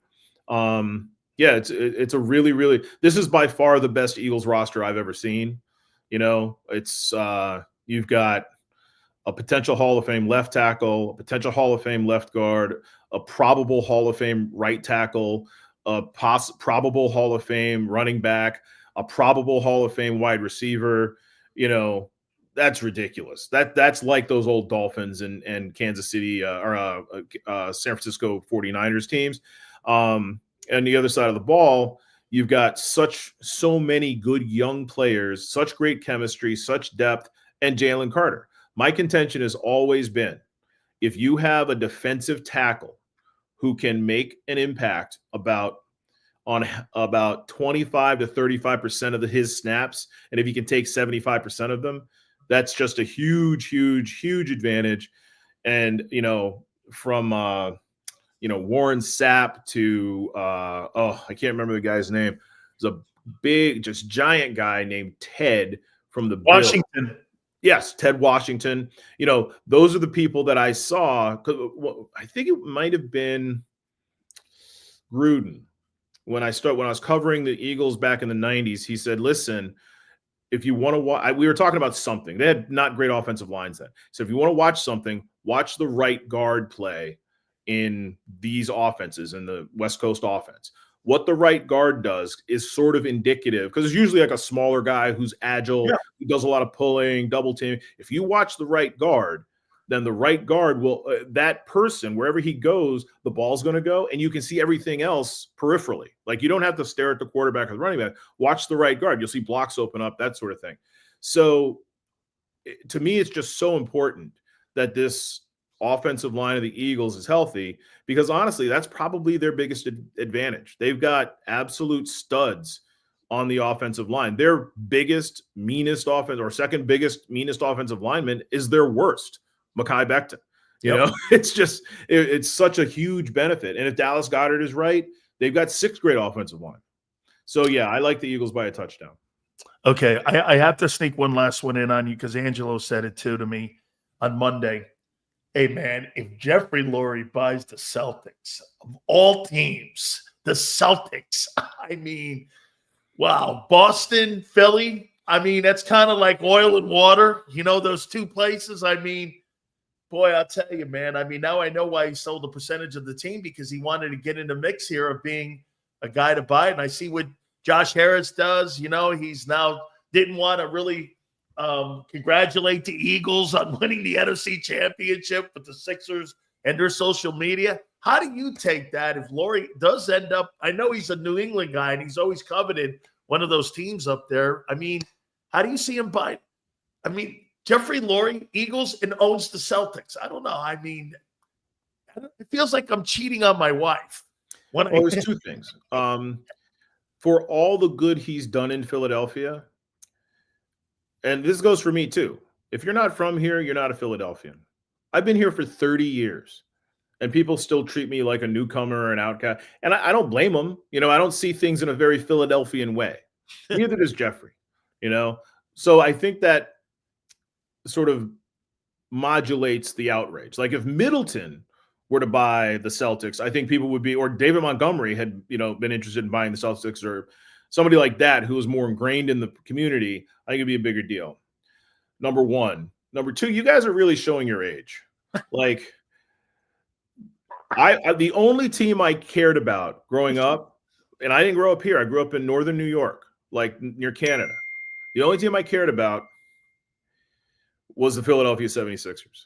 It's a really, really – this is by far the best Eagles roster I've ever seen. It's you've got a potential Hall of Fame left tackle, a potential Hall of Fame left guard, a probable Hall of Fame right tackle, a probable Hall of Fame running back, a probable Hall of Fame wide receiver. That's ridiculous. That's like those old Dolphins and Kansas City or San Francisco 49ers teams. And the other side of the ball, you've got so many good young players, such great chemistry, such depth, and Jalen Carter. My contention has always been, if you have a defensive tackle who can make an impact on about 25 to 35% of his snaps, and if he can take 75% of them, that's just a huge, huge, huge advantage. And, from Warren Sapp to I can't remember the guy's name. There's a big, just giant guy named Ted from the Washington. Bills. Yes, Ted Washington. Those are the people that I saw. I think it might have been Gruden. when I was covering the Eagles back in the 90s, he said, listen, if you want to watch, we were talking about something. They had not great offensive lines then. So if you want to watch something, watch the right guard play in these offenses, in the West Coast offense. What the right guard does is sort of indicative, because it's usually like a smaller guy who's agile, who does a lot of pulling, double teaming. If you watch the right guard, then the right guard will, that person, wherever he goes, the ball's going to go, and you can see everything else peripherally. Like, you don't have to stare at the quarterback or the running back. Watch the right guard. You'll see blocks open up, that sort of thing. So to me, it's just so important that this offensive line of the Eagles is healthy, because honestly, that's probably their biggest advantage. They've got absolute studs on the offensive line. Their biggest, meanest offense, or second biggest, meanest offensive lineman is their worst, Mekhi Becton. You know, it's just, it's such a huge benefit. And if Dallas Goedert is right, they've got 6 great offensive line. So yeah, I like the Eagles by a touchdown. Okay, I have to sneak one last one in on you, because Angelo said it too to me on Monday. Hey, man, if Jeffrey Lurie buys the Celtics, of all teams, the Celtics, I mean, wow, Boston, Philly, I mean, that's kind of like oil and water, you know, those two places. I mean, boy, I'll tell you, man, I mean, now I know why he sold a percentage of the team, because he wanted to get in the mix here of being a guy to buy it. And I see what Josh Harris does. You know, he's now didn't want to really congratulate the Eagles on winning the NFC Championship with the Sixers and their social media. How do you take that if Lurie does end up? I know he's a New England guy and he's always coveted one of those teams up there. I mean, how do you see him buy? I mean, Jeffrey Lurie, Eagles, and owns the Celtics. I don't know. I mean, it feels like I'm cheating on my wife. There's 2 things. For all the good he's done in Philadelphia, and this goes for me too. If you're not from here, you're not a Philadelphian. I've been here for 30 years, and people still treat me like a newcomer or an outcast. And I don't blame them. You know, I don't see things in a very Philadelphian way. Neither does Jeffrey, you know? So I think that sort of modulates the outrage. Like, if Middleton were to buy the Celtics, I think people would be, or David Montgomery had, you know, been interested in buying the Celtics, or somebody like that who was more ingrained in the community, I think it'd be a bigger deal. Number one. Number two, you guys are really showing your age. Like, the only team I cared about growing up, and I didn't grow up here, I grew up in northern New York, like near Canada. The only team I cared about was the Philadelphia 76ers.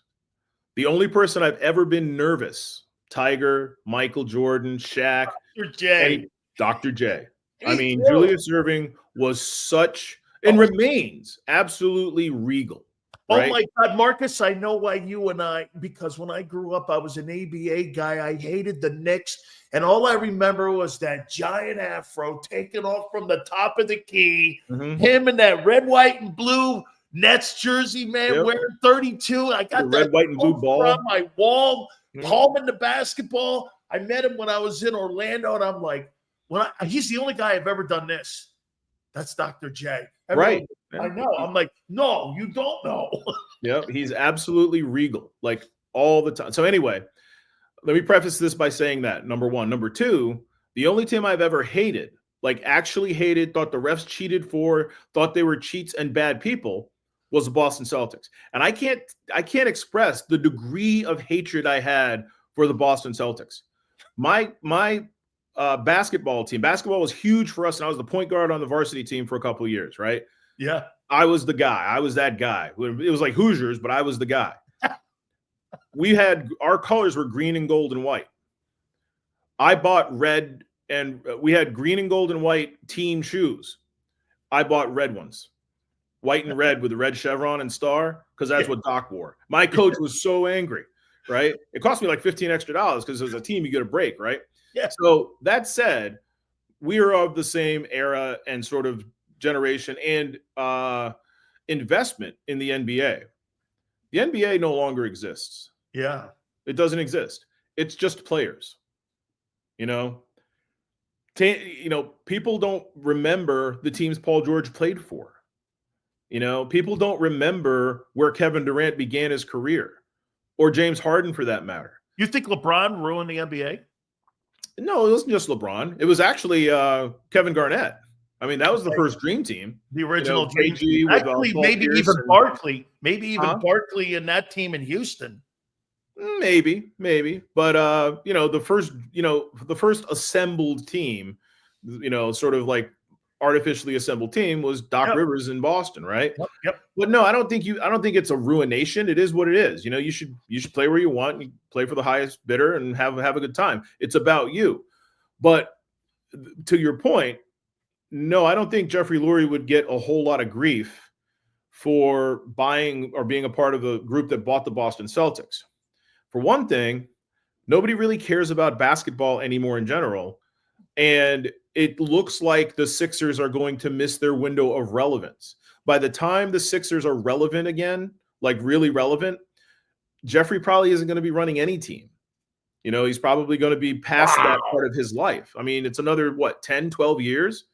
The only person I've ever been nervous, Tiger, Michael Jordan, Shaq, Dr. J. I mean, Julius Erving was such, and remains absolutely regal. Right? Oh my God, Marcus, I know why you and I, because when I grew up, I was an ABA guy. I hated the Knicks. And all I remember was that giant afro taken off from the top of the key, him in that red, white, and blue Nets jersey, man, wearing 32. I got the red, white, and blue ball on my wall, palming the basketball. I met him when I was in Orlando, and I'm like, he's the only guy I've ever done this. That's Dr. J. Right. I know. I'm like, no, you don't know. Yep. He's absolutely regal, like all the time. So anyway, let me preface this by saying that, number one. Number two, the only team I've ever hated, like actually hated, thought the refs cheated for, thought they were cheats and bad people, was the Boston Celtics. And I can't express the degree of hatred I had for the Boston Celtics. My basketball was huge for us, and I was the point guard on the varsity team for a couple of years, right? Yeah. I was the guy. I was that guy. It was like Hoosiers, but I was the guy. Our colors were green and gold and white. I bought red, and we had green and gold and white team shoes. I bought red ones, white and red with the red chevron and star, because that's what Doc wore. My coach was so angry, right? It cost me like $15 extra because as a team, you get a break, right? Yeah. So that said, we are of the same era and sort of generation and investment in the NBA. The NBA no longer exists. Yeah. It doesn't exist. It's just players. You know, people don't remember the teams Paul George played for. You know, people don't remember where Kevin Durant began his career, or James Harden for that matter. You think LeBron ruined the NBA? No, it wasn't just LeBron. It was actually Kevin Garnett. I mean, that was the first dream team. The original dream KG team. with Actually, Paul maybe Pierce even and- Barkley. Maybe even Huh? Barkley in that team in Houston. Maybe, but the first assembled team, sort of like artificially assembled team was Doc Yep. Rivers in Boston, right? Yep. But no, I don't think it's a ruination. It is what it is. You should play where you want. You play for the highest bidder and have a good time. It's about you. But to your point, no, I don't think Jeffrey Lurie would get a whole lot of grief for buying or being a part of the group that bought the Boston Celtics. For one thing, nobody really cares about basketball anymore in general. And it looks like the Sixers are going to miss their window of relevance. By the time the Sixers are relevant again, like really relevant, Jeffrey probably isn't going to be running any team. He's probably going to be past that part of his life. I mean, it's another, 10, 12 years?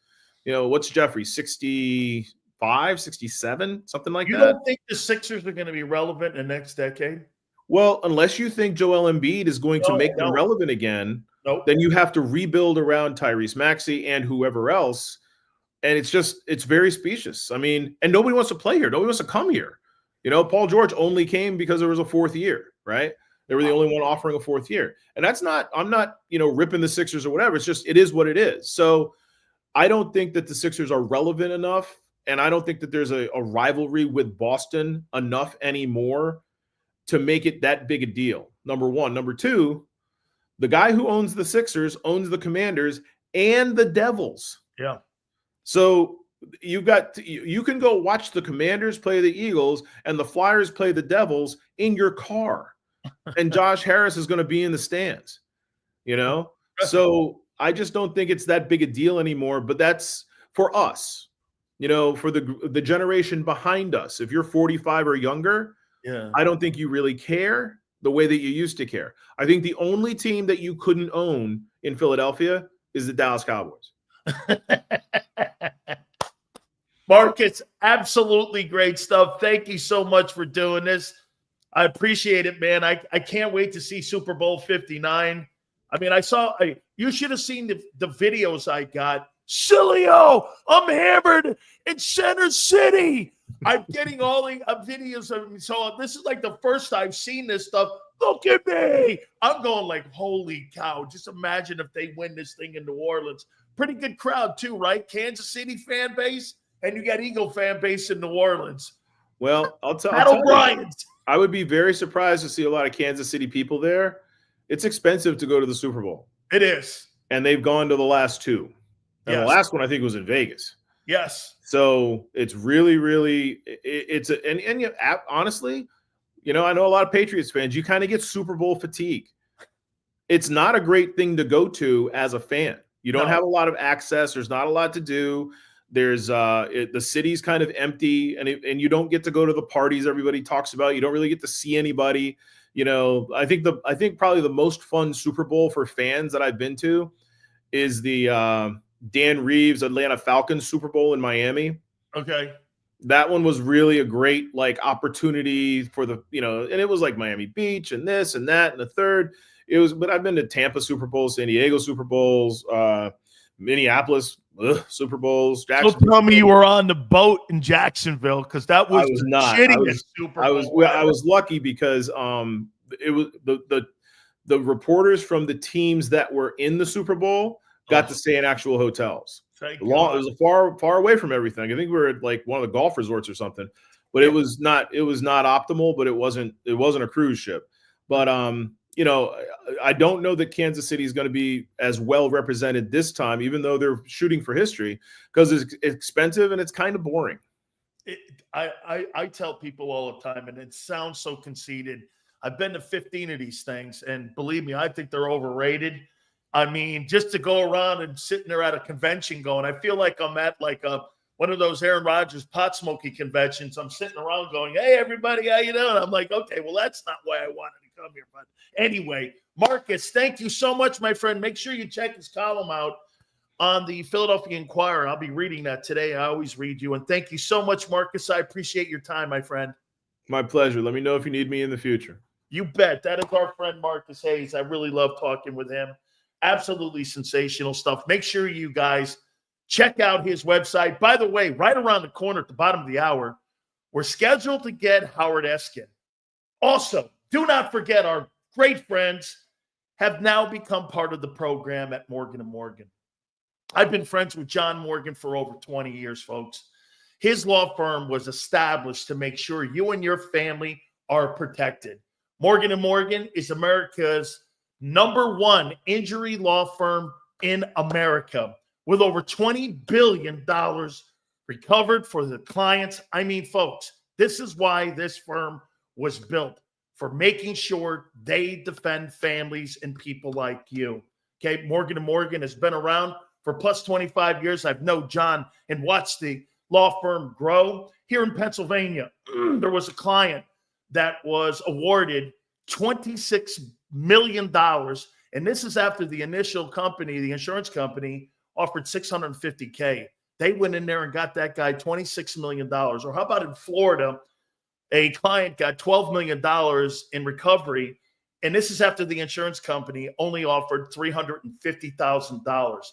What's Jeffrey, 65, 67, something like that? You don't think the Sixers are going to be relevant in the next decade? Well, unless you think Joel Embiid is going to make them relevant again, then you have to rebuild around Tyrese Maxey and whoever else. And it's very specious. I mean, and nobody wants to play here. Nobody wants to come here. Paul George only came because there was a fourth year, right? They were the only one offering a fourth year. And I'm not, ripping the Sixers or whatever. It's just, it is what it is. So I don't think that the Sixers are relevant enough. And I don't think that there's a rivalry with Boston enough anymore to make it that big a deal. Number one. Number two, the guy who owns the Sixers owns the Commanders and the Devils. Yeah. So you can go watch the Commanders play the Eagles and the Flyers play the Devils in your car. And Josh Harris is going to be in the stands, So I just don't think it's that big a deal anymore. But that's for us, for the generation behind us. If you're 45 or younger, I don't think you really care the way that you used to care. I think the only team that you couldn't own in Philadelphia is the Dallas Cowboys. Marcus, absolutely great stuff. Thank you so much for doing this. I appreciate it, man. I can't wait to see Super Bowl 59. I mean, you should have seen the videos I got. Sileo, I'm hammered in Center City. I'm getting all the videos of me. So this is like the first I've seen this stuff. Look at me. I'm going like, holy cow. Just imagine if they win this thing in New Orleans. Pretty good crowd too, right? Kansas City fan base, and you got Eagle fan base in New Orleans. Well, I'll tell you, I would be very surprised to see a lot of Kansas City people there. It's expensive to go to the Super Bowl. It is. And they've gone to the last two. And the last one I think was in Vegas. Yes. So it's really, really, honestly, I know a lot of Patriots fans, you kind of get Super Bowl fatigue. It's not a great thing to go to as a fan. You don't have a lot of access. There's not a lot to do. There's the city's kind of empty, and you don't get to go to the parties everybody talks about. You don't really get to see anybody. I think probably the most fun Super Bowl for fans that I've been to is the Dan Reeves Atlanta Falcons Super Bowl in Miami. Okay. That one was really a great opportunity for and it was like Miami Beach and this and that and the third. But I've been to Tampa Super Bowls, San Diego Super Bowls, Minneapolis Super Bowls. Don't tell me you were on the boat in Jacksonville, because that was the shittiest Super Bowl. I was lucky because it was the reporters from the teams that were in the Super Bowl got to stay in actual hotels. It was far away from everything. I think we were at like one of the golf resorts or something, but it was not optimal, but it wasn't a cruise ship. But I don't know that Kansas City is going to be as well represented this time, even though they're shooting for history, because it's expensive and it's kind of boring. I tell people all the time, and it sounds so conceited. I've been to 15 of these things, and believe me, I think they're overrated. I mean, just to go around and sitting there at a convention going, I feel like I'm at like one of those Aaron Rodgers pot smoking conventions. I'm sitting around going, hey, everybody, how you doing? I'm like, okay, well, that's not why I wanted to come here. But anyway, Marcus, thank you so much, my friend. Make sure you check his column out on the Philadelphia Inquirer. I'll be reading that today. I always read you. And thank you so much, Marcus. I appreciate your time, my friend. My pleasure. Let me know if you need me in the future. You bet. That is our friend, Marcus Hayes. I really love talking with him. Absolutely sensational stuff. Make sure you guys check out his website. By the way, right around the corner at the bottom of the hour, we're scheduled to get Howard Eskin. Also, do not forget our great friends have now become part of the program at Morgan & Morgan. I've been friends with John Morgan for over 20 years, folks. His law firm was established to make sure you and your family are protected. Morgan & Morgan is America's #1 injury law firm in America, with over $20 billion recovered for the clients. I mean, folks, this is why this firm was built, for making sure they defend families and people like you. Okay, Morgan & Morgan has been around for plus 25 years. I've known John and watched the law firm grow. Here in Pennsylvania, there was a client that was awarded $26 million. And this is after the initial company, the insurance company, offered $650K. They went in there and got that guy $26 million. Or how about in Florida, a client got $12 million in recovery. And this is after the insurance company only offered $350,000.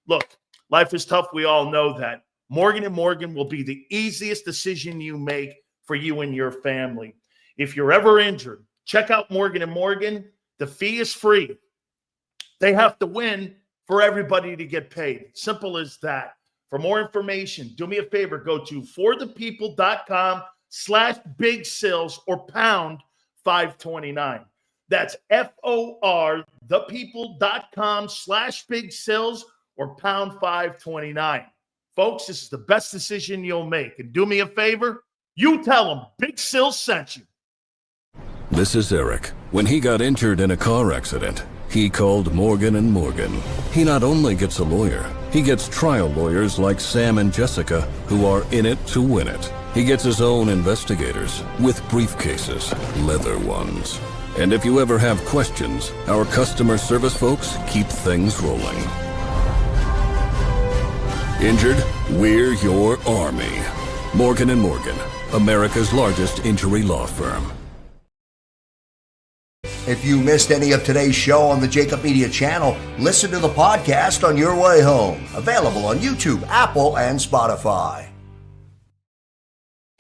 Look, life is tough. We all know that. Morgan & Morgan will be the easiest decision you make for you and your family. If you're ever injured, check out Morgan & Morgan. The fee is free. They have to win for everybody to get paid. Simple as that. For more information, do me a favor. Go to forthepeople.com/big sales or pound 529. That's FOR thepeople.com/big sales or pound 529. Folks, this is the best decision you'll make. And do me a favor, you tell them Big Sil sent you. This is Eric. When he got injured in a car accident, he called Morgan & Morgan. He not only gets a lawyer, he gets trial lawyers like Sam and Jessica who are in it to win it. He gets his own investigators with briefcases, leather ones. And if you ever have questions, our customer service folks keep things rolling. Injured? We're your army. Morgan & Morgan, America's largest injury law firm. If you missed any of today's show on the JAKIB Media channel, listen to the podcast on your way home. Available on YouTube, Apple, and Spotify.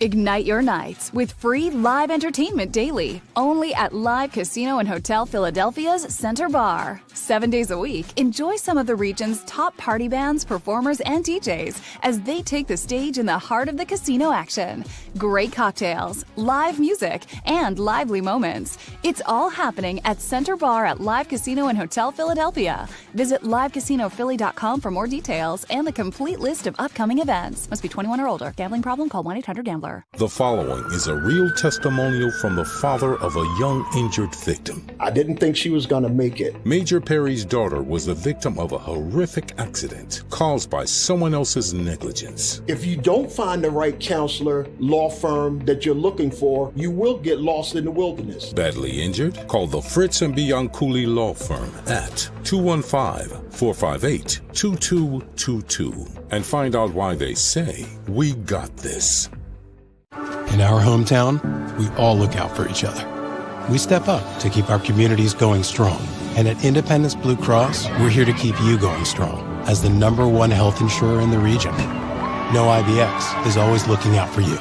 Ignite your nights with free live entertainment daily, only at Live Casino and Hotel Philadelphia's Center Bar. 7 days a week, enjoy some of the region's top party bands, performers, and DJs as they take the stage in the heart of the casino action. Great cocktails, live music, and lively moments. It's all happening at Center Bar at Live Casino and Hotel Philadelphia. Visit livecasinophilly.com for more details and the complete list of upcoming events. Must be 21 or older. Gambling problem? Call 1-800-GAMBLER. The following is a real testimonial from the father of a young injured victim. I didn't think she was going to make it. Major Perry's daughter was the victim of a horrific accident caused by someone else's negligence. If you don't find the right counselor, law firm that you're looking for, you will get lost in the wilderness. Badly injured? Call the Fritz and Bianculli Law Firm at 215-458-2222 and find out why they say, "We got this." In our hometown, we all look out for each other. We step up to keep our communities going strong. And at Independence Blue Cross, we're here to keep you going strong as the #1 health insurer in the region. No IBX is always looking out for you.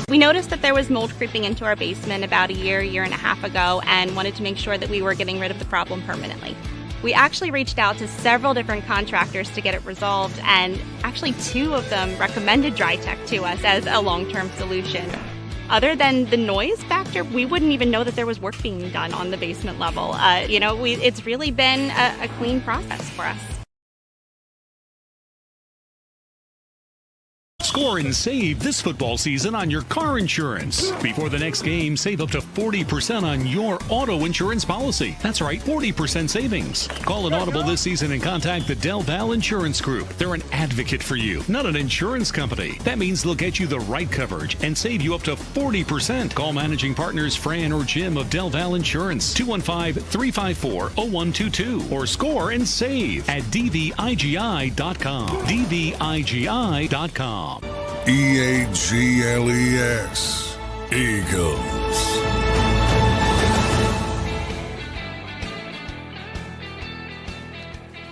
We noticed that there was mold creeping into our basement about a year and a half ago, and wanted to make sure that we were getting rid of the problem permanently. We actually reached out to several different contractors to get it resolved, and actually 2 of them recommended DryTech to us as a long-term solution. Other than the noise factor, we wouldn't even know that there was work being done on the basement level. It's really been a clean process for us. Score and save this football season on your car insurance. Before the next game, save up to 40% on your auto insurance policy. That's right, 40% savings. Call an Audible this season and contact the Del Val Insurance Group. They're an advocate for you, not an insurance company. That means they'll get you the right coverage and save you up to 40%. Call managing partners Fran or Jim of Del Val Insurance, 215-354-0122, or score and save at dvigi.com. dvigi.com. EAGLES. Eagles.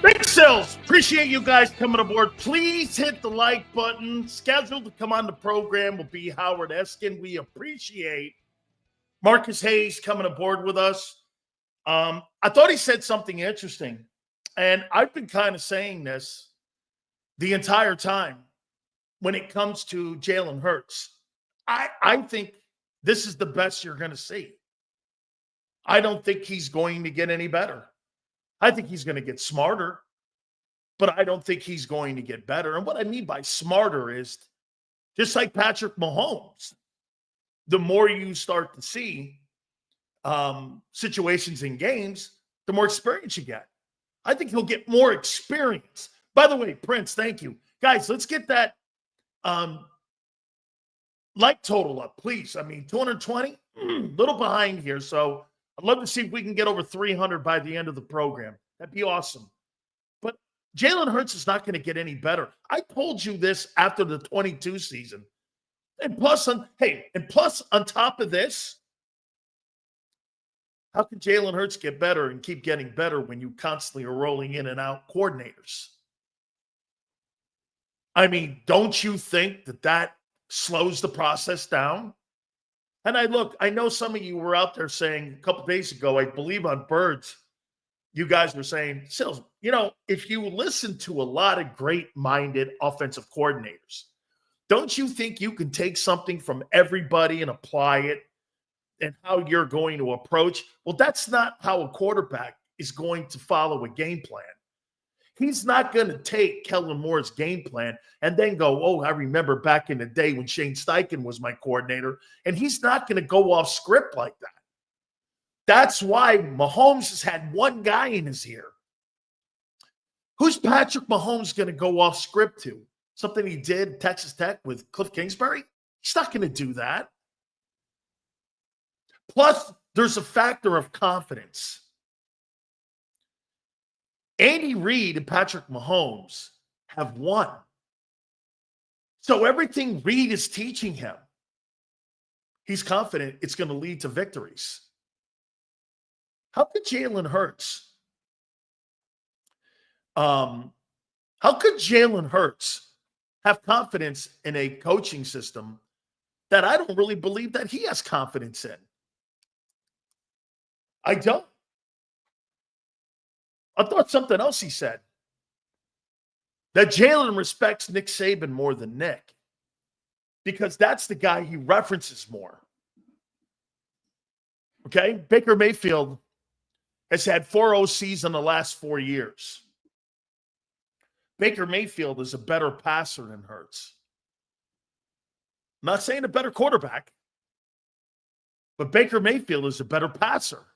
Big Sills, appreciate you guys coming aboard. Please hit the like button. Scheduled to come on the program will be Howard Eskin. We appreciate Marcus Hayes coming aboard with us. I thought he said something interesting, and I've been kind of saying this the entire time. When it comes to Jalen Hurts, I think this is the best you're going to see. I don't think he's going to get any better. I think he's going to get smarter, but I don't think he's going to get better. And what I mean by smarter is just like Patrick Mahomes, the more you start to see situations in games, the more experience you get. I think he'll get more experience. By the way, Prince, thank you. Guys, let's get that like total up, please. I mean, 220, little behind here. So I'd love to see if we can get over 300 by the end of the program. That'd be awesome. But Jalen Hurts is not going to get any better. I told you this after the 22 season. And plus on top of this, how can Jalen Hurts get better and keep getting better when you constantly are rolling in and out coordinators? I mean, don't you think that slows the process down? And I know some of you were out there saying a couple days ago, I believe on Birds, you guys were saying, Sills, if you listen to a lot of great-minded offensive coordinators, don't you think you can take something from everybody and apply it and how you're going to approach? Well, that's not how a quarterback is going to follow a game plan. He's not going to take Kellen Moore's game plan and then go, oh, I remember back in the day when Shane Steichen was my coordinator, and he's not going to go off script like that. That's why Mahomes has had one guy in his ear. Who's Patrick Mahomes going to go off script to? Something he did at Texas Tech with Cliff Kingsbury? He's not going to do that. Plus, there's a factor of confidence. Andy Reid and Patrick Mahomes have won. So everything Reid is teaching him, he's confident it's going to lead to victories. How could Jalen Hurts have confidence in a coaching system that I don't really believe that he has confidence in? I don't. I thought something else he said. That Jalen respects Nick Saban more than Nick. Because that's the guy he references more. Okay? Baker Mayfield has had 4 OCs in the last 4 years. Baker Mayfield is a better passer than Hurts. I'm not saying a better quarterback, but Baker Mayfield is a better passer.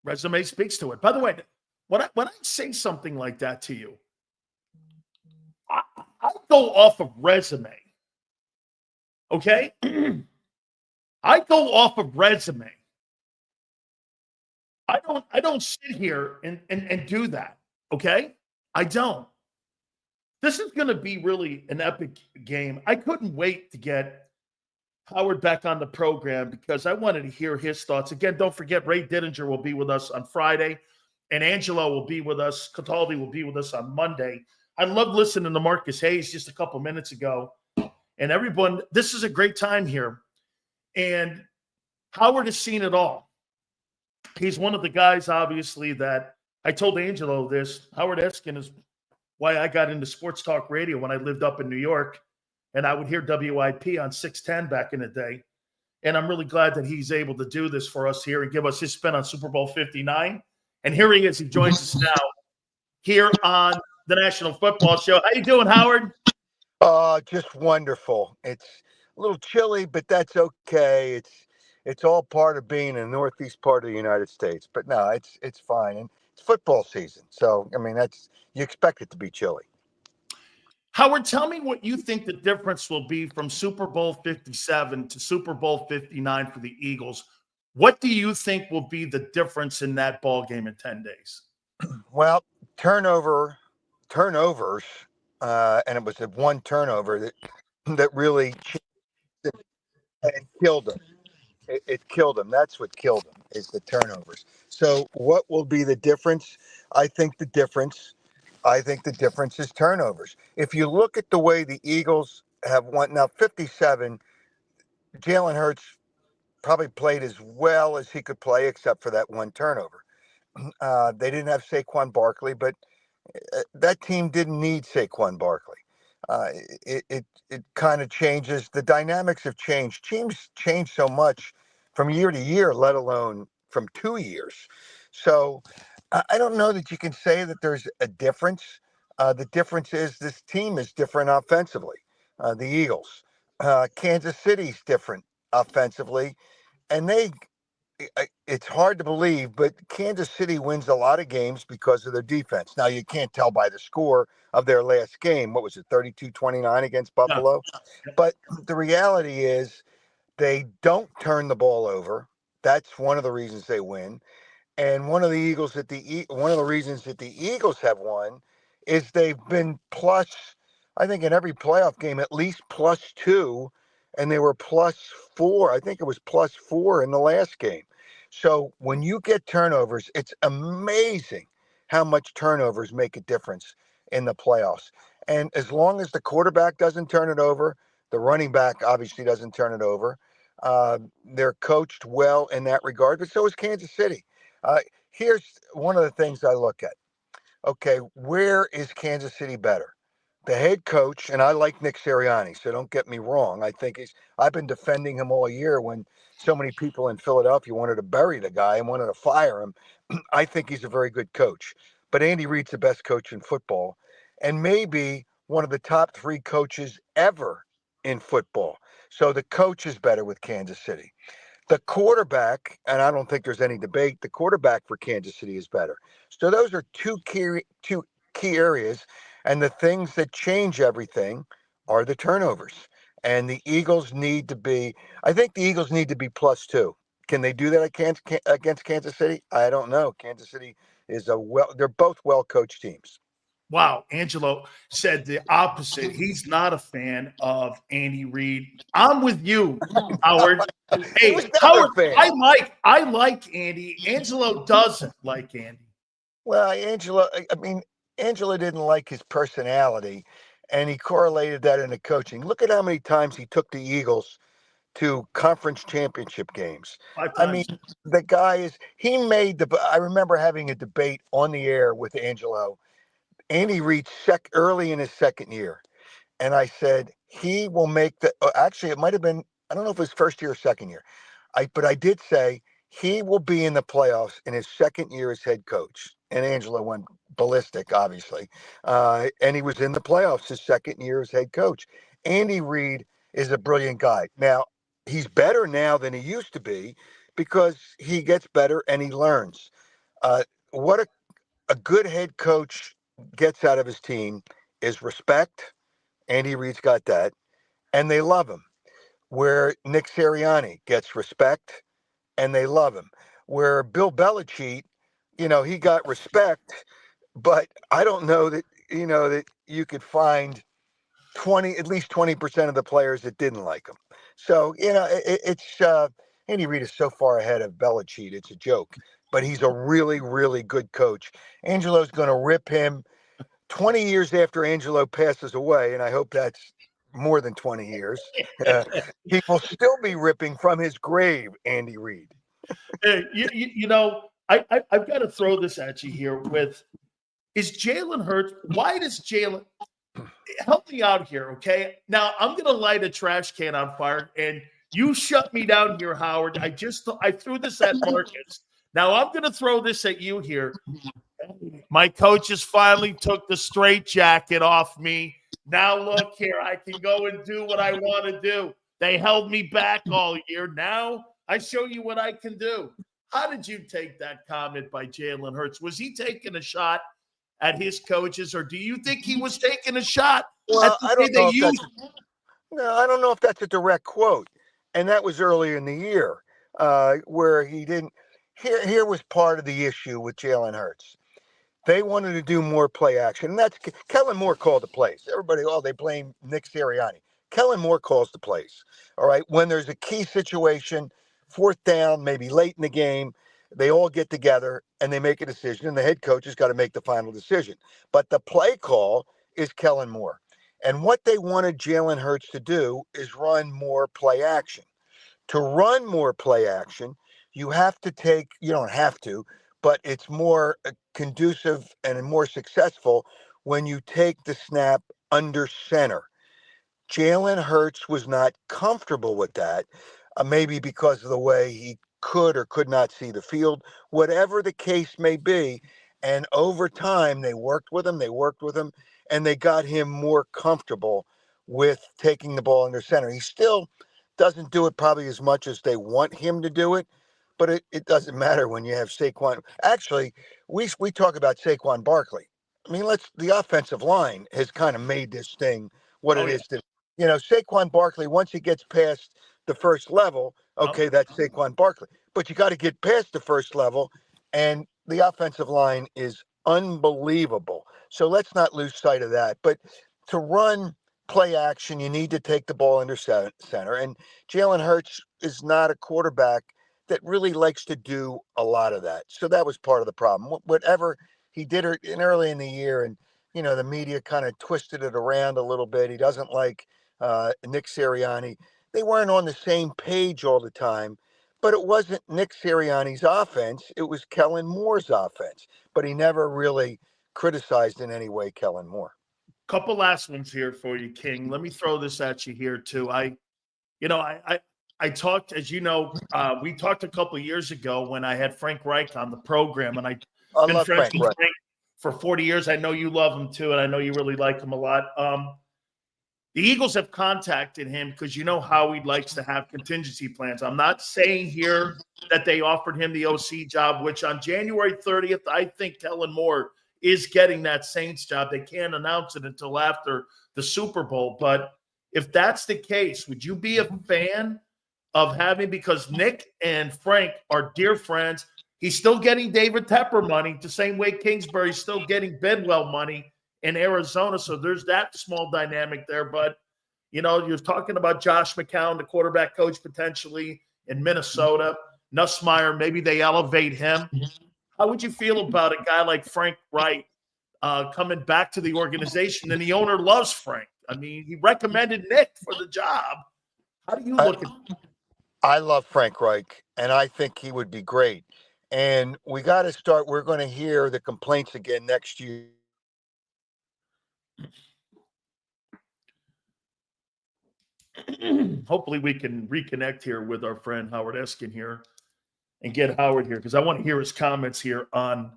Resume speaks to it. By the way, when I say something like that to you, I go off of resume. Okay? I go off of resume. I don't sit here and do that. Okay? I don't. This is going to be really an epic game. I couldn't wait to get Howard back on the program because I wanted to hear his thoughts. Again, don't forget, Ray Didinger will be with us on Friday, and Angelo will be with us. Cataldi will be with us on Monday. I love listening to Marcus Hayes just a couple minutes ago. And everyone, this is a great time here. And Howard has seen it all. He's one of the guys, obviously, that I told Angelo this. Howard Eskin is why I got into sports talk radio when I lived up in New York. and I would hear WIP on 610 back in the day. And I'm really glad that he's able to do this for us here and give us his spin on Super Bowl 59. And here he is. He joins us now here on the National Football Show. How you doing, Howard? Just wonderful. It's a little chilly, but that's okay. It's all part of being in the northeast part of the United States. But no, it's fine. And it's football season. So, I mean, you expect it to be chilly. Howard, tell me what you think the difference will be from Super Bowl 57 to Super Bowl 59 for the Eagles. What do you think will be the difference in that ball game in 10 days? Well, turnovers, and it was the one turnover that really and killed them. It killed them. That's what killed them, is the turnovers. So what will be the difference? I think the difference is turnovers. If you look at the way the Eagles have won, now 57, Jalen Hurts probably played as well as he could play except for that one turnover. They didn't have Saquon Barkley, but that team didn't need Saquon Barkley. It kind of changes. The dynamics have changed. Teams change so much from year to year, let alone from 2 years. So I don't know that you can say that there's a difference. The difference is this team is different offensively. The Eagles, Kansas City's different offensively, and it's hard to believe, but Kansas City wins a lot of games because of their defense. Now, you can't tell by the score of their last game. What was it, 32-29 against Buffalo? Yeah. But the reality is they don't turn the ball over. That's one of the reasons they win. And one of the reasons that the Eagles have won is they've been plus, I think in every playoff game, at least +2, and they were +4. I think it was +4 in the last game. So when you get turnovers, it's amazing how much turnovers make a difference in the playoffs. And as long as the quarterback doesn't turn it over, the running back obviously doesn't turn it over. They're coached well in that regard, but so is Kansas City. Here's one of the things I look at. Okay, where is Kansas City better? The head coach, and I like Nick Sirianni, so don't get me wrong. I've been defending him all year when so many people in Philadelphia wanted to bury the guy and wanted to fire him. I think he's a very good coach. But Andy Reid's the best coach in football, and maybe one of the top 3 coaches ever in football. So the coach is better with Kansas City. The quarterback, and I don't think there's any debate, the quarterback for Kansas City is better. So those are two key areas. And the things that change everything are the turnovers. And the Eagles need to be, I think the Eagles need to be +2. Can they do that against Kansas City? I don't know. Kansas City is they're both well-coached teams. Wow, Angelo said the opposite. He's not a fan of Andy Reid. I'm with you, Howard. Hey, Howard, I like Andy. Angelo doesn't like Andy. Well, Angelo didn't like his personality, and he correlated that into coaching. Look at how many times he took the Eagles to conference championship games. 5 times. I mean, the guy I remember having a debate on the air with Angelo. Andy Reid early in his second year. And I said, he will make actually, it might have been, I don't know if it was first year or second year. But I did say he will be in the playoffs in his second year as head coach. And Angelo went ballistic, obviously. And he was in the playoffs his second year as head coach. Andy Reid is a brilliant guy. Now, he's better now than he used to be because he gets better and he learns. What a good head coach gets out of his team is respect. Andy Reid's got that. And they love him. Where Nick Sirianni gets respect and they love him. Where Bill Belichick, he got respect, but I don't know that, that you could find at least 20% of the players that didn't like him. So, Andy Reid is so far ahead of Belichick. It's a joke, but he's a really, really good coach. Angelo's going to rip him 20 years after Angelo passes away. And I hope that's more than 20 years. He will still be ripping from his grave, Andy Reid. I've got to throw this at you here is Jalen Hurts. Why does Jalen help me out here, okay? Now I'm gonna light a trash can on fire, and you shut me down here, Howard. I threw this at Marcus. Now I'm gonna throw this at you here. My coaches finally took the straitjacket off me. Now look here, I can go and do what I want to do. They held me back all year. Now I show you what I can do. How did you take that comment by Jalen Hurts? Was he taking a shot at his coaches, or do you think he was taking a shot at the way they used? No, I don't know if that's a direct quote. And that was earlier in the year where he didn't. Here was part of the issue with Jalen Hurts. They wanted to do more play action. And that's Kellen Moore called the plays. Everybody, they blame Nick Sirianni. Kellen Moore calls the plays. All right. When there's a key situation, fourth down, maybe late in the game, they all get together and they make a decision, and the head coach has got to make the final decision. But the play call is Kellen Moore. And what they wanted Jalen Hurts to do is run more play action. To run more play action, you don't have to, but it's more conducive and more successful when you take the snap under center. Jalen Hurts was not comfortable with that, maybe because of the way he could or could not see the field, whatever the case may be. And over time, they worked with him, and they got him more comfortable with taking the ball under center. He still doesn't do it probably as much as they want him to do it, but it doesn't matter when you have Saquon. Actually, we talk about Saquon Barkley. I mean, the offensive line has kind of made this thing what it is today. Saquon Barkley, once he gets past the first level, that's Saquon Barkley. But you got to get past the first level, and the offensive line is unbelievable. So let's not lose sight of that. But to run play action, you need to take the ball under center. And Jalen Hurts is not a quarterback that really likes to do a lot of that. So that was part of the problem. Whatever he did early in the year, and the media kind of twisted it around a little bit. He doesn't like Nick Sirianni. They weren't on the same page all the time, but it wasn't Nick Sirianni's offense. It was Kellen Moore's offense. But he never really criticized in any way Kellen Moore. Couple last ones here for you, King. Let me throw this at you here too. I talked, as you know, we talked a couple of years ago when I had Frank Reich on the program, and I've been friends with Frank for 40 years. I know you love him too, and I know you really like him a lot. The Eagles have contacted him because Howie likes to have contingency plans. I'm not saying here that they offered him the OC job, which on January 30th, I think Kellen Moore is getting that Saints job. They can't announce it until after the Super Bowl. But if that's the case, would you be a fan of having, because Nick and Frank are dear friends, he's still getting David Tepper money the same way Kingsbury's still getting Bedwell money in Arizona. So there's that small dynamic there. But, you're talking about Josh McCown, the quarterback coach, potentially in Minnesota. Nussmeier, maybe they elevate him. How would you feel about a guy like Frank Reich coming back to the organization? And the owner loves Frank. I mean, he recommended Nick for the job. How do you look at it? I love Frank Reich, and I think he would be great. And we got to start. We're going to hear the complaints again next year. Hopefully we can reconnect here with our friend Howard Eskin here and get Howard here, because I want to hear his comments here on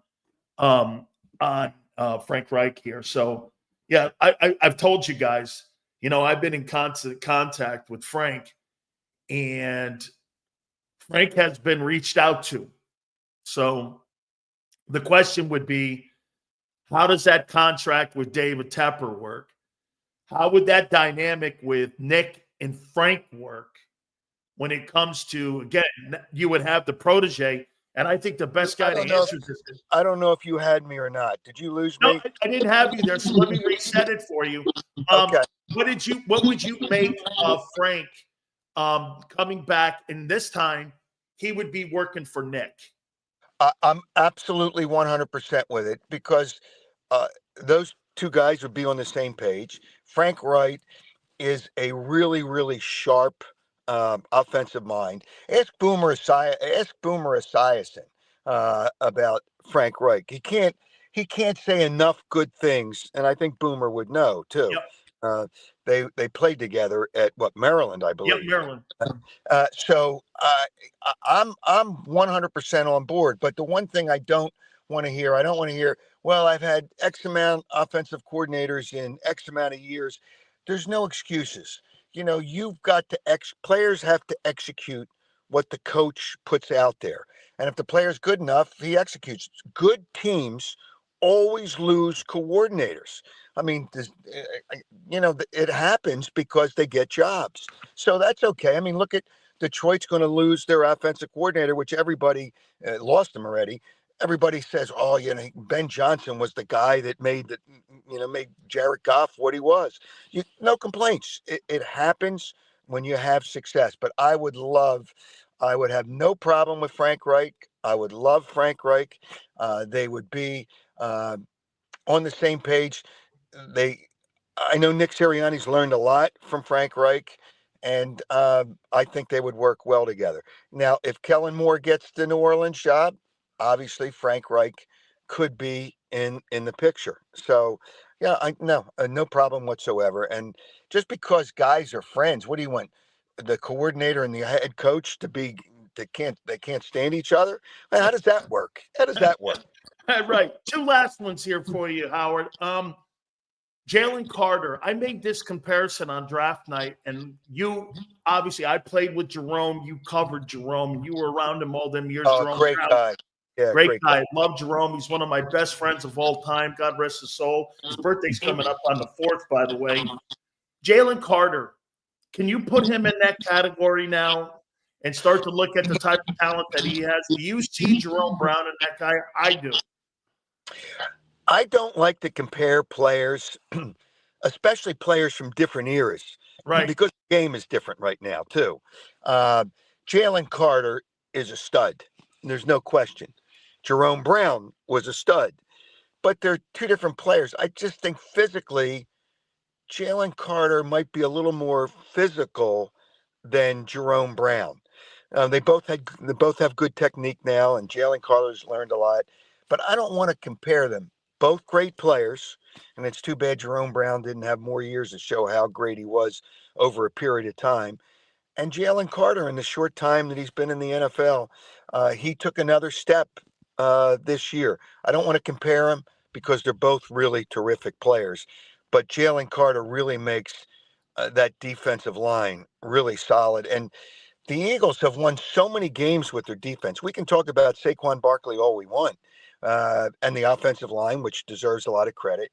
Frank Reich here. So yeah, I've told you guys, I've been in constant contact with Frank, and Frank has been reached out to. So the question would be, how does that contract with David Tepper work? How would that dynamic with Nick and Frank work when it comes to, again, you would have the protege, and I think the best guy to answer this is, I don't know if you had me or not. Did you lose me? No, I didn't have you there, so let me reset it for you. Okay. What would you make of Frank coming back, and this time he would be working for Nick? I'm absolutely 100% with it, because those two guys would be on the same page. Frank Reich is a really, really sharp offensive mind. Ask Boomer Esiason about Frank Reich. he can't say enough good things, and I think Boomer would know too. Yep. They played together at Maryland, I Yep, believe. Maryland. I'm 100% on board. But the one thing I don't want to hear, well, I've had X amount offensive coordinators in X amount of years. There's no excuses. You've got to players have to execute what the coach puts out there. And if the player's good enough, he executes. Good teams always lose coordinators. I mean, it happens because they get jobs. So that's okay. I mean, look at Detroit's going to lose their offensive coordinator, which everybody lost him already. Everybody says, oh, Ben Johnson was the guy that made Jared Goff what he was. No complaints. It happens when you have success. But I would have no problem with Frank Reich. I would love Frank Reich. They would be on the same page. I know Nick Sirianni's learned a lot from Frank Reich, and I think they would work well together. Now, if Kellen Moore gets the New Orleans job, obviously Frank Reich could be in the picture. So, yeah, no problem whatsoever. And just because guys are friends, what do you want? The coordinator and the head coach they can't stand each other? How does that work? Right. Two last ones here for you, Howard. Jalen Carter. I made this comparison on draft night, and obviously I played with Jerome. You covered Jerome. You were around him all them years. Oh, Jerome great Brown. guy. Yeah, great guy. Love Jerome. He's one of my best friends of all time. God rest his soul. His birthday's coming up on the 4th, by the way. Jalen Carter. Can you put him in that category now and start to look at the type of talent that he has? Do you see Jerome Brown in that guy? I do. I don't like to compare players, especially players from different eras, right? Because the game is different right now, too. Jalen Carter is a stud. There's no question. Jerome Brown was a stud. But they're two different players. I just think physically, Jalen Carter might be a little more physical than Jerome Brown. They both have good technique now, and Jalen Carter's learned a lot. But I don't want to compare them. Both great players, and it's too bad Jerome Brown didn't have more years to show how great he was over a period of time. And Jalen Carter, in the short time that he's been in the NFL, he took another step this year. I don't want to compare them because they're both really terrific players. But Jalen Carter really makes that defensive line really solid. And the Eagles have won so many games with their defense. We can talk about Saquon Barkley all we want. And the offensive line, which deserves a lot of credit.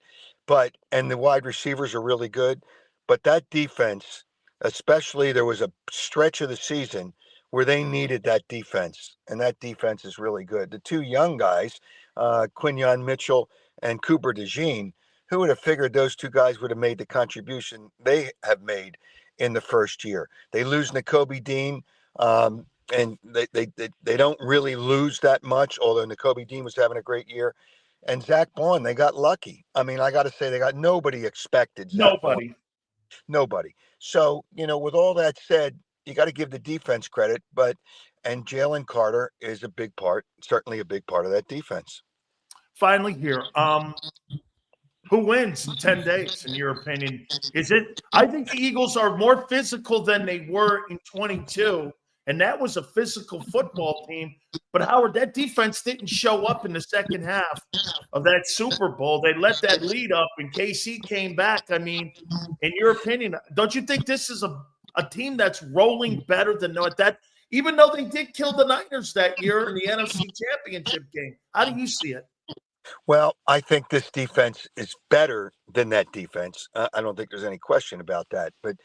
And the wide receivers are really good. But that defense, especially, there was a stretch of the season where they needed that defense. And that defense is really good. The two young guys, Quinyon Mitchell and Cooper DeJean, who would have figured those two guys would have made the contribution they have made in the first year? They lose Nakobe Dean. And they don't really lose that much, although Nakobe Dean was having a great year. And Zach Bond, they got lucky. I mean, I got to say, nobody expected Zach Bond. Nobody. So, with all that said, you got to give the defense credit, and Jalen Carter is certainly a big part of that defense. Finally here, who wins in 10 days, in your opinion? I think the Eagles are more physical than they were in 22. And that was a physical football team. But, Howard, that defense didn't show up in the second half of that Super Bowl. They let that lead up, and KC came back. I mean, in your opinion, don't you think this is a team that's rolling better than that? Even though they did kill the Niners that year in the NFC Championship game. How do you see it? Well, I think this defense is better than that defense. I don't think there's any question about that. But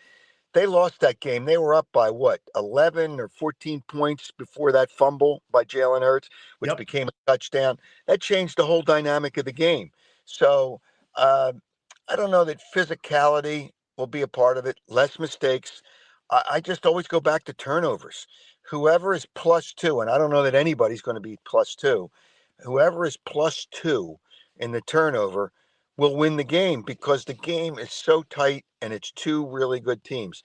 they lost that game. They were up by 11 or 14 points before that fumble by Jalen Hurts, which became a touchdown. That changed the whole dynamic of the game. So I don't know that physicality will be a part of it. Less mistakes. I just always go back to turnovers. Whoever is +2, and I don't know that anybody's going to be +2. Whoever is +2 in the turnover will win the game because the game is so tight and it's two really good teams.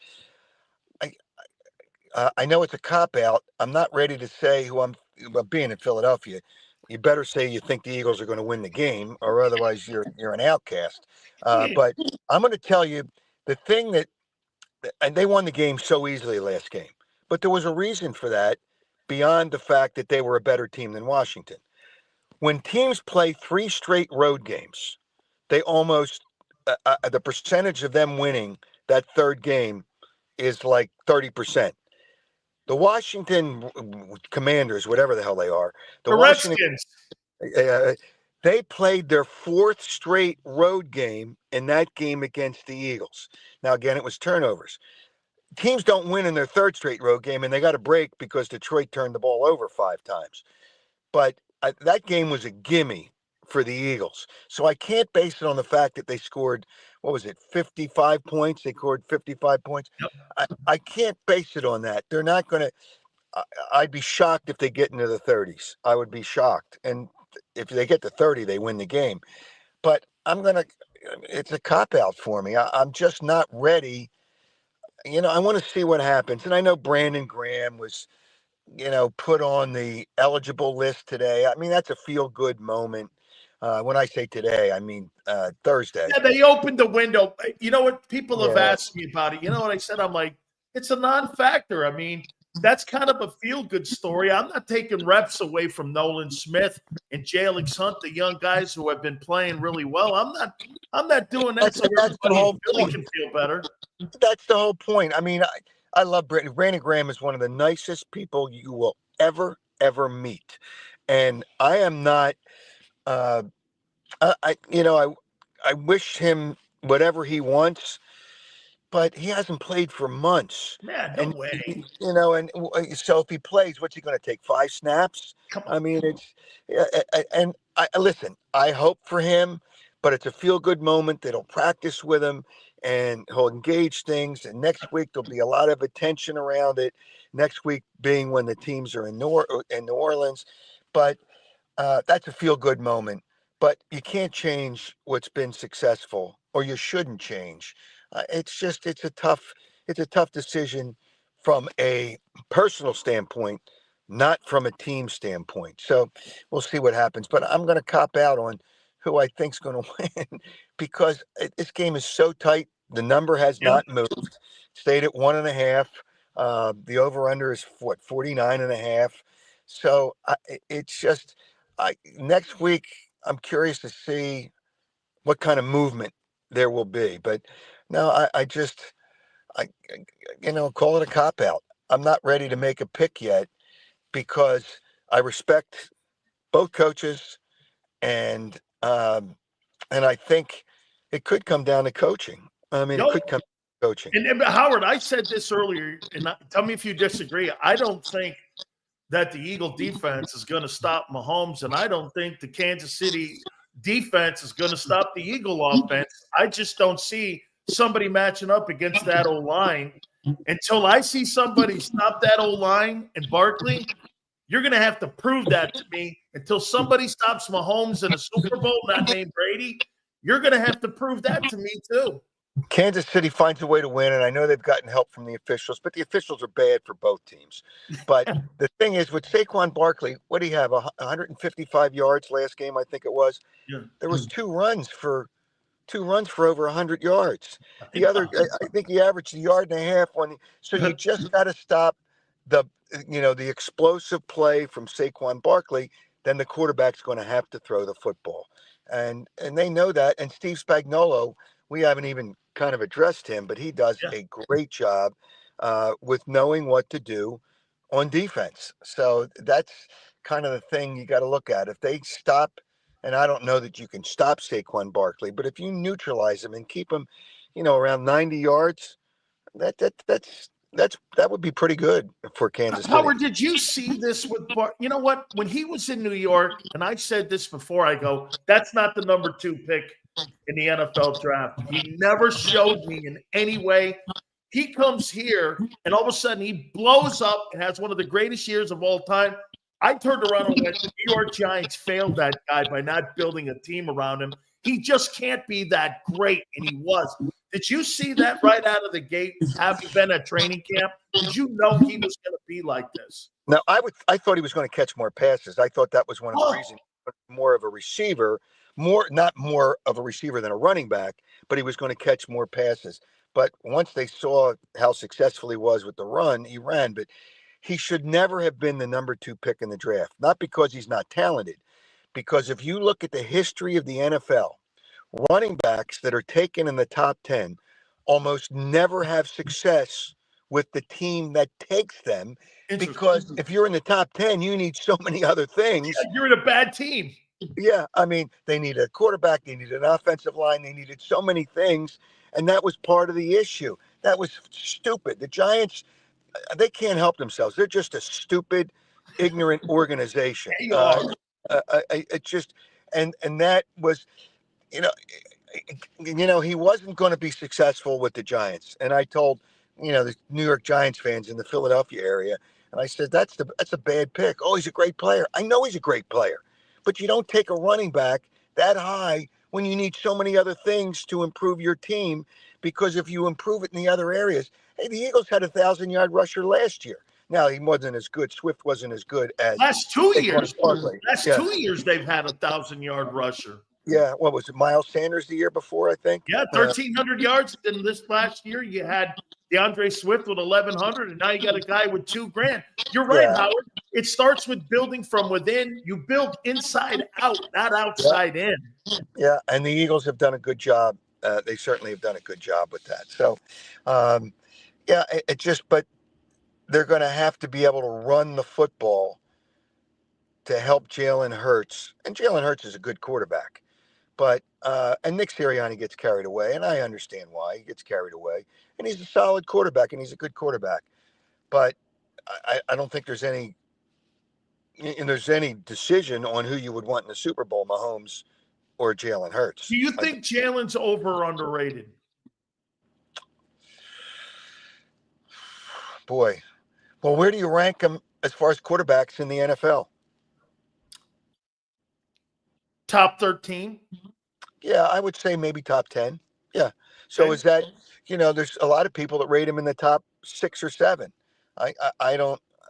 I know it's a cop-out. I'm not ready to say who I'm being in Philadelphia. you better say you think the Eagles are going to win the game, or otherwise you're an outcast. But I'm going to tell you the thing and they won the game so easily last game, but there was a reason for that beyond the fact that they were a better team than Washington. When teams play 3 straight road games, they almost the percentage of them winning that third game is like 30%. The Washington Commanders, whatever the hell they are, the Redskins, they played their 4th straight road game in that game against the Eagles. Now, again, it was turnovers. Teams don't win in their 3rd straight road game, and they got a break because Detroit turned the ball over 5 times. But that game was a gimme for the Eagles. So I can't base it on the fact that they scored, 55 points? They scored 55 points. Yep. I can't base it on that. They're not going to – I'd be shocked if they get into the 30s. I would be shocked. And if they get to 30, they win the game. But it's a cop-out for me. I'm just not ready. I want to see what happens. And I know Brandon Graham was – put on the eligible list today. I mean, that's a feel-good moment. When I say today, I mean Thursday. Yeah, they opened the window. You know what? People have asked me about it. You know what I said? I'm like, it's a non-factor. I mean, that's kind of a feel-good story. I'm not taking reps away from Nolan Smith and Jalen Hunt, the young guys who have been playing really well. I'm not doing that so everybody really can feel better. That's the whole point. I mean, I love Brandon. Brandon Graham is one of the nicest people you will ever meet. And I am not I wish him whatever he wants, but he hasn't played for months. Yeah, no way. So if he plays, what's he going to take? 5 snaps? I mean, listen, I hope for him, but it's a feel-good moment. They'll practice with him, and he'll engage things. And next week, there'll be a lot of attention around it. Next week being when the teams are in New Orleans. But that's a feel-good moment. But you can't change what's been successful, or you shouldn't change. It's a tough decision from a personal standpoint, not from a team standpoint. So we'll see what happens. But I'm going to cop out on who I think's going to win because this game is so tight. The number has not moved. Stayed at 1.5. The over/under is 49.5. So next week I'm curious to see what kind of movement there will be. But no, I call it a cop out. I'm not ready to make a pick yet because I respect both coaches, and I think it could come down to coaching. I mean, it could come to coaching. And Howard, I said this earlier, and tell me if you disagree. I don't think that the Eagle defense is going to stop Mahomes, and I don't think the Kansas City defense is going to stop the Eagle offense. I just don't see somebody matching up against that O-line. Until I see somebody stop that O-line and Barkley, you're going to have to prove that to me. Until somebody stops Mahomes in a Super Bowl not named Brady, you're going to have to prove that to me too. Kansas City finds a way to win, and I know they've gotten help from the officials, but the officials are bad for both teams. But the thing is, with Saquon Barkley, what do you have, 155 yards last game, I think it was? Yeah. There was two runs for over 100 yards. The other, I think he averaged 1.5 yards. So you just got to stop the explosive play from Saquon Barkley. Then the quarterback's going to have to throw the football, and they know that. And Steve Spagnuolo, we haven't even kind of addressed him, but he does a great job with knowing what to do on defense. So that's kind of the thing you got to look at. If they stop, and I don't know that you can stop Saquon Barkley, but if you neutralize him and keep him, around 90 yards, that would be pretty good for Kansas City. Howard, did you see this with you know what? When he was in New York, and I said this before, I go, that's not the number 2 pick in the NFL draft. He never showed me in any way. He comes here, and all of a sudden he blows up and has one of the greatest years of all time. I turned around and went, the New York Giants failed that guy by not building a team around him. He just can't be that great, and he was. Did you see that right out of the gate, having been at training camp? Did you know he was going to be like this? No, I thought he was going to catch more passes. I thought that was one of the reasons. More of a receiver, not more of a receiver than a running back, but he was going to catch more passes. But once they saw how successful he was with the run, he ran. But he should never have been the number 2 pick in the draft. Not because he's not talented, because if you look at the history of the NFL, running backs that are taken in the top 10 almost never have success with the team that takes them, because if you're in the top 10, you need so many other things. Yeah, you're in a bad team. Yeah, I mean, they need a quarterback, they need an offensive line, they needed so many things, and that was part of the issue. That was stupid. The Giants, they can't help themselves. They're just a stupid, ignorant organization. It just, and that was, he wasn't going to be successful with the Giants. And I told, the New York Giants fans in the Philadelphia area, and I said, that's a bad pick. Oh, he's a great player. I know he's a great player, but you don't take a running back that high when you need so many other things to improve your team, because if you improve it in the other areas, hey, the Eagles had a 1,000-yard rusher last year. Now, he wasn't as good. Swift wasn't as good as last 2 years. Last yeah. 2 years they've had a 1,000-yard rusher. Yeah, what was it, Miles Sanders the year before, I think? Yeah, 1,300 yards. Then this last year you had DeAndre Swift with 1,100, and now you got a guy with $2,000. You're right, Howard. It starts with building from within. You build inside out, not outside in. Yeah, and the Eagles have done a good job. They certainly have done a good job with that. So, but they're going to have to be able to run the football to help Jalen Hurts. And Jalen Hurts is a good quarterback. But and Nick Sirianni gets carried away, and I understand why he gets carried away. And he's a solid quarterback, and he's a good quarterback. But I don't think there's any decision on who you would want in the Super Bowl, Mahomes or Jalen Hurts. Do you think Jalen's over or underrated? Boy. Well, where do you rank him as far as quarterbacks in the NFL? Top 13? Yeah, I would say maybe top 10. Yeah. So okay. Is that, there's a lot of people that rate him in the top 6 or 7. I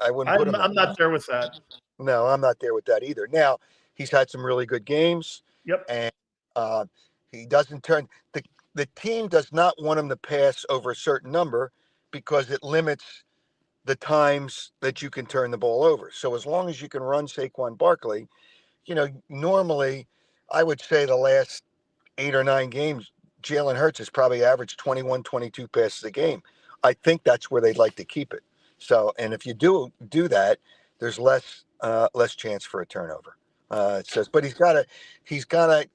wouldn't put him. I'm not there with that. No, I'm not there with that either. Now, he's had some really good games. Yep. And he doesn't turn the team does not want him to pass over a certain number because it limits the times that you can turn the ball over. So as long as you can run Saquon Barkley, normally I would say the last 8 or 9 games, Jalen Hurts has probably averaged 21, 22 passes a game. I think that's where they'd like to keep it. So, and if you do that, there's less chance for a turnover. It says, but he's gotta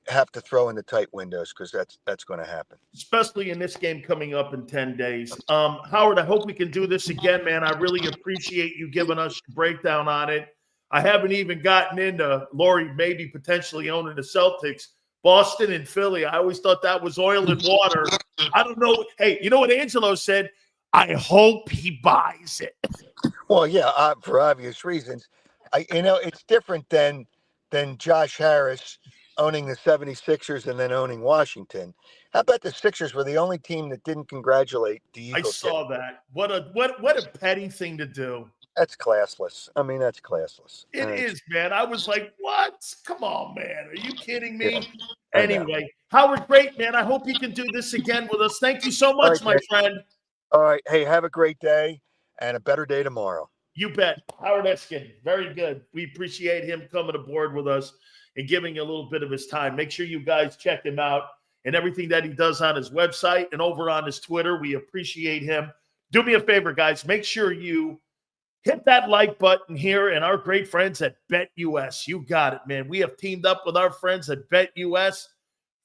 have to throw in the tight windows, because that's going to happen, especially in this game coming up in 10 days. Howard, I hope we can do this again, man. I really appreciate you giving us your breakdown on it. I haven't even gotten into Lori maybe potentially owning the Celtics, Boston and Philly. I always thought that was oil and water. I don't know. Hey, you know what Angelo said? I hope he buys it. Well, yeah, for obvious reasons. It's different than Josh Harris owning the 76ers and then owning Washington. How about the Sixers were the only team that didn't congratulate the Eagles? I saw that. What a petty thing to do. That's classless. I mean, that's classless. It is, man. I was like, what? Come on, man. Are you kidding me? Yeah, anyway, Howard, great, man. I hope you can do this again with us. Thank you so much, my friend. All right. Hey, have a great day and a better day tomorrow. You bet. Howard Eskin, very good. We appreciate him coming aboard with us and giving a little bit of his time. Make sure you guys check him out and everything that he does on his website and over on his Twitter. We appreciate him. Do me a favor, guys. Make sure you hit that like button here and our great friends at BetUS. You got it, man. We have teamed up with our friends at BetUS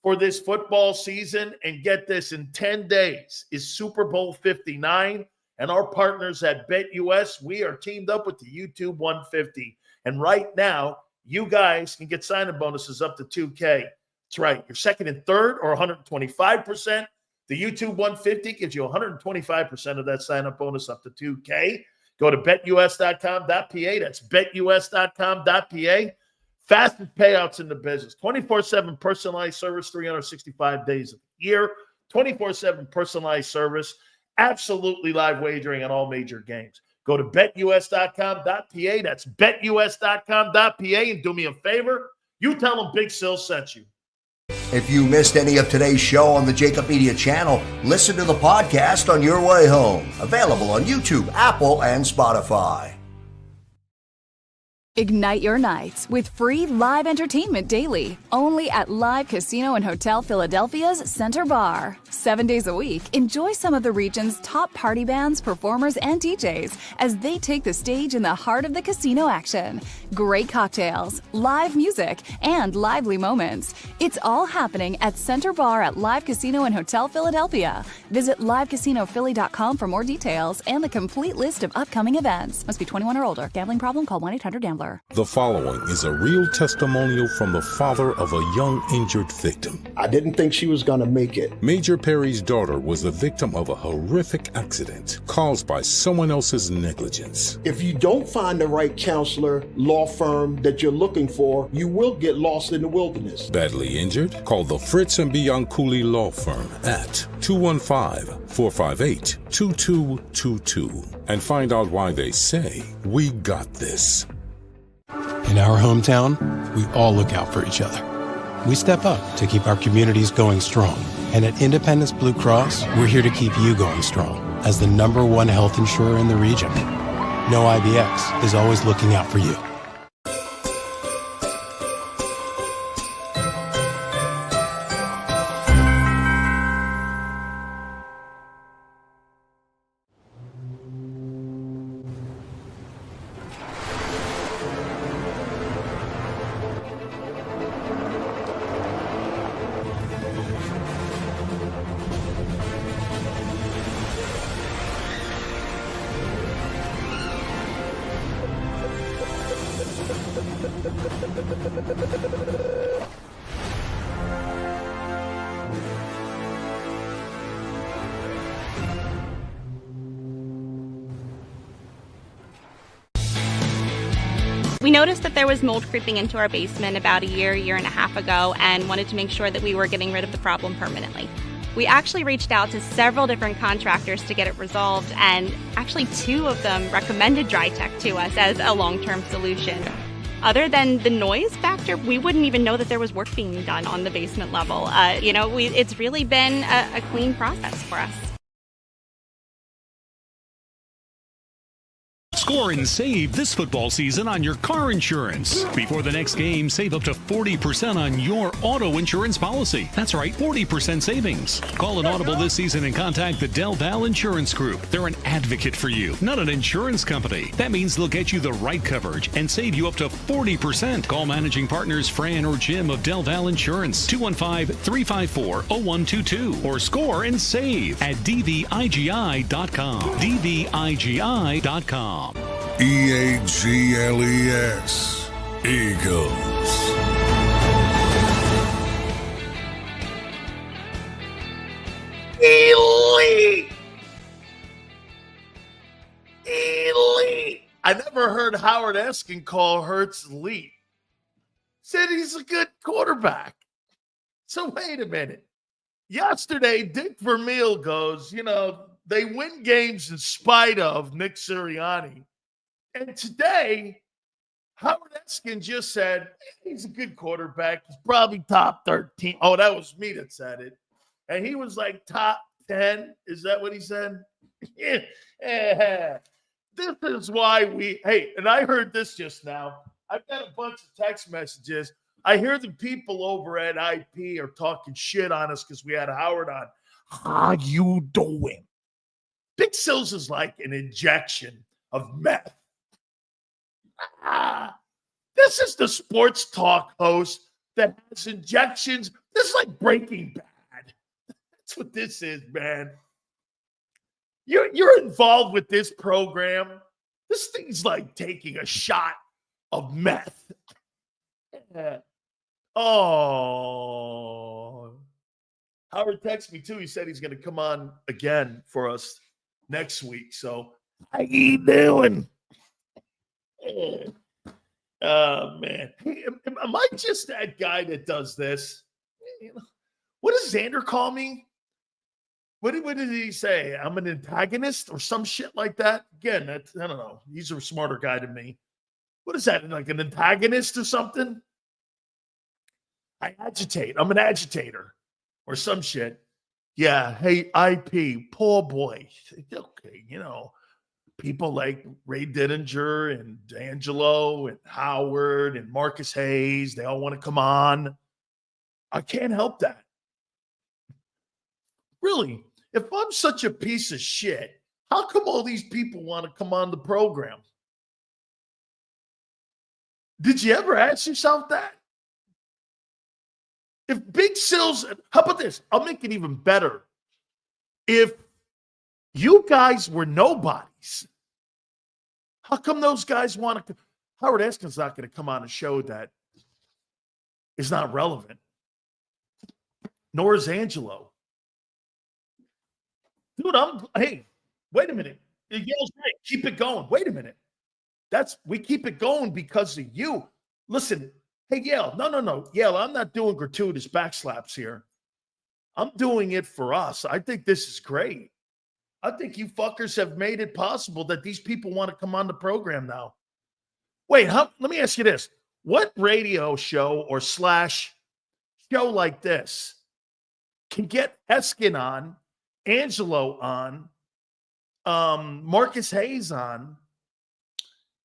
for this football season. And get this, in 10 days is Super Bowl 59. And our partners at BetUS, we are teamed up with the YouTube 150. And right now, you guys can get sign-up bonuses up to $2K. That's right. Your second and third or 125%. The YouTube 150 gives you 125% of that sign-up bonus up to $2K. Go to betus.com.pa. That's betus.com.pa. Fastest payouts in the business. 24/7 personalized service, 365 days a year. 24/7 personalized service, absolutely live wagering on all major games. Go to betus.com.pa. That's betus.com.pa. And do me a favor, you tell them Big Sil sent you. If you missed any of today's show on the JAKIB Media channel, listen to the podcast on your way home. Available on YouTube, Apple, and Spotify. Ignite your nights with free live entertainment daily, only at Live Casino and Hotel Philadelphia's Center Bar. 7 days a week, enjoy some of the region's top party bands, performers, and DJs as they take the stage in the heart of the casino action. Great cocktails, live music, and lively moments. It's all happening at Center Bar at Live Casino and Hotel Philadelphia. Visit livecasinophilly.com for more details and the complete list of upcoming events. Must be 21 or older. Gambling problem? Call 1-800-GAMBLER. The following is a real testimonial from the father of a young injured victim. I didn't think she was going to make it. Major Perry's daughter was the victim of a horrific accident caused by someone else's negligence. If you don't find the right counselor, law firm that you're looking for, you will get lost in the wilderness. Badly injured? Call the Fritz and Bianculli Law Firm at 215-458-2222 and find out why they say, "We got this." In our hometown, we all look out for each other. We step up to keep our communities going strong. And at Independence Blue Cross, we're here to keep you going strong as the #1 health insurer in the region. No IBX is always looking out for you. We noticed that there was mold creeping into our basement about a year and a half ago, and wanted to make sure that we were getting rid of the problem permanently. We actually reached out to several different contractors to get it resolved, and actually 2 of them recommended DryTech to us as a long-term solution. Other than the noise factor, we wouldn't even know that there was work being done on the basement level. It's really been a clean process for us. Score and save this football season on your car insurance. Before the next game, save up to 40% on your auto insurance policy. That's right, 40% savings. Call an Audible this season and contact the Del Val Insurance Group. They're an advocate for you, not an insurance company. That means they'll get you the right coverage and save you up to 40%. Call managing partners Fran or Jim of Del Val Insurance, 215-354-0122, or score and save at dvigi.com. dvigi.com. EAGLES. Eagles. Elite. Elite. I never heard Howard Eskin call Hurts elite. Said he's a good quarterback. So wait a minute. Yesterday, Dick Vermeil goes, they win games in spite of Nick Sirianni. And today, Howard Eskin just said, he's a good quarterback. He's probably top 13. Oh, that was me that said it. And he was like top 10. Is that what he said? Yeah. This is why and I heard this just now. I've got a bunch of text messages. I hear the people over at IP are talking shit on us because we had Howard on. How you doing? Big Sills is like an injection of meth. This is the sports talk host that has injections. This is like Breaking Bad. That's what this is, man. You're involved with this program. This thing's like taking a shot of meth. Oh. Howard texted me too. He said he's going to come on again for us next week. So, how you doing? Oh, man. Hey, am I just that guy that does this? What does Xander call me? What did he say? I'm an antagonist or some shit like that? Again, I don't know. He's a smarter guy than me. What is that? Like an antagonist or something? I agitate. I'm an agitator or some shit. Yeah. Hey, IP, poor boy. Okay, people like Ray Didinger and D'Angelo and Howard and Marcus Hayes, they all want to come on. I can't help that. Really, if I'm such a piece of shit, how come all these people want to come on the program? Did you ever ask yourself that? If Big Sills, how about this? I'll make it even better. If you guys were nobodies, how come those guys want to? Howard Eskin's not going to come on a show that is not relevant. Nor is Angelo. Dude, hey, wait a minute. Yale's right. Keep it going. Wait a minute. We keep it going because of you. Listen, hey, Yale. No. Yale, I'm not doing gratuitous backslaps here. I'm doing it for us. I think this is great. I think you fuckers have made it possible that these people want to come on the program now. Wait, let me ask you this. What radio show or / show like this can get Eskin on, Angelo on, Marcus Hayes on,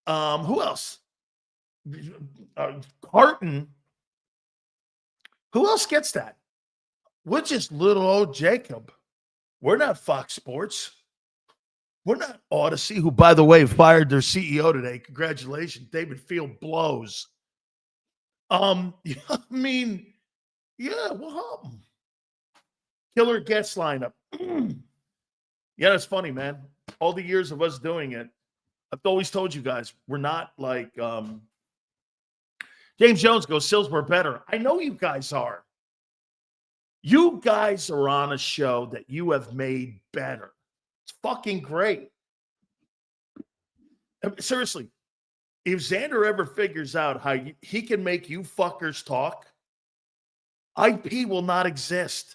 who else? Carton. Who else gets that? We're just little old JAKIB. We're not Fox Sports. We're not Odyssey, who, by the way, fired their CEO today. Congratulations. David Field blows. I mean, yeah, well, killer guest lineup. Yeah, that's funny, man. All the years of us doing it, I've always told you guys, we're not like James Jones goes, Sills, we're better. I know you guys are. You guys are on a show that you have made better. It's fucking great. Seriously, if Xander ever figures out how he can make you fuckers talk, IP will not exist.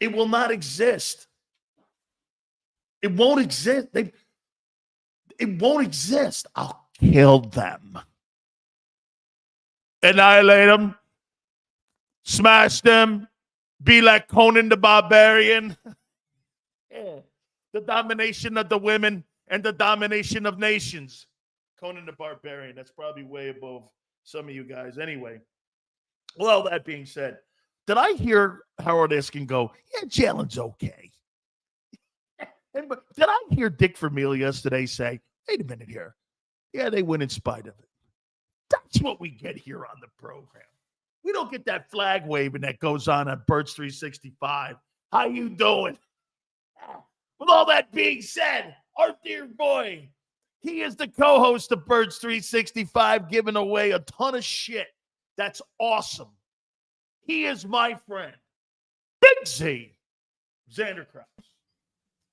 It will not exist. It won't exist. It won't exist. I'll kill them. Annihilate them. Smash them. Be like Conan the Barbarian. Yeah. The domination of the women and the domination of nations. Conan the Barbarian. That's probably way above some of you guys. Anyway, well, that being said, did I hear Howard Eskin go, yeah, Jalen's okay? And did I hear Dick Vermeil yesterday say, wait a minute here. Yeah, they win in spite of it. That's what we get here on the program. We don't get that flag waving that goes on Birds 365. How you doing? With all that being said, our dear boy, he is the co-host of Birds 365, giving away a ton of shit. That's awesome. He is my friend, Big Z, Xander Krause.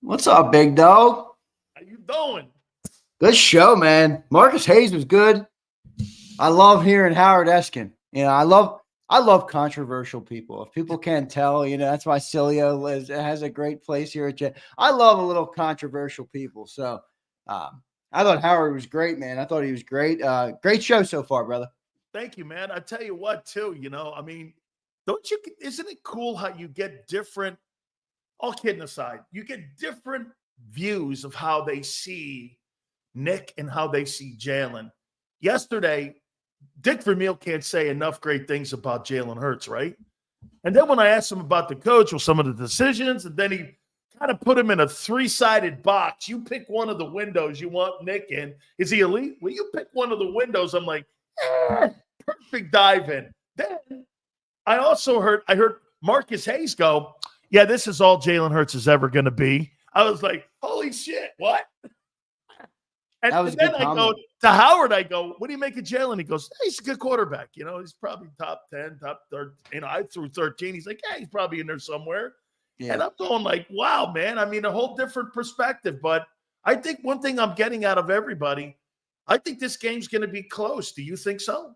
What's up, big dog? How you doing? Good show, man. Marcus Hayes was good. I love hearing Howard Eskin. I love controversial people. If people can't tell, that's why Sileo has a great place here at Jet. I love a little controversial people. So I thought Howard was great, man. I thought he was great. Great show so far, brother. Thank you, man. I tell you what, too, isn't it cool how you get different, all kidding aside, you get different views of how they see Nick and how they see Jalen. Yesterday, Dick Vermeil can't say enough great things about Jalen Hurts, right? And then when I asked him about the coach, some of the decisions, and then he kind of put him in a three-sided box. You pick one of the windows you want Nick in. Is he elite? Well, you pick one of the windows. I'm like, perfect dive in. Then I heard Marcus Hayes go, yeah, this is all Jalen Hurts is ever going to be. I was like, holy shit, what? And then I go to Howard, what do you make of Jalen? He goes, hey, he's a good quarterback. He's probably top 10, top 13. I threw 13. He's like, yeah, he's probably in there somewhere. Yeah. And I'm going like, wow, man. I mean, a whole different perspective. But I think one thing I'm getting out of everybody, I think this game's going to be close. Do you think so?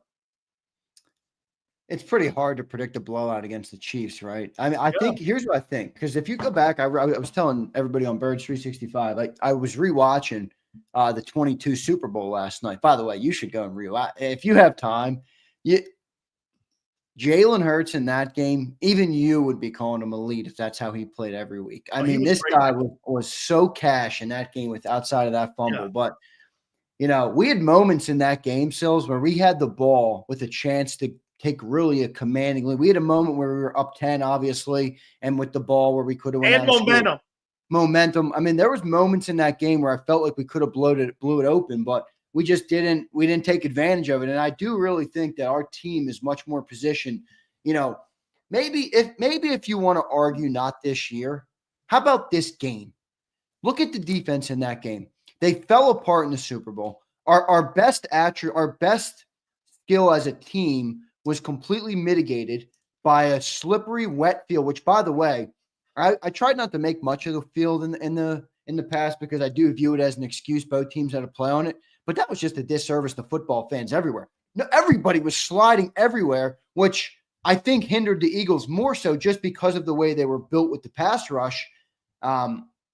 it's pretty hard to predict a blowout against the Chiefs, right? I mean, I think here's what I think, because if you go back, I was telling everybody on Birds 365, like I was rewatching the 22 Super Bowl last night. By the way, you should go and rewatch if you have time. Jalen Hurts in that game, even you would be calling him elite if that's how he played every week. I mean, this guy was so cash in that game with outside of that fumble. Yeah. But, we had moments in that game, Sills, where we had the ball with a chance to take really a commanding lead. We had a moment where we were up 10, obviously, and with the ball where we could have went and momentum. Momentum. I mean, there was moments in that game where I felt like we could have blew it open, but we just didn't take advantage of it. And I do really think that our team is much more positioned. Maybe if you want to argue not this year, how about this game? Look at the defense in that game. They fell apart in the Super Bowl. Our best skill as a team was completely mitigated by a slippery, wet field, which, by the way, I tried not to make much of the field in the past because I do view it as an excuse. Both teams had to play on it. But that was just a disservice to football fans everywhere. No, everybody was sliding everywhere, which I think hindered the Eagles more so just because of the way they were built with the pass rush.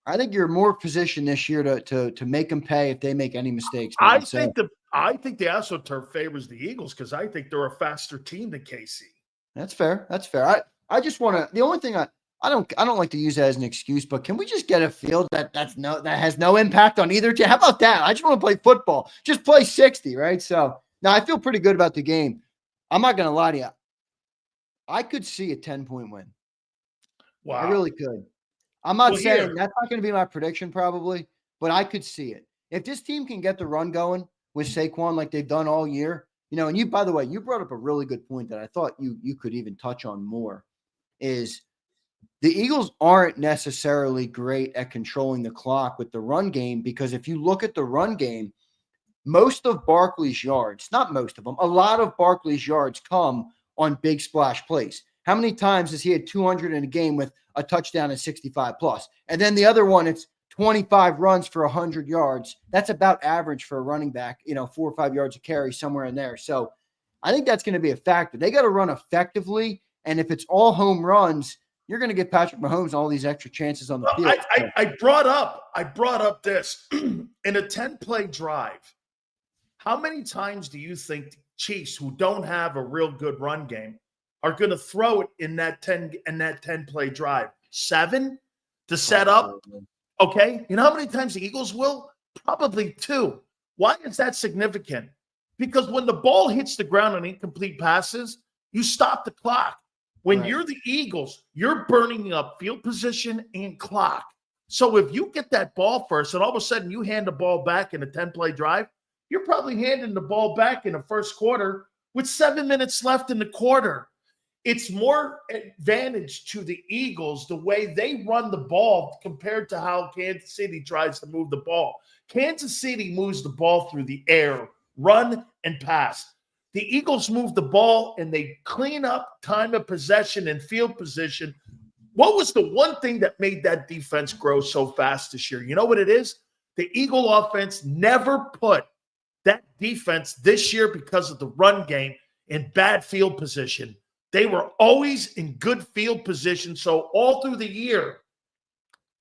I think you're more positioned this year to make them pay if they make any mistakes. I think the AstroTurf favors the Eagles because I think they're a faster team than KC. That's fair. I just want to. The only thing I don't like to use that as an excuse, but can we just get a field that has no impact on either team? How about that? I just want to play football. Just play 60, right? So now I feel pretty good about the game. I'm not going to lie to you. I could see a 10-point win. Wow. I really could. I'm not saying that's not going to be my prediction probably, but I could see it. If this team can get the run going with Saquon like they've done all year, and you, by the way, you brought up a really good point that I thought you could even touch on more is the Eagles aren't necessarily great at controlling the clock with the run game because if you look at the run game, most of Barkley's yards, not most of them, a lot of Barkley's yards come on big splash plays. How many times has he had 200 in a game with a touchdown and 65 plus? And then the other one, it's 25 runs for 100 yards. That's about average for a running back, 4 or 5 yards a carry somewhere in there. So I think that's going to be a factor. They got to run effectively. And if it's all home runs, you're going to get Patrick Mahomes all these extra chances on the field. I brought up this in a 10-play drive. How many times do you think the Chiefs, who don't have a real good run game, are going to throw it in that 10-play drive? 7 to set up. Okay. You know how many times the Eagles will? Probably 2. Why is that significant? Because when the ball hits the ground on incomplete passes, you stop the clock. When you're the Eagles, you're burning up field position and clock. So if you get that ball first and all of a sudden you hand the ball back in a 10-play drive, you're probably handing the ball back in the first quarter with 7 minutes left in the quarter. It's more advantage to the Eagles the way they run the ball compared to how Kansas City tries to move the ball. Kansas City moves the ball through the air, run and pass. The Eagles move the ball and they clean up time of possession and field position. What was the one thing that made that defense grow so fast this year? You know what it is? The Eagle offense never put that defense this year because of the run game in bad field position. They were always in good field position. So all through the year,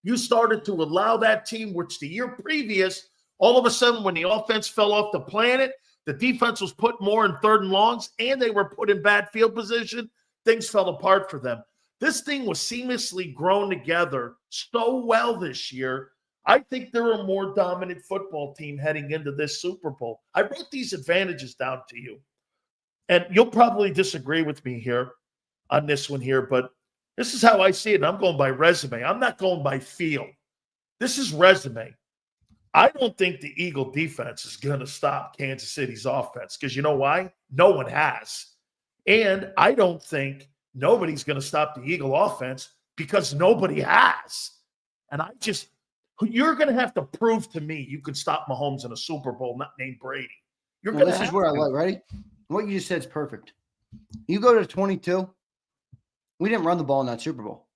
you started to allow that team, which the year previous, all of a sudden when the offense fell off the planet, the defense was put more in 3rd and longs, and they were put in bad field position. Things fell apart for them. This thing was seamlessly grown together so well this year. I think they're a more dominant football team heading into this Super Bowl. I wrote these advantages down to you. And you'll probably disagree with me here on this one here, but this is how I see it. And I'm going by resume. I'm not going by feel. This is resume. I don't think the Eagle defense is going to stop Kansas City's offense because you know why? No one has. And I don't think nobody's going to stop the Eagle offense because nobody has. And you're going to have to prove to me you can stop Mahomes in a Super Bowl, not named Brady. This is where I like, ready? What you just said is perfect. You go to 22. We didn't run the ball in that Super Bowl.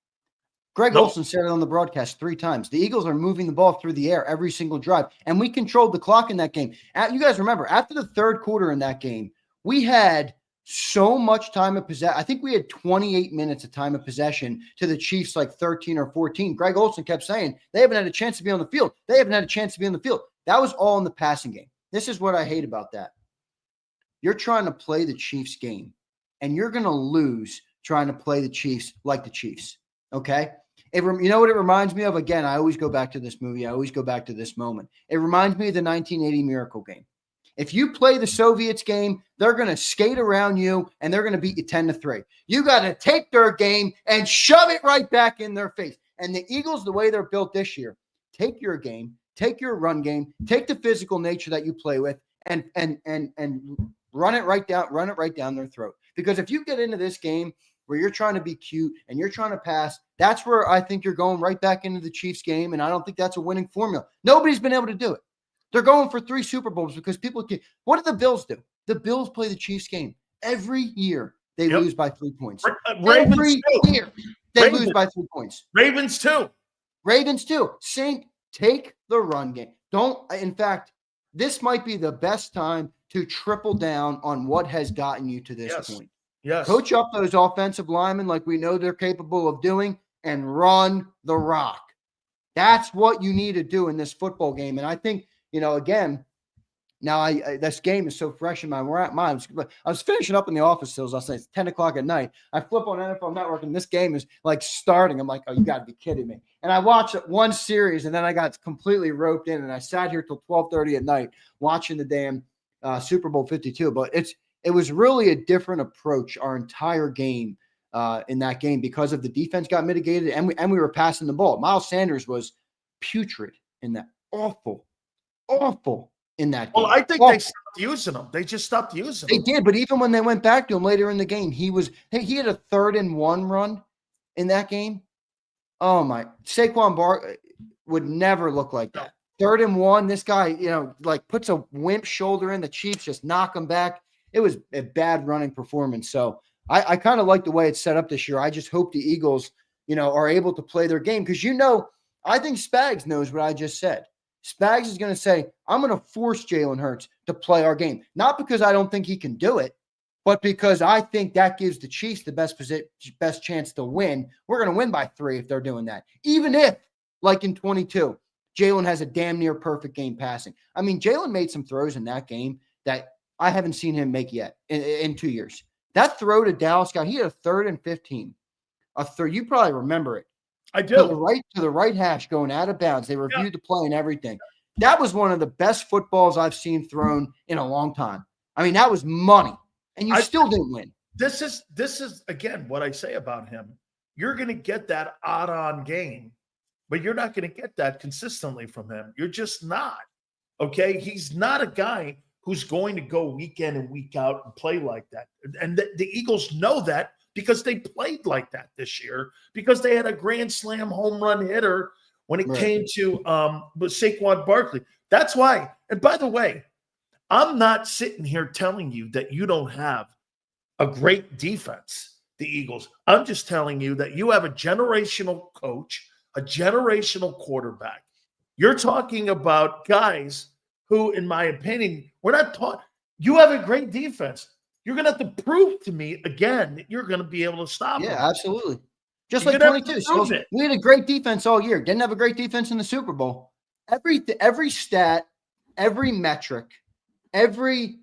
Greg Olsen said it on the broadcast 3 times. The Eagles are moving the ball through the air every single drive, and we controlled the clock in that game. You guys remember, after the 3rd quarter in that game, we had so much time of possession. I think we had 28 minutes of time of possession to the Chiefs, like 13 or 14. Greg Olsen kept saying they haven't had a chance to be on the field. They haven't had a chance to be on the field. That was all in the passing game. This is what I hate about that. You're trying to play the Chiefs game, and you're going to lose trying to play the Chiefs like the Chiefs, okay? You know what it reminds me of? Again, I always go back to this movie. I always go back to this moment. It reminds me of the 1980 Miracle game. If you play the Soviets game, they're going to skate around you, and they're going to beat you 10-3. You got to take their game and shove it right back in their face. And the Eagles, the way they're built this year, take your game, take your run game, take the physical nature that you play with, and run it right down their throat. Because if you get into this game where you're trying to be cute and you're trying to pass, that's where I think you're going right back into the Chiefs game, and I don't think that's a winning formula. Nobody's been able to do it. They're going for 3 Super Bowls because people can. What do the Bills do? The Bills play the Chiefs game every year. They lose by 3 points. Every year they lose by 3 points. Ravens too. Take the run game. In fact, this might be the best time to triple down on what has gotten you to this point. Yes. Coach up those offensive linemen like we know they're capable of doing and run the rock. That's what you need to do in this football game. And I think, again, now this game is so fresh in my mind. I was finishing up in the office still. I'll say it's 10 o'clock at night. I flip on NFL Network and this game is like starting. I'm like, oh, you got to be kidding me. And I watched one series and then I got completely roped in and I sat here till 12:30 at night watching the damn Super Bowl 52. But it was really a different approach our entire game in that game because of the defense got mitigated and we were passing the ball. Miles Sanders was putrid in that. Awful in that game. Well, I think they stopped using him. They just stopped using him. They did, but even when they went back to him later in the game, he had a 3rd and 1 run in that game. Oh my, Saquon Barkley would never look like that. 3rd and 1, this guy, puts a wimp shoulder in, the Chiefs just knock him back. It was a bad running performance. So I kind of like the way it's set up this year. I just hope the Eagles, are able to play their game because, I think Spags knows what I just said. Spags is going to say, I'm going to force Jalen Hurts to play our game. Not because I don't think he can do it, but because I think that gives the Chiefs the best chance to win. We're going to win by 3 if they're doing that. Even if, like in 22, Jalen has a damn near perfect game passing. I mean, Jalen made some throws in that game that I haven't seen him make yet in 2 years. That throw to Dallas guy, he had a 3rd and 15. You probably remember it. I do. To the right hash going out of bounds. They reviewed the play and everything. That was one of the best footballs I've seen thrown in a long time. I mean, that was money. And you still didn't win. This is again what I say about him. You're going to get that odd-on game, but you're not going to get that consistently from him. You're just not. Okay? He's not a guy who's going to go week in and week out and play like that. And the Eagles know that because they played like that this year, because they had a grand slam home run hitter when it came to Saquon Barkley. That's why. And by the way, I'm not sitting here telling you that you don't have a great defense, the Eagles. I'm just telling you that you have a generational coach, a generational quarterback. You're talking about guys who, in my opinion, we're not taught. You have a great defense. You're going to have to prove to me again that you're going to be able to stop them. Yeah, absolutely. Just like 22. So we had a great defense all year. Didn't have a great defense in the Super Bowl. Every stat, every metric, every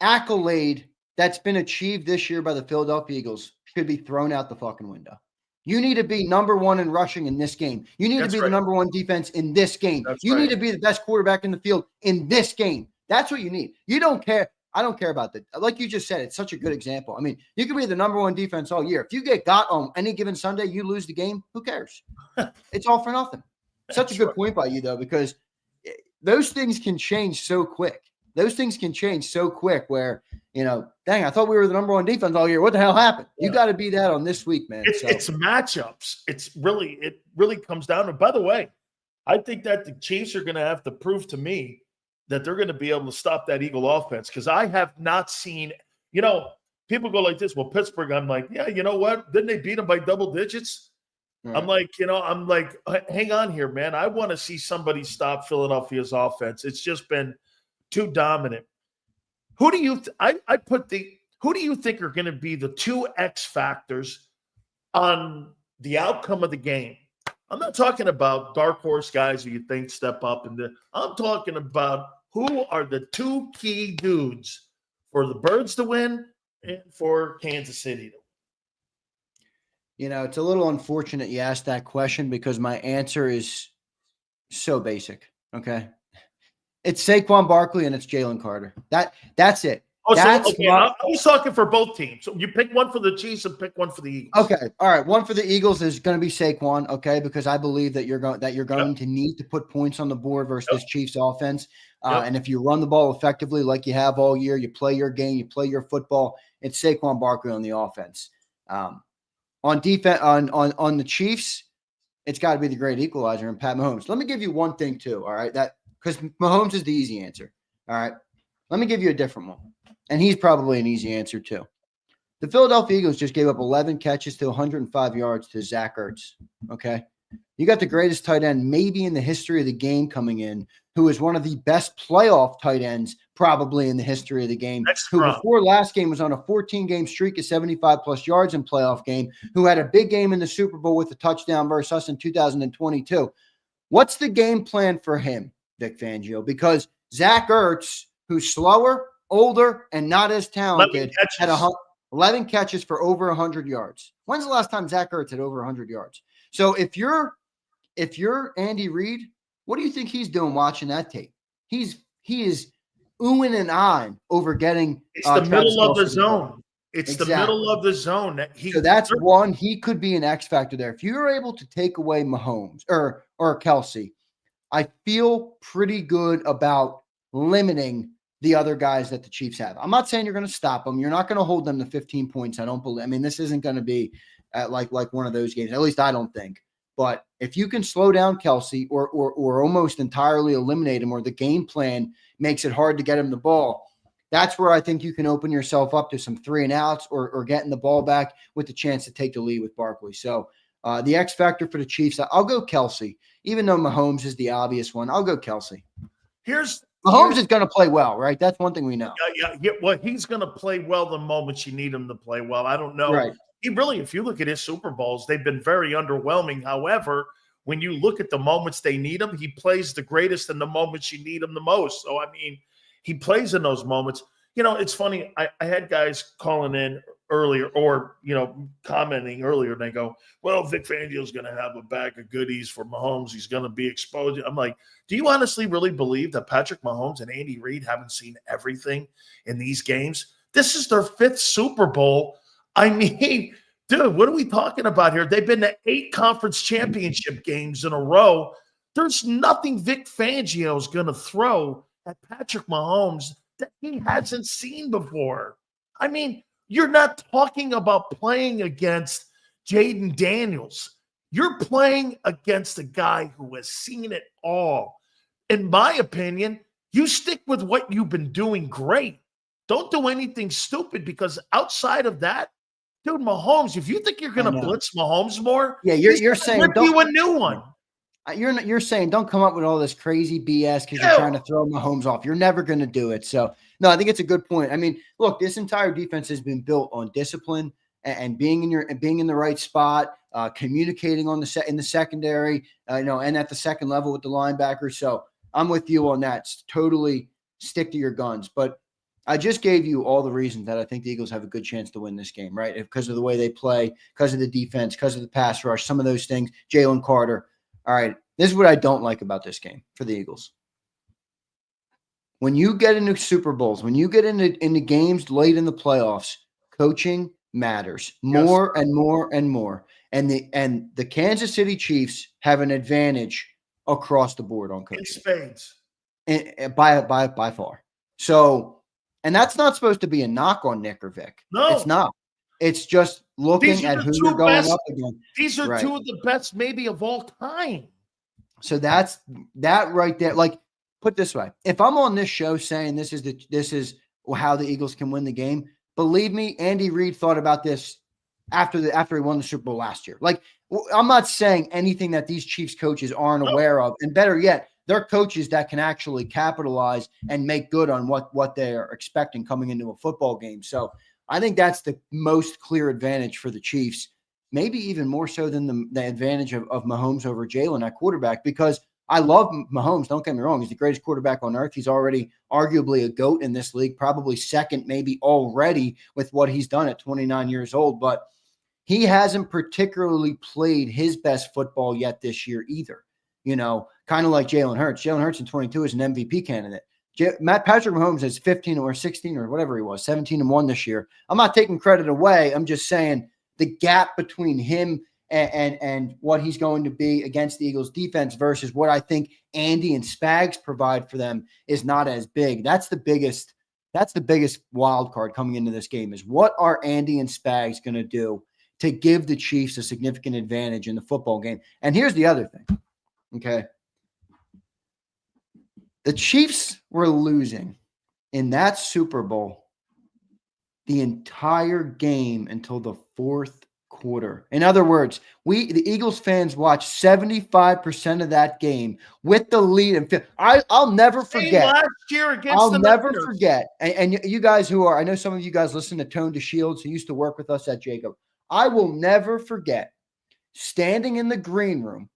accolade that's been achieved this year by the Philadelphia Eagles should be thrown out the fucking window. You need to be number 1 in rushing in this game. You need to be the number 1 defense in this game. You need to be the best quarterback in the field in this game. That's what you need. You don't care. I don't care about that. Like you just said, it's such a good example. I mean, you could be the number 1 defense all year. If you get got on any given Sunday, you lose the game. Who cares? It's all for nothing. Such a good point by you, though, because those things can change so quick. Those things can change so quick where, dang, I thought we were the number 1 defense all year. What the hell happened? You got to be that on this week, man. It's matchups. It really comes down to, by the way, I think that the Chiefs are going to have to prove to me that they're going to be able to stop that Eagle offense, because I have not seen, people go like this. Well, Pittsburgh, I'm like, yeah, you know what? Didn't they beat them by double digits? Right. I'm like, hang on here, man. I want to see somebody stop Philadelphia's offense. It's just been too dominant. Who do you I put the who do you think are going to be the two X factors on the outcome of the game? I'm not talking about dark horse guys who you think step up. I'm talking about who are the two key dudes for the Birds to win and for Kansas City to win. You know, it's a little unfortunate you asked that question because my answer is so basic. Okay. It's Saquon Barkley and it's Jalen Carter. That's it. Oh, I was talking for both teams. So you pick one for the Chiefs and pick one for the Eagles. Okay. All right. One for the Eagles is going to be Saquon. Okay. Because I believe that you're going to need to put points on the board versus this Chiefs offense. And if you run the ball effectively, like you have all year, you play your game, you play your football, it's Saquon Barkley on the offense. On defense, on the Chiefs, it's got to be the great equalizer and Pat Mahomes. Let me give you one thing too. All right. Because Mahomes is the easy answer. All right. Let me give you a different one. And he's probably an easy answer too. The Philadelphia Eagles just gave up 11 catches to 105 yards to Zach Ertz. Okay. You got the greatest tight end maybe in the history of the game coming in, who is one of the best playoff tight ends probably in the history of the game, who before last game was on a 14-game streak of 75-plus yards in playoff game, who had a big game in the Super Bowl with a touchdown versus us in 2022. What's the game plan for him, Vic Fangio? Because Zach Ertz, who's slower, older, and not as talented, had 11 catches for over 100 yards. When's the last time Zach Ertz had over 100 yards? So if you're Andy Reid, what do you think he's doing watching that tape? He is oohing and ahhing over getting. It's the middle of the zone. It's the middle of the zone. So that's one. He could be an X factor there. If you're able to take away Mahomes or Kelsey, I feel pretty good about limiting the other guys that the Chiefs have. I'm not saying you're going to stop them. You're not going to hold them to 15 points. I don't believe. I mean, this isn't going to be like one of those games. At least I don't think. But if you can slow down Kelsey or almost entirely eliminate him, or the game plan makes it hard to get him the ball, that's where I think you can open yourself up to some 3 and outs or getting the ball back with the chance to take the lead with Barkley. So the X factor for the Chiefs, I'll go Kelsey. Even though Mahomes is the obvious one, I'll go Kelsey. Mahomes is going to play well, right? That's one thing we know. Yeah. Well, he's going to play well the moment you need him to play well. I don't know. Right. He really, if you look at his Super Bowls, they've been very underwhelming. However, when you look at the moments they need him, he plays the greatest in the moments you need him the most. So, I mean, he plays in those moments. You know, it's funny. I had guys calling in earlier or, commenting earlier, and they go, well, Vic Fangio's going to have a bag of goodies for Mahomes. He's going to be exposed. I'm like, do you honestly really believe that Patrick Mahomes and Andy Reid haven't seen everything in these games? This is their 5th Super Bowl. I mean, dude, what are we talking about here? They've been to 8 conference championship games in a row. There's nothing Vic Fangio is going to throw at Patrick Mahomes that he hasn't seen before. I mean, you're not talking about playing against Jaden Daniels. You're playing against a guy who has seen it all. In my opinion, you stick with what you've been doing great. Don't do anything stupid, because outside of that, dude, Mahomes, if you think you're going to blitz Mahomes more, you're saying rip you a new one. You're saying don't come up with all this crazy BS because you're trying to throw Mahomes off. You're never going to do it. So, no, I think it's a good point. I mean, look, this entire defense has been built on discipline and being in the right spot, communicating in the secondary, and at the second level with the linebackers. So I'm with you on that. Totally stick to your guns. But I just gave you all the reasons that I think the Eagles have a good chance to win this game, right? Because of the way they play, because of the defense, because of the pass rush, some of those things, Jalen Carter. All right, this is what I don't like about this game for the Eagles. When you get into Super Bowls, when you get into games late in the playoffs, coaching matters more and more and more. And the Kansas City Chiefs have an advantage across the board on coaching. In spades. By far. So, and that's not supposed to be a knock on Nick or Vic. No. It's not. It's just looking at who you're going up against. These are 2 of the best maybe of all time. So that's that right there. Like, put it this way. If I'm on this show saying this is how the Eagles can win the game, believe me, Andy Reid thought about this after he won the Super Bowl last year. Like, I'm not saying anything that these Chiefs coaches aren't aware of. And better yet, they're coaches that can actually capitalize and make good on what they are expecting coming into a football game. So I think that's the most clear advantage for the Chiefs, maybe even more so than the advantage of Mahomes over Jalen at quarterback, because I love Mahomes. Don't get me wrong. He's the greatest quarterback on earth. He's already arguably a GOAT in this league, probably second maybe already with what he's done at 29 years old. But he hasn't particularly played his best football yet this year either. Kind of like Jalen Hurts. Jalen Hurts in 22 is an MVP candidate. Patrick Mahomes has 15 or 16 or whatever he was, 17-1 this year. I'm not taking credit away. I'm just saying the gap between him and what he's going to be against the Eagles defense versus what I think Andy and Spags provide for them is not as big. That's the biggest wild card coming into this game, is what are Andy and Spags going to do to give the Chiefs a significant advantage in the football game. And here's the other thing. Okay. The Chiefs were losing in that Super Bowl the entire game until the fourth quarter. In other words, the Eagles fans watched 75% of that game with the lead. And I'll never forget. Last year against I'll the never Niners. forget. And you guys I know some of you guys listen to Tone DeShields, who used to work with us at JAKIB. I will never forget standing in the green room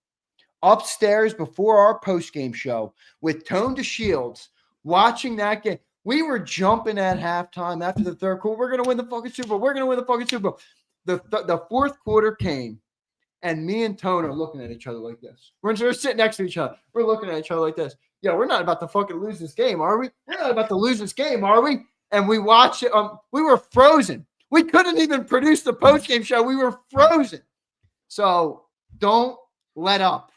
upstairs before our post-game show with Tone DeShields watching that game. We were jumping at halftime after the third quarter. We're going to win the fucking Super Bowl. We're going to win the fucking Super Bowl. The fourth quarter came, and me and Tone are looking at each other like this. We're sitting next to each other. We're looking at each other like this. Yo, we're not about to fucking lose this game, are we? We're not about to lose this game, are we? And we watched it. We were frozen. We couldn't even produce the post-game show. We were frozen. So don't let up.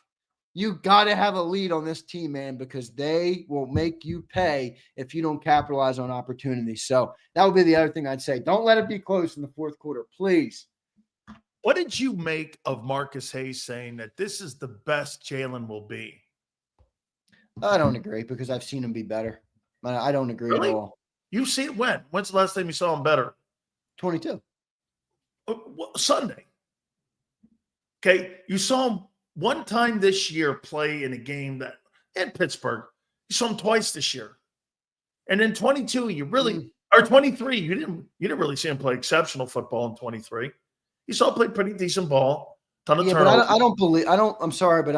You got to have a lead on this team, man, because they will make you pay if you don't capitalize on opportunities. So that would be the other thing I'd say. Don't let it be close in the fourth quarter, please. What did you make of Marcus Hayes saying that this is the best Jalen will be? I don't agree because I've seen him be better. I don't agree Really? at all. You see it when? When's the last time you saw him better? 22. Sunday. Okay. You saw him one time this year play in a game that in Pittsburgh. You saw him twice this year. And in 22, or 23, you didn't really see him play exceptional football in 23. You saw him play pretty decent ball. Ton of turnovers. But I'm sorry, but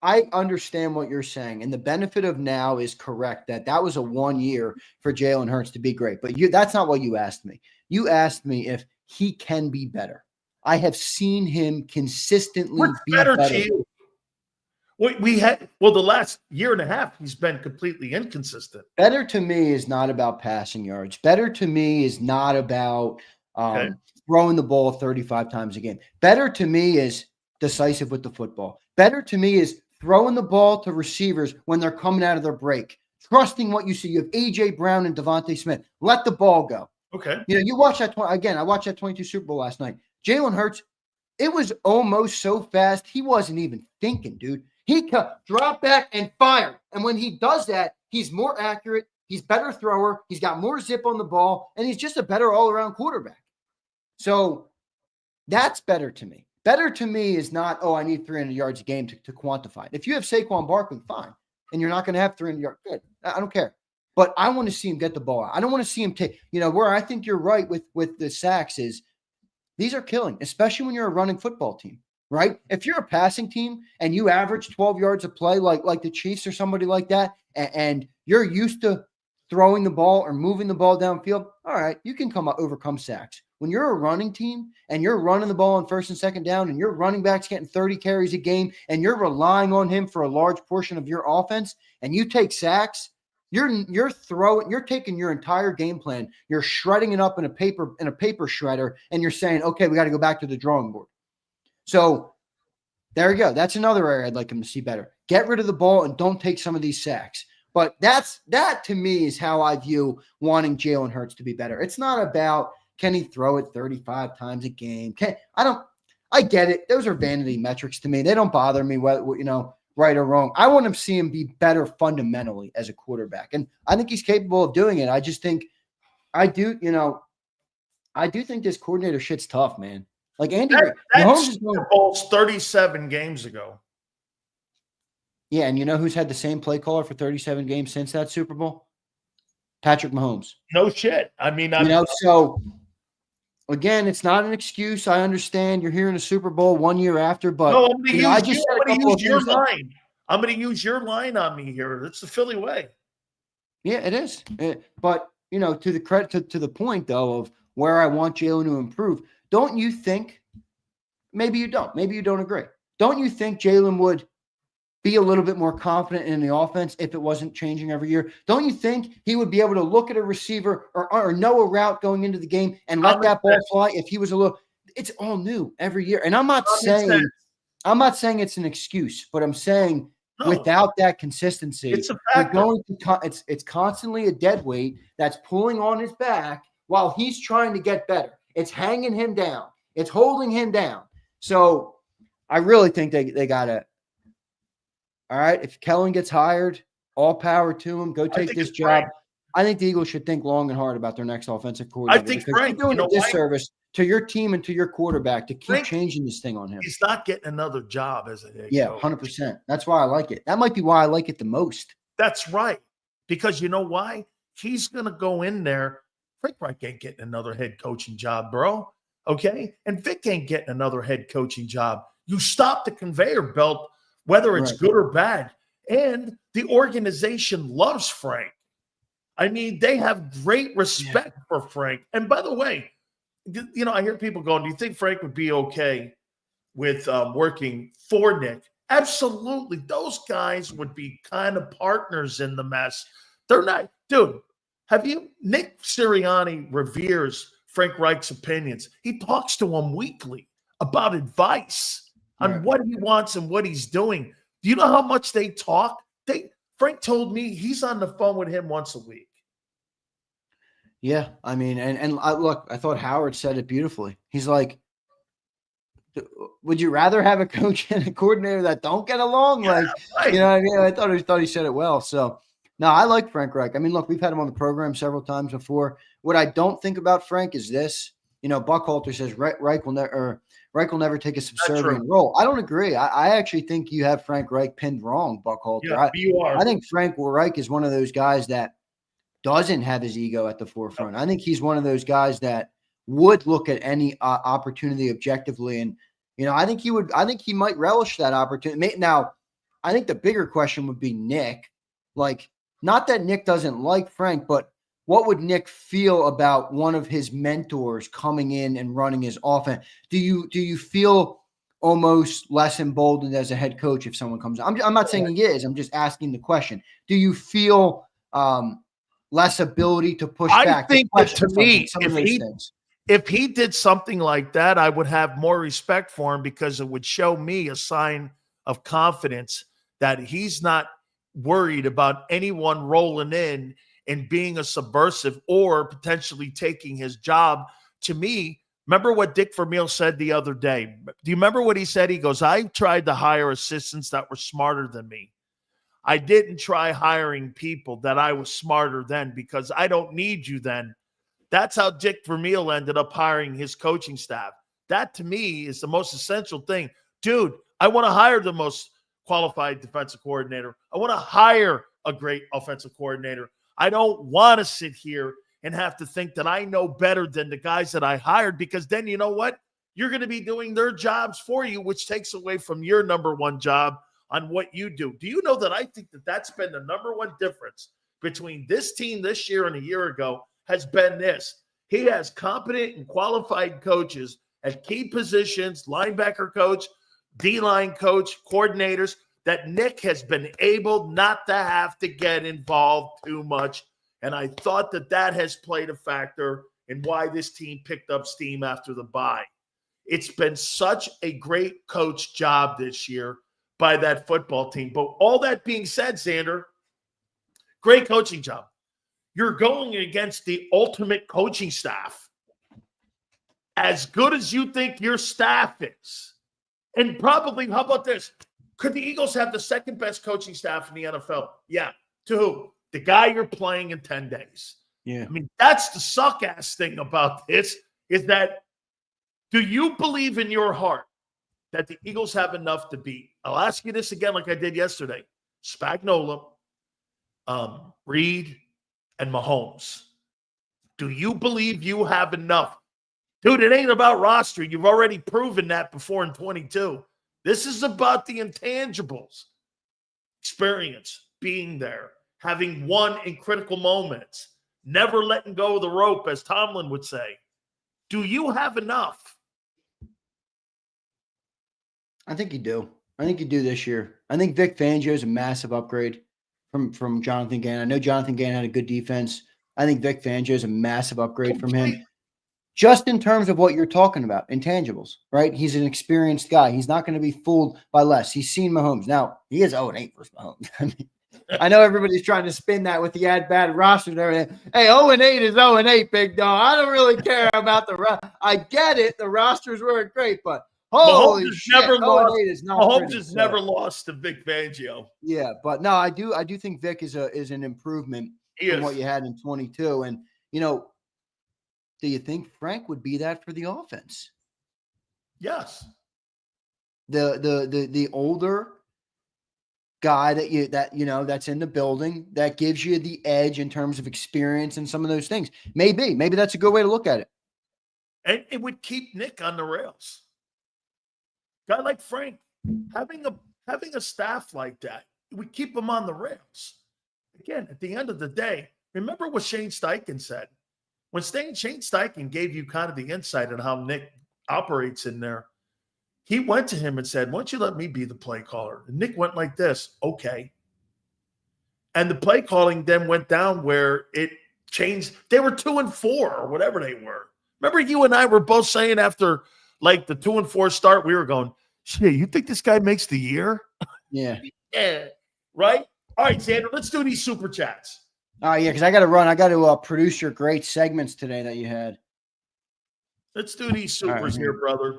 I understand what you're saying. And the benefit of now is correct that was a 1 year for Jalen Hurts to be great. But that's not what you asked me. You asked me if he can be better. I have seen him consistently be better. To you? The last year and a half, he's been completely inconsistent. Better to me is not about passing yards. Better to me is not about throwing the ball 35 times a game. Better to me is decisive with the football. Better to me is throwing the ball to receivers when they're coming out of their break. Trusting what you see. You have A.J. Brown and Devontae Smith. Let the ball go. Okay. You watch that. Again, I watched that 22 Super Bowl last night. Jalen Hurts, it was almost so fast, he wasn't even thinking, dude. He drop back and fire. And when he does that, he's more accurate. He's better thrower. He's got more zip on the ball. And he's just a better all-around quarterback. So that's better to me. Better to me is not, I need 300 yards a game to quantify it. If you have Saquon Barkley, fine. And you're not going to have 300 yards. Good. I don't care. But I want to see him get the ball out. I don't want to see him take, where I think you're right with the sacks is these are killing, especially when you're a running football team, right? If you're a passing team and you average 12 yards a play like the Chiefs or somebody like that, and you're used to throwing the ball or moving the ball downfield, all right, you can overcome sacks. When you're a running team and you're running the ball on first and second down and your running back's getting 30 carries a game and you're relying on him for a large portion of your offense and you take sacks, you're taking your entire game plan, you're shredding it up in a paper shredder, and you're saying, okay, we got to go back to the drawing board. So there you go. That's another area I'd like him to see better. Get rid of the ball and don't take some of these sacks. But that to me is how I view wanting Jalen Hurts to be better. It's not about can he throw it 35 times a game. I get it. Those are vanity metrics to me. They don't bother me right or wrong. I want to see him be better fundamentally as a quarterback. And I think he's capable of doing it. I just think I do think this coordinator shit's tough, man. Like Andy Mahomes is Super Bowls 37 games ago. Yeah, and you know who's had the same play caller for 37 games since that Super Bowl? Patrick Mahomes. No shit. I mean, so again, it's not an excuse. I understand you're here in the Super Bowl 1 year after, but no, I'm going to use your line. I'm going to use your line on me here. It's the Philly way. Yeah, it is. But, to the credit, to the point, though, of where I want Jalen to improve, don't you think, maybe you don't agree, don't you think Jalen would be a little bit more confident in the offense if it wasn't changing every year? Don't you think he would be able to look at a receiver or know a route going into the game and let that ball fly if he was it's all new every year. And I'm not saying it's an excuse, but I'm saying without that consistency, it's a factor. It's constantly a dead weight that's pulling on his back while he's trying to get better. It's hanging him down. It's holding him down. So I really think they got to, all right, if Kellen gets hired, all power to him. Go take this job. Frank. I think the Eagles should think long and hard about their next offensive coordinator. I think Frank, you're doing a disservice to your team and to your quarterback to keep changing this thing on him. He's not getting another job as a head coach. 100%. That's why I like it. That might be why I like it the most. That's right. Because you know why? He's going to go in there. Frank Reich ain't getting another head coaching job, bro. Okay? And Vic ain't getting another head coaching job. You stop the conveyor belt, whether it's good or bad. And the organization loves Frank. I mean, they have great respect for Frank. And by the way, I hear people going, do you think Frank would be okay with working for Nick? Absolutely. Those guys would be kind of partners in the mess. They're not. Dude, Nick Sirianni reveres Frank Reich's opinions. He talks to him weekly about advice on what he wants and what he's doing. Do you know how much they talk? Frank told me he's on the phone with him once a week. Yeah, I mean, and look, I thought Howard said it beautifully. He's like, would you rather have a coach and a coordinator that don't get along? Yeah, you know what I mean? I thought he said it well. So, no, I like Frank Reich. I mean, look, we've had him on the program several times before. What I don't think about Frank is this. Buckhalter says Reich will never take a subservient role. I don't agree. I actually think you have Frank Reich pinned wrong, Buckhalter. Yeah, you are. I think Frank Reich is one of those guys that doesn't have his ego at the forefront. I think he's one of those guys that would look at any opportunity objectively. And, I think he might relish that opportunity. Now, I think the bigger question would be Nick. Like, not that Nick doesn't like Frank, but what would Nick feel about one of his mentors coming in and running his offense? Do you feel almost less emboldened as a head coach if someone comes? I'm not saying he is. I'm just asking the question. Do you feel less ability to push back? I think that to me, if he did something like that, I would have more respect for him because it would show me a sign of confidence that he's not worried about anyone rolling in and being a subversive or potentially taking his job. To me, remember what Dick Vermeil said the other day? Do you remember what he said? He goes, I tried to hire assistants that were smarter than me. I didn't try hiring people that I was smarter than because I don't need you then. That's how Dick Vermeil ended up hiring his coaching staff. That, to me, is the most essential thing. Dude, I want to hire the most qualified defensive coordinator. I want to hire a great offensive coordinator. I don't want to sit here and have to think that I know better than the guys that I hired, because then you know what? You're going to be doing their jobs for you, which takes away from your number one job on what you do. Do you know that I think that that's been the number one difference between this team this year and a year ago has been this. He has competent and qualified coaches at key positions, linebacker coach, D-line coach, coordinators, that Nick has been able not to have to get involved too much. And I thought that has played a factor in why this team picked up steam after the bye. It's been such a great coach job this year by that football team. But all that being said, Xander, great coaching job. You're going against the ultimate coaching staff. As good as you think your staff is. And probably, how about this? Could the Eagles have the second best coaching staff in the NFL? Yeah. To who? The guy you're playing in 10 days. Yeah. I mean, that's the suck-ass thing about this, is that do you believe in your heart that the Eagles have enough to beat? I'll ask you this again like I did yesterday. Spagnuolo, Reed, and Mahomes. Do you believe you have enough? Dude, it ain't about roster. You've already proven that before in 22. This is about the intangibles. Experience, being there, having won in critical moments, never letting go of the rope, as Tomlin would say. Do you have enough? I think you do. I think you do this year. I think Vic Fangio is a massive upgrade from Jonathan Gannon. I know Jonathan Gannon had a good defense. I think Vic Fangio is a massive upgrade from him. Just in terms of what you're talking about, intangibles, right? He's an experienced guy. He's not going to be fooled by less. He's seen Mahomes. Now, he is 0-8 versus Mahomes. I mean, I know everybody's trying to spin that with the bad roster and everything. Hey, 0-8 is 0-8, big dog. I don't really care about the I get it. The rosters weren't great, but holy shit, never 0-8 is not Mahomes pretty, has never lost to Vic Fangio. Yeah, but no, I do think Vic is an improvement from what you had in 22. And, you know, do you think Frank would be that for the offense? Yes. The older guy that's in the building that gives you the edge in terms of experience and some of those things. Maybe that's a good way to look at it. And it would keep Nick on the rails. Guy like Frank, having a staff like that, it would keep him on the rails. Again, at the end of the day, remember what Shane Steichen said. When Shane Steichen gave you kind of the insight on how Nick operates in there, he went to him and said, why don't you let me be the play caller? And Nick went like this, okay. And the play calling then went down where it changed. They were 2-4 or whatever they were. Remember you and I were both saying after like the 2-4 start, we were going, shit, you think this guy makes the year? Yeah. Yeah. Right? All right, Xander, let's do these super chats. Yeah, because I got to run. I got to produce your great segments today that you had. Let's do these supers here, brother.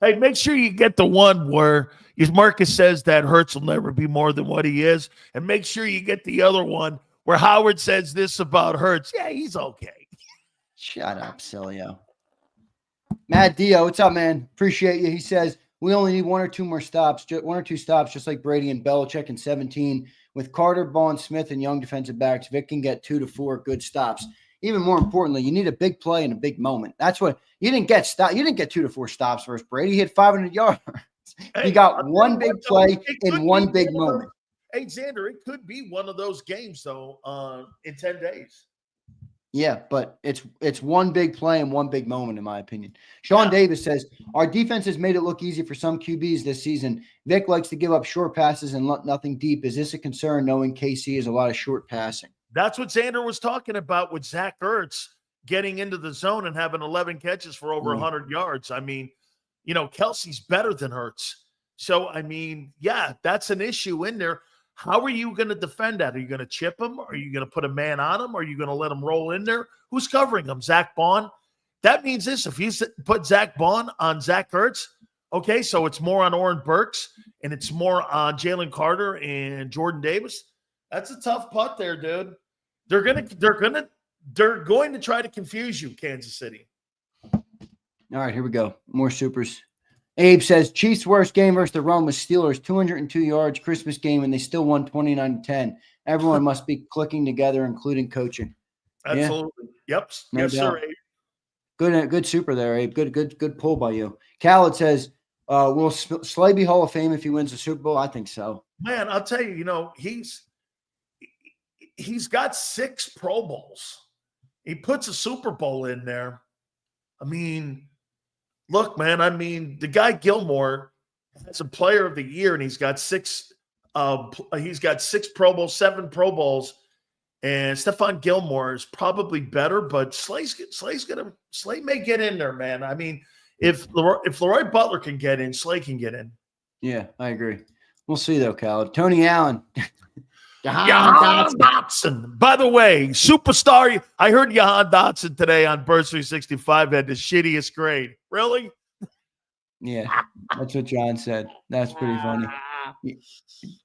Hey, make sure you get the one where Marcus says that Hurts will never be more than what he is. And make sure you get the other one where Howard says this about Hurts. Yeah, he's okay. Shut up, Sileo. Matt Dio, what's up, man? Appreciate you. He says, we only need one or two stops, just like Brady and Belichick in 17. With Carter, Bond, Smith, and young defensive backs, Vic can get 2 to 4 good stops. Even more importantly, you need a big play and a big moment. That's what you didn't get. You didn't get 2 to 4 stops versus Brady. He hit 500 yards. Hey, you got one big play in one big moment. Hey, Xander, it could be one of those games though in 10 days. Yeah, but it's one big play and one big moment, in my opinion. Sean Davis says, our defense has made it look easy for some QBs this season. Vic likes to give up short passes and nothing deep. Is this a concern knowing KC is a lot of short passing? That's what Xander was talking about with Zach Ertz getting into the zone and having 11 catches for over 100 yards. I mean, you know, Kelsey's better than Hurts. So, I mean, yeah, that's an issue in there. How are you going to defend that? Are you going to chip him? Are you going to put a man on him? Are you going to let him roll in there? Who's covering him? Zach Bond? That means this. If he's put Zach Bond on Zach Ertz, okay, so it's more on Oren Burks and it's more on Jalen Carter and Jordan Davis. That's a tough putt there, dude. They're going to try to confuse you, Kansas City. All right, here we go. More supers. Abe says, Chiefs' worst game versus the run was Steelers, 202 yards, Christmas game, and they still won 29-10. Everyone must be clicking together, including coaching. Absolutely. Yeah. Yep. No yes, doubt. sir, Abe. Good super there, Abe. Good pull by you. Khaled says, will Slay be Hall of Fame if he wins the Super Bowl? I think so. Man, I'll tell you, he's got 6 Pro Bowls. He puts a Super Bowl in there. I mean, look, man, the guy Gilmore has a player of the year, and he's got 6 Pro Bowls, 7 Pro Bowls, and Stephon Gilmore is probably better, but Slay may get in there, man. I mean, if Leroy Butler can get in, Slay can get in. Yeah, I agree. We'll see though, Khaled. Tony Allen. Jahan Dotson. By the way, superstar. I heard Jahan Dotson today on Burst 365 had the shittiest grade. Really? Yeah, that's what John said. That's pretty funny.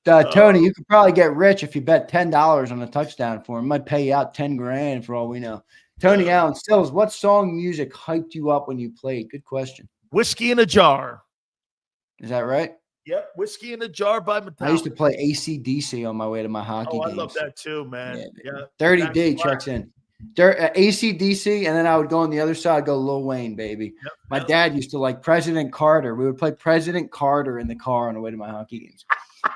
Tony, you could probably get rich if you bet $10 on a touchdown for him. Might pay you out $10,000 for all we know. Tony Allen, Stills, what song music hyped you up when you played? Good question. Whiskey in a Jar. Is that right? Yep, Whiskey in a Jar by Metallica. I used to play AC/DC on my way to my hockey games. I love that too, man. Yeah. Dirty D checks in. AC/DC, and then I would go on the other side, go Lil Wayne, baby. Yep, my dad used to like President Carter. We would play President Carter in the car on the way to my hockey games.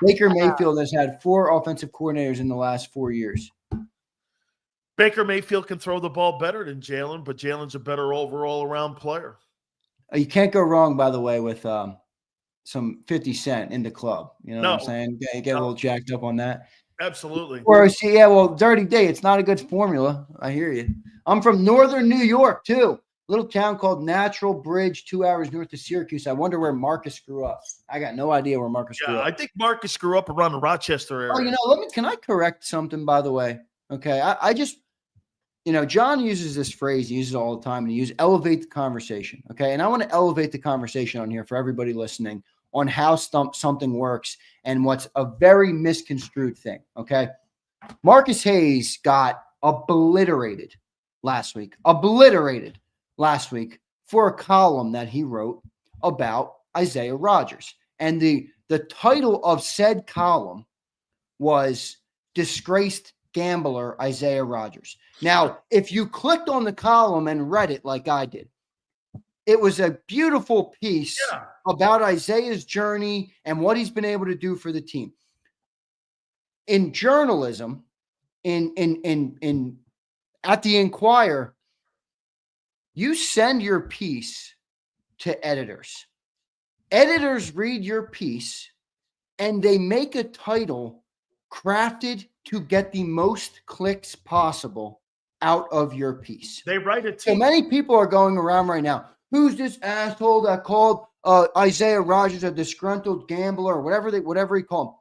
Baker Mayfield has had 4 offensive coordinators in the last 4 years. Baker Mayfield can throw the ball better than Jalen, but Jalen's a better overall around player. You can't go wrong, by the way, with some 50 Cent in the club. You know what I'm saying? You get a little jacked up on that. Absolutely. Or see, Dirty D. It's not a good formula. I hear you. I'm from northern New York too. Little town called Natural Bridge, 2 hours north of Syracuse. I wonder where Marcus grew up. I got no idea where Marcus grew up. I think Marcus grew up around the Rochester area. Oh, can I correct something, by the way? Okay. I just, John uses this phrase, he uses it all the time, and he uses elevate the conversation. Okay. And I want to elevate the conversation on here for everybody listening on how something works and what's a very misconstrued thing. Okay. Marcus Hayes got obliterated last week for a column that he wrote about Isaiah Rodgers. And the title of said column was Disgraced Gambler Isaiah Rodgers. Now, if you clicked on the column and read it like I did, it was a beautiful piece about Isaiah's journey and what he's been able to do for the team. In journalism, at the Inquirer, you send your piece to editors. Editors read your piece and they make a title crafted to get the most clicks possible out of your piece. They write it. So many people are going around right now. Who's this asshole that called Isaiah Rodgers a disgruntled gambler or whatever he called him?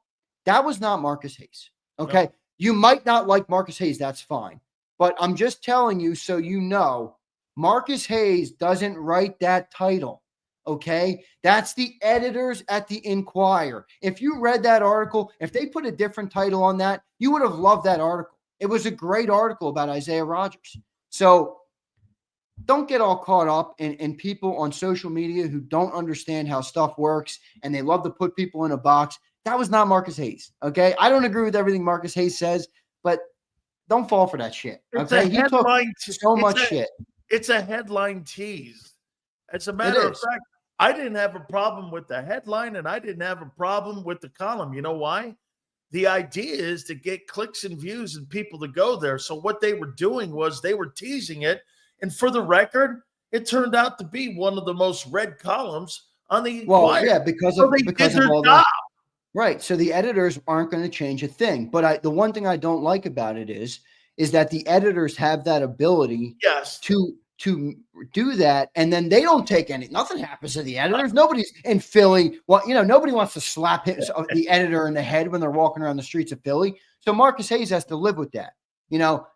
That was not Marcus Hayes. Okay. No. You might not like Marcus Hayes. That's fine. But I'm just telling you so you know, Marcus Hayes doesn't write that title. Okay. That's the editors at the Inquirer. If you read that article, if they put a different title on that, you would have loved that article. It was a great article about Isaiah Rodgers. So don't get all caught up in people on social media who don't understand how stuff works and they love to put people in a box. That was not Marcus Hayes. Okay. I don't agree with everything Marcus Hayes says, but don't fall for that shit. Okay. He took so much shit. It's a headline tease. As a matter of fact, I didn't have a problem with the headline and I didn't have a problem with the column. You know why? The idea is to get clicks and views and people to go there. So what they were doing was they were teasing it. And for the record, it turned out to be one of the most read columns on the Inquirer. Yeah, because of all that. Right. So the editors aren't going to change a thing. But the one thing I don't like about it is that the editors have that ability to do that. And then they don't take nothing happens to the editors. Nobody's in Philly. Well, nobody wants to slap the editor in the head when they're walking around the streets of Philly. So Marcus Hayes has to live with that.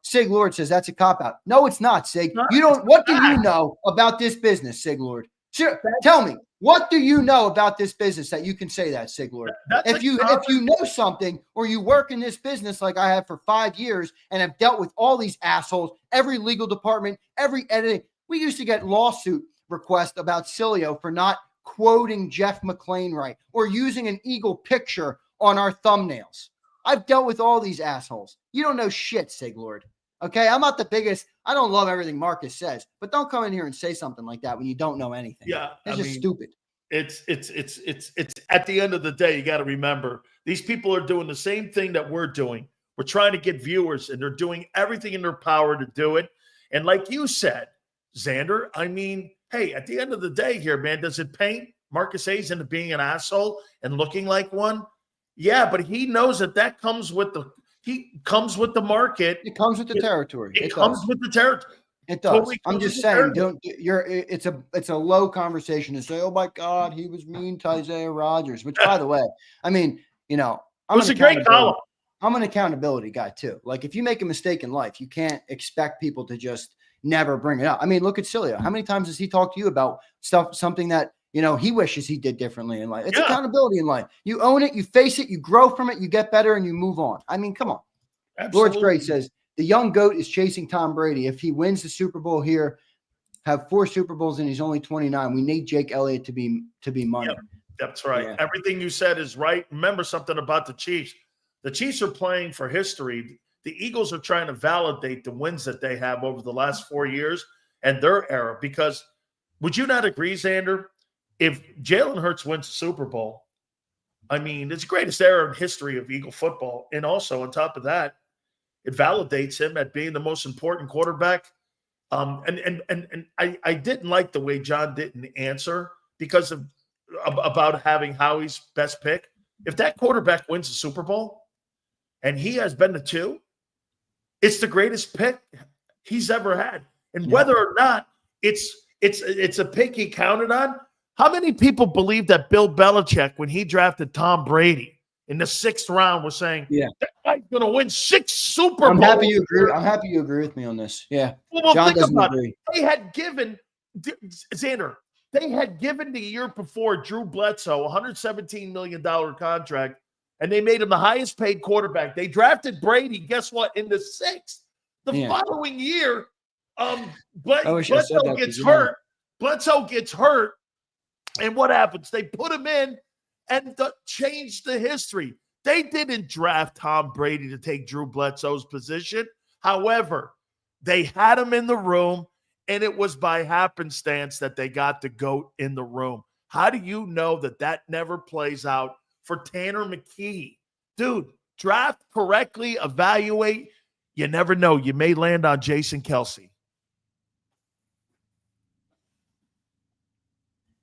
Sig Lord says that's a cop-out. No, it's not, Sig. What do you know about this business, Sig Lord? Sure, tell me, what do you know about this business that you can say that, Sig Lord? If you know something or you work in this business like I have for 5 years and have dealt with all these assholes, every legal department, every editing, we used to get lawsuit requests about Sileo for not quoting Jeff McClain right or using an eagle picture on our thumbnails. I've dealt with all these assholes. You don't know shit, Sig Lord. Okay, I'm not the biggest. I don't love everything Marcus says, but don't come in here and say something like that when you don't know anything. Yeah, it's just stupid. It's at the end of the day, you got to remember these people are doing the same thing that we're doing. We're trying to get viewers, and they're doing everything in their power to do it. And like you said, Xander, I mean, hey, at the end of the day, here, man, does it paint Marcus Hayes into being an asshole and looking like one? Yeah, but he knows that comes with the market. It comes with the territory. It comes with the territory. It does. Totally. I'm just saying, it's a low conversation to say, oh my God, he was mean to Isaiah Rodgers, which by the way, I mean, it was a great column. I'm an accountability guy too. Like if you make a mistake in life, you can't expect people to just never bring it up. I mean, look at Sileo. How many times has he talked to you about something that he wishes he did differently in life? It's accountability in life. You own it, you face it, you grow from it, you get better, and you move on. I mean, come on. Absolutely. Lord Gray says, the young GOAT is chasing Tom Brady. If he wins the Super Bowl here, have 4 Super Bowls, and he's only 29, we need Jake Elliott to be money. Yep. That's right. Yeah. Everything you said is right. Remember something about the Chiefs. The Chiefs are playing for history. The Eagles are trying to validate the wins that they have over the last 4 years and their era. Because would you not agree, Xander? If Jalen Hurts wins the Super Bowl, I mean, it's the greatest era in history of Eagle football. And also, on top of that, it validates him at being the most important quarterback. And I didn't like the way John didn't answer because of about having Howie's best pick. If that quarterback wins the Super Bowl, and he has been the 2, it's the greatest pick he's ever had. And whether or not it's a pick he counted on, how many people believe that Bill Belichick, when he drafted Tom Brady in the 6th round, was saying, that guy's going to win 6 Super Bowls? I'm happy you agree with me on this. Yeah. Well, John think doesn't about agree. it. They had given Xander. They had given the year before Drew Bledsoe a $117 million contract, and they made him the highest paid quarterback. They drafted Brady, guess what, in the 6th. The following year, Bledsoe gets hurt. Bledsoe gets hurt, and what happens? They put him in and changed the history. They didn't draft Tom Brady to take Drew Bledsoe's position. However, they had him in the room, and it was by happenstance that they got the GOAT in the room. How do you know that never plays out for Tanner McKee? Dude, draft correctly, evaluate. You never know. You may land on Jason Kelce.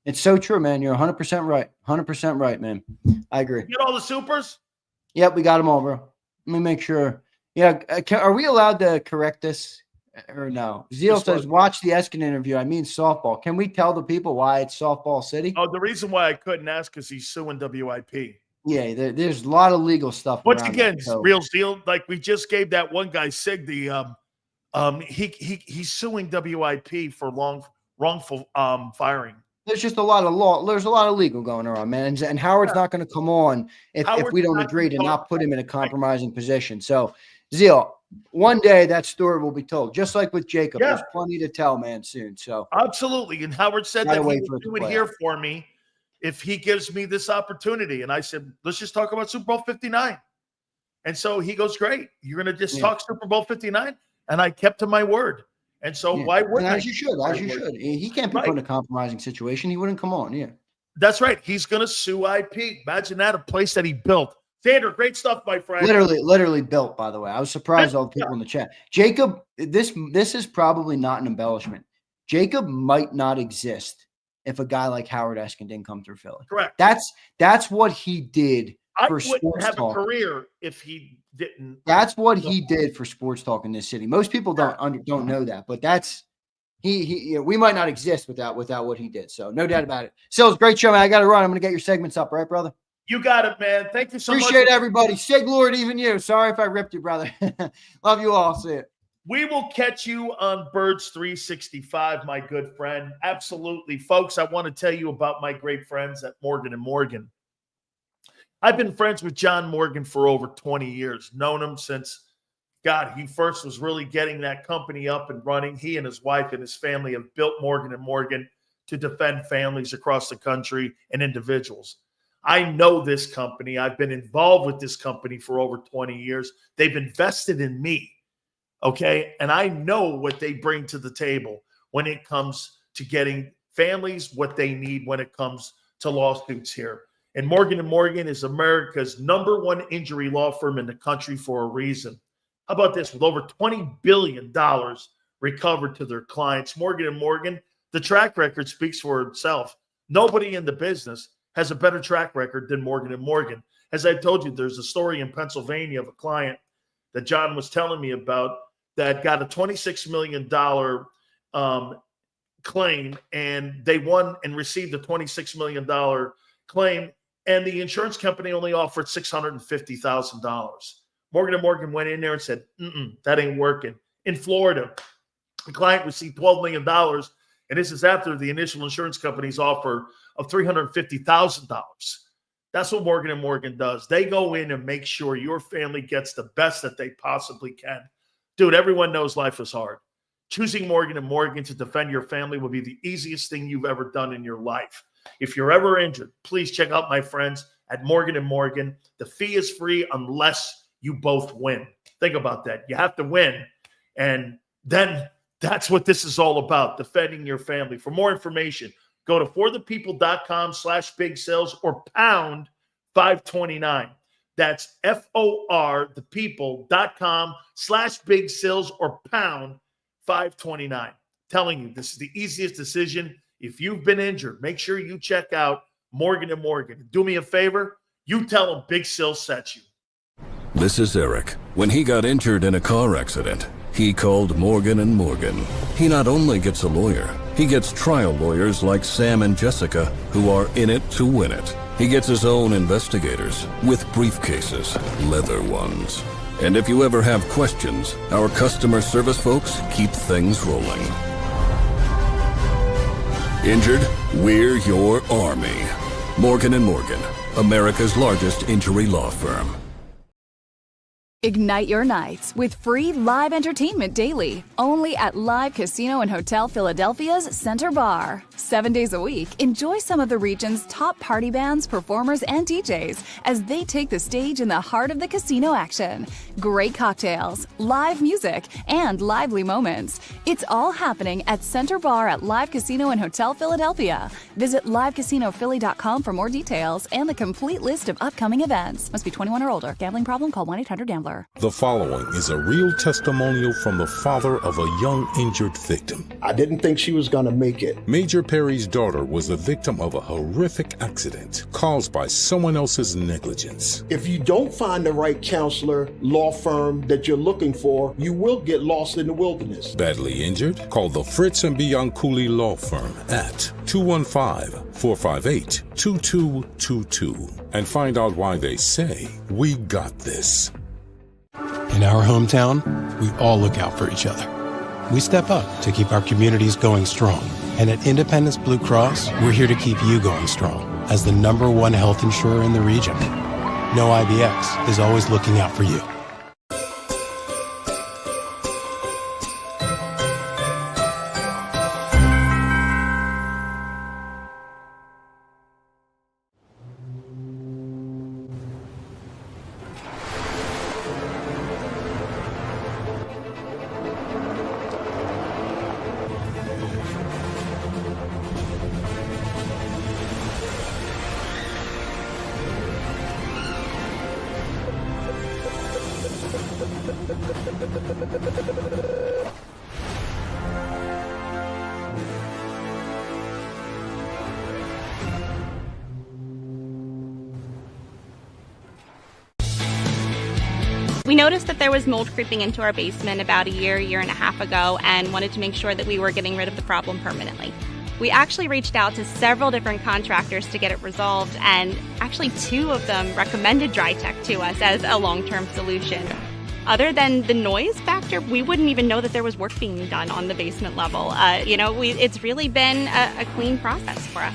It's so true, man. You're 100% right. 100% right, man. I agree. You get all the supers? Yep, we got them all, bro. Let me make sure. Yeah, are we allowed to correct this or no? Zeal says, watch the Eskin interview. I mean softball. Can we tell the people why it's softball city? Oh, the reason why I couldn't ask is he's suing WIP. Yeah, there's a lot of legal stuff. Once again, real Zeal, like we just gave that one guy Sig the he's suing WIP for wrongful firing. There's just a lot of law. There's a lot of legal going around, man. And Howard's not going to come on if we don't agree to not put him in a compromising position. So, Zeal, one day that story will be told, just like with JAKIB. There's plenty to tell, man, soon. So absolutely. And Howard said that he would do it here for me if he gives me this opportunity. And I said, let's just talk about Super Bowl 59. And so he goes, great. You're going to just talk Super Bowl 59? And I kept to my word. And so why wouldn't As you should. He can't be put in a compromising situation. He wouldn't come on. Yeah. That's right. He's going to sue IP. Imagine that, a place that he built. Xander, great stuff, my friend. Literally built, by the way. I was surprised all the people in the chat. JAKIB, this is probably not an embellishment. JAKIB might not exist if a guy like Howard Eskin didn't come through Philly. Correct. That's what he did for sports talk. I wouldn't have a career if he didn't. That's what he did for sports talk in this city. Most people don't know that, but that's we might not exist without what he did. So no doubt about it. Sills, great show, man. I got to run. I'm going to get your segments up, right, brother? You got it, man. Thank you so much. Appreciate everybody. Sig Lord, even you. Sorry if I ripped you, brother. Love you all. See it. We will catch you on Birds 365, my good friend. Absolutely. Folks, I want to tell you about my great friends at Morgan & Morgan. I've been friends with John Morgan for over 20 years. Known him since, he first was really getting that company up and running. He and his wife and his family have built Morgan & Morgan to defend families across the country and individuals. I know this company. I've been involved with this company for over 20 years. They've invested in me, okay? And I know what they bring to the table when it comes to getting families what they need when it comes to lawsuits here. And Morgan & Morgan is America's #1 injury law firm in the country for a reason. How about this? With over $20 billion recovered to their clients, Morgan & Morgan, the track record speaks for itself. Nobody in the business has a better track record than Morgan & Morgan. As I told you, there's a story in Pennsylvania of a client that John was telling me about that got a $26 million claim, and they won and received a $26 million claim, and the insurance company only offered $650,000. Morgan & Morgan went in there and said, that ain't working. In Florida, the client received $12 million, and this is after the initial insurance company's offer of $350,000. That's what Morgan & Morgan does. They go in and make sure your family gets the best that they possibly can. Dude, everyone knows life is hard. Choosing Morgan & Morgan to defend your family will be the easiest thing you've ever done in your life. If you're ever injured, please check out my friends at Morgan & Morgan. The fee is free unless you both win. Think about that. You have to win. And then that's what this is all about, defending your family. For more information, go to forthepeople.com/big sales or pound 529. That's FOR thepeople.com/big sales or pound 529. Telling you, this is the easiest decision. If you've been injured, make sure you check out Morgan & Morgan. Do me a favor, you tell them Big Sil sent you. This is Eric. When he got injured in a car accident, he called Morgan & Morgan. He not only gets a lawyer, he gets trial lawyers like Sam and Jessica who are in it to win it. He gets his own investigators with briefcases, leather ones. And if you ever have questions, our customer service folks keep things rolling. Injured? We're your army. Morgan & Morgan, America's largest injury law firm. Ignite your nights with free live entertainment daily, only at Live Casino and Hotel Philadelphia's Center Bar. 7 days a week, enjoy some of the region's top party bands, performers, and DJs as they take the stage in the heart of the casino action. Great cocktails, live music, and lively moments. It's all happening at Center Bar at Live Casino and Hotel Philadelphia. Visit livecasinophilly.com for more details and the complete list of upcoming events. Must be 21 or older. Gambling problem? Call 1-800-GAMBLER. The following is a real testimonial from the father of a young injured victim. I didn't think she was going to make it. Major Perry's daughter was the victim of a horrific accident caused by someone else's negligence. If you don't find the right counselor, law firm that you're looking for, you will get lost in the wilderness. Badly injured? Call the Fritz and Bianculli Law Firm at 215-458-2222 and find out why they say, "We got this." In our hometown, we all look out for each other. We step up to keep our communities going strong. And at Independence Blue Cross, we're here to keep you going strong as the #1 health insurer in the region. No IBX is always looking out for you. We noticed that there was mold creeping into our basement about a year and a half ago, and wanted to make sure that we were getting rid of the problem permanently. We actually reached out to several different contractors to get it resolved, and actually 2 of them recommended DryTech to us as a long-term solution. Other than the noise factor, we wouldn't even know that there was work being done on the basement level. It's really been a clean process for us.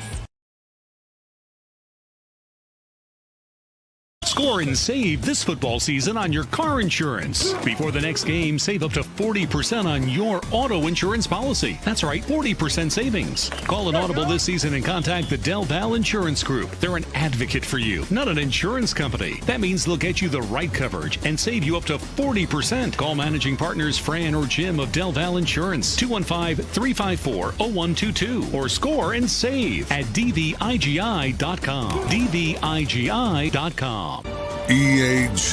Score and save this football season on your car insurance. Before the next game, save up to 40% on your auto insurance policy. That's right, 40% savings. Call an audible this season and contact the Del Val Insurance Group. They're an advocate for you, not an insurance company. That means they'll get you the right coverage and save you up to 40%. Call managing partners Fran or Jim of Del Val Insurance, 215-354-0122, or score and save at dvigi.com. dvigi.com. EAGLES,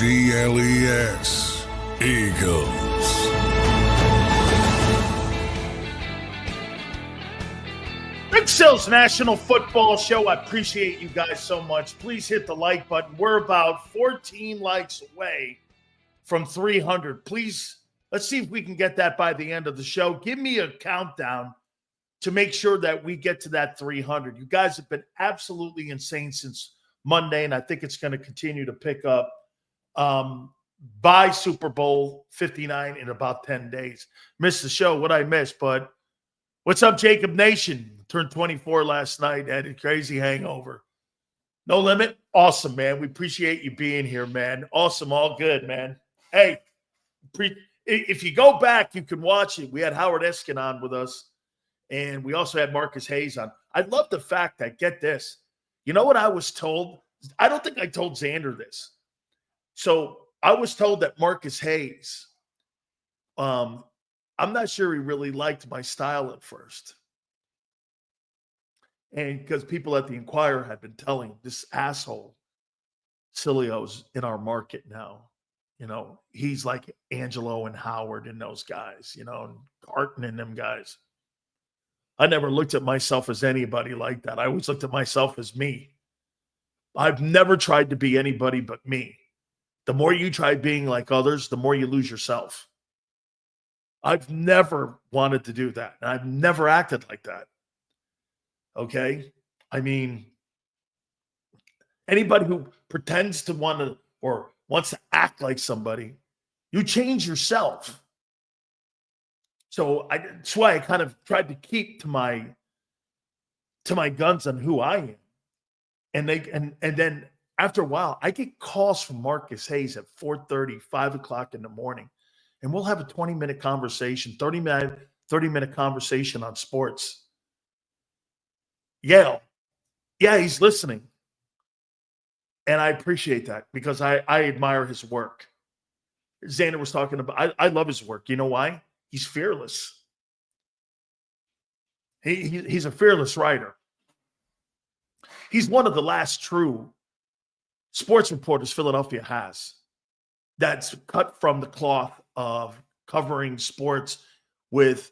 Eagles. Big Sil's National Football Show. I appreciate you guys so much. Please hit the like button. We're about 14 likes away from 300. Please, let's see if we can get that by the end of the show. Give me a countdown to make sure that we get to that 300. You guys have been absolutely insane since Monday, and I think it's going to continue to pick up by Super Bowl 59 in about 10 days. Missed the show. What I missed, but what's up, JAKIB Nation? Turned 24 last night. Had a crazy hangover. No limit. Awesome, man. We appreciate you being here, man. Awesome. All good, man. Hey, if you go back, you can watch it. We had Howard Eskin on with us, and we also had Marcus Hayes on. I love the fact that, get this, you know what I was told? I don't think I told Xander this. So I was told that Marcus Hayes, I'm not sure he really liked my style at first. And because people at the Inquirer had been telling him, this asshole, Sileo's in our market now. You know, he's like Angelo and Howard and those guys, you know, and Carton and them guys. I never looked at myself as anybody like that. I always looked at myself as me. I've never tried to be anybody but me. The more you try being like others, the more you lose yourself. I've never wanted to do that. And I've never acted like that. Okay? I mean, anybody who pretends to want to or wants to act like somebody, you change yourself. So that's why I kind of tried to keep to my guns on who I am. And then after a while, I get calls from Marcus Hayes at 4:30, 5 o'clock in the morning, and we'll have a 20-minute conversation, 30-minute conversation on sports. Yeah, he's listening. And I appreciate that because I admire his work. Xander was talking about, I love his work. You know why? He's fearless. He's a fearless writer. He's one of the last true sports reporters Philadelphia has that's cut from the cloth of covering sports with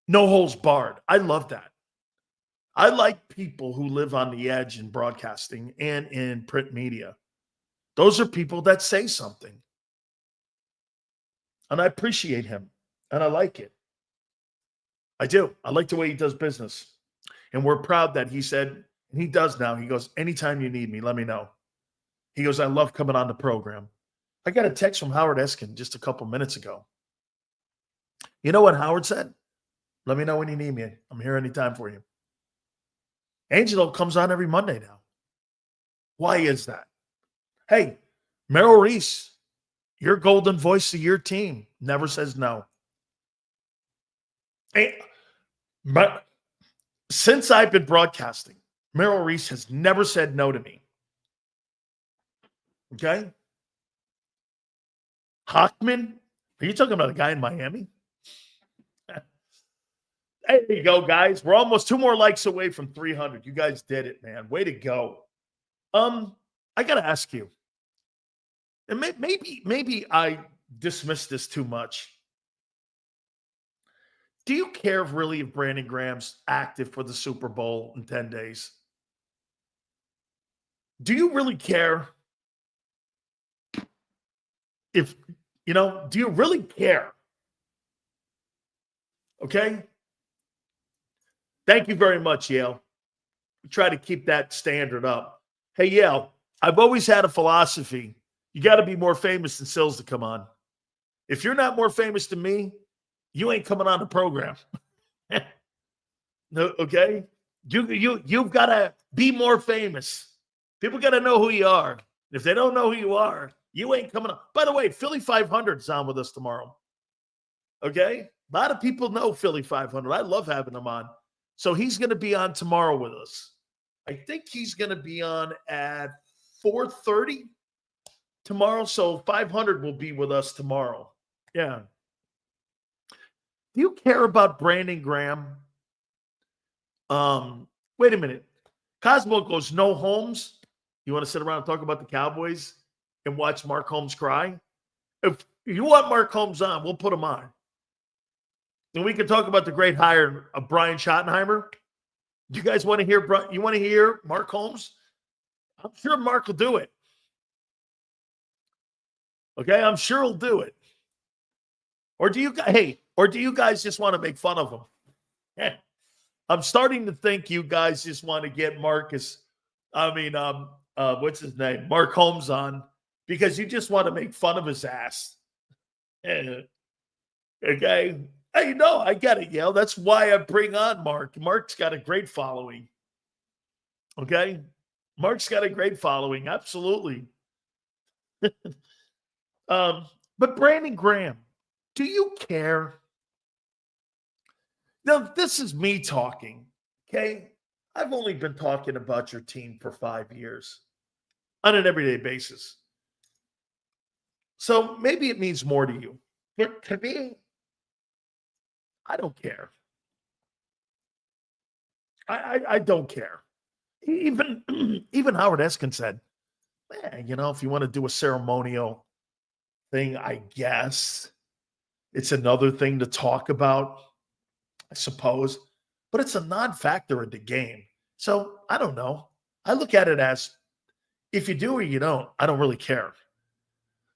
no holds barred. I love that. I like people who live on the edge in broadcasting and in print media. Those are people that say something. And I appreciate him. And I like it. I do. I like the way he does business. And we're proud that he said, and he does now, he goes, anytime you need me, let me know. He goes, I love coming on the program. I got a text from Howard Eskin just a couple minutes ago. You know what Howard said? Let me know when you need me. I'm here anytime for you. Angelo comes on every Monday now. Why is that? Hey, Merrill Reese, your golden voice of your team, never says no. Hey, but since I've been broadcasting, Merrill Reese has never said no to me. Okay? Hockman, are you talking about a guy in Miami? There you go, guys. We're almost 2 more likes away from 300. You guys did it, man. Way to go. I got to ask you, and maybe I dismissed this too much. Do you care really if Brandon Graham's active for the Super Bowl in 10 days? Do you really care? Do you really care? Okay? Thank you very much, Yale. We try to keep that standard up. Hey, Yale, I've always had a philosophy. You got to be more famous than Sills to come on. If you're not more famous than me, you ain't coming on the program. No, okay? You've got to be more famous. People got to know who you are. If they don't know who you are, you ain't coming on. By the way, Philly 500 is on with us tomorrow. Okay? A lot of people know Philly 500. I love having him on. So he's going to be on tomorrow with us. I think he's going to be on at 4:30 tomorrow. So 500 will be with us tomorrow. Yeah. Do you care about Brandon Graham? Wait a minute. Cosmo goes, no Holmes. You want to sit around and talk about the Cowboys and watch Mark Holmes cry? If you want Mark Holmes on, we'll put him on. And we can talk about the great hire of Brian Schottenheimer. Do you guys want to hear? You want to hear Mark Holmes? I'm sure Mark will do it. Okay, I'm sure he'll do it. Or do you guys just want to make fun of him? I'm starting to think you guys just want to get what's his name? Mark Holmes on because you just want to make fun of his ass. Okay. Hey, no, I get it, Yale. That's why I bring on Mark. Mark's got a great following. Okay? Mark's got a great following. Absolutely. But Brandon Graham, do you care? Now, this is me talking. Okay? I've only been talking about your team for 5 years on an everyday basis. So maybe it means more to you. But to me, I don't care. I don't care. Even Howard Eskin said, man, if you want to do a ceremonial thing, I guess it's another thing to talk about, I suppose. But it's a non-factor in the game. So I don't know. I look at it as if you do or you don't, I don't really care.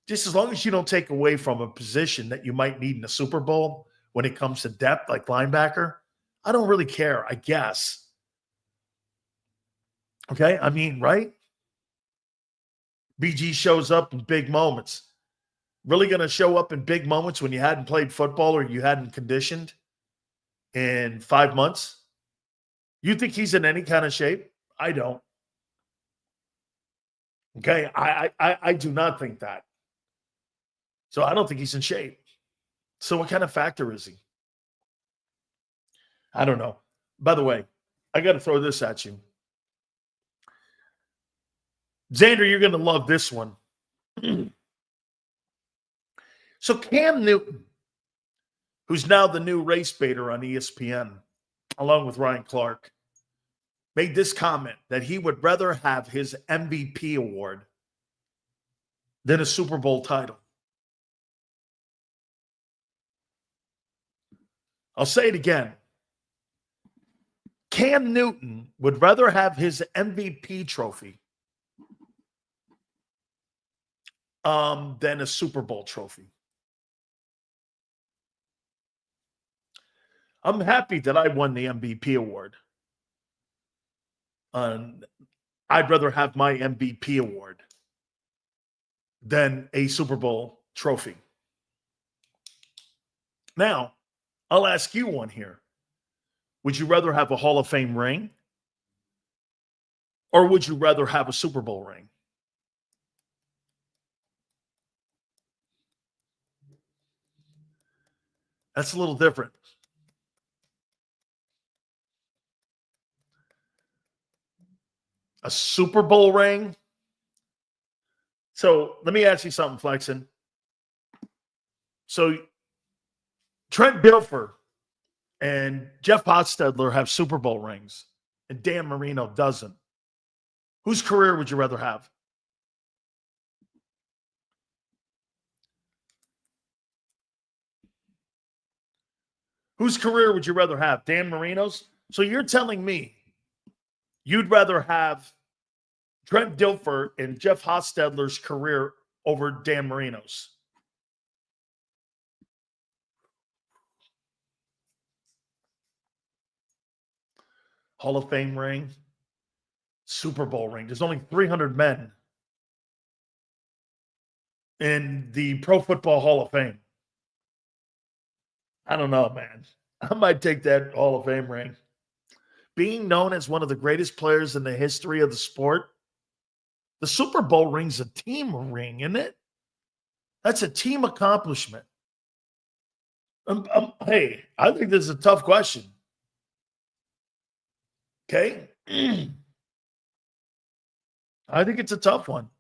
Just as long as you don't take away from a position that you might need in a Super Bowl when it comes to depth, like linebacker, I don't really care, I guess. Okay? I mean, right? BG shows up in big moments. Really going to show up in big moments when you hadn't played football or you hadn't conditioned in 5 months? You think he's in any kind of shape? I don't. Okay? I do not think that. So I don't think he's in shape. So what kind of factor is he? I don't know. By the way, I got to throw this at you. Xander, you're going to love this one. So Cam Newton, who's now the new race baiter on ESPN, along with Ryan Clark, made this comment that he would rather have his MVP award than a Super Bowl title. I'll say it again. Cam Newton would rather have his MVP trophy than a Super Bowl trophy. I'm happy that I won the MVP award. I'd rather have my MVP award than a Super Bowl trophy. Now, I'll ask you one here. Would you rather have a Hall of Fame ring? Or would you rather have a Super Bowl ring? That's a little different. A Super Bowl ring? So let me ask you something, Flexen. So Trent Dilfer and Jeff Hostetler have Super Bowl rings, and Dan Marino doesn't. Whose career would you rather have? Whose career would you rather have? Dan Marino's? So you're telling me you'd rather have Trent Dilfer and Jeff Hostetler's career over Dan Marino's? Hall of Fame ring, Super Bowl ring. There's only 300 men in the Pro Football Hall of Fame. I don't know, man. I might take that Hall of Fame ring. Being known as one of the greatest players in the history of the sport, the Super Bowl ring's a team ring, isn't it? That's a team accomplishment. Hey, I think this is a tough question. Okay? I think it's a tough one.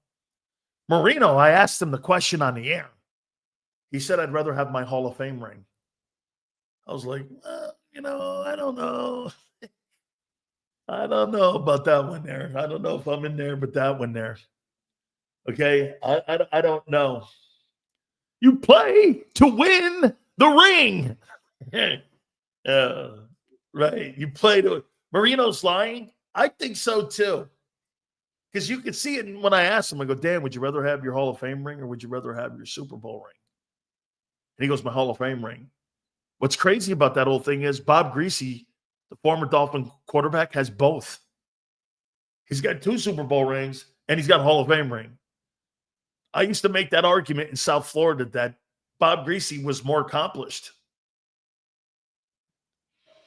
Marino, I asked him the question on the air. He said, I'd rather have my Hall of Fame ring. I was like, I don't know. I don't know about that one there. I don't know if I'm in there, but that one there. Okay? I don't know. You play to win the ring. Right. You play to Marino's lying? I think so too. Because you could see it when I asked him. I go, Dan, would you rather have your Hall of Fame ring or would you rather have your Super Bowl ring? And he goes, my Hall of Fame ring. What's crazy about that whole thing is Bob Greasy, the former Dolphin quarterback, has both. He's got 2 Super Bowl rings and he's got a Hall of Fame ring. I used to make that argument in South Florida that Bob Greasy was more accomplished.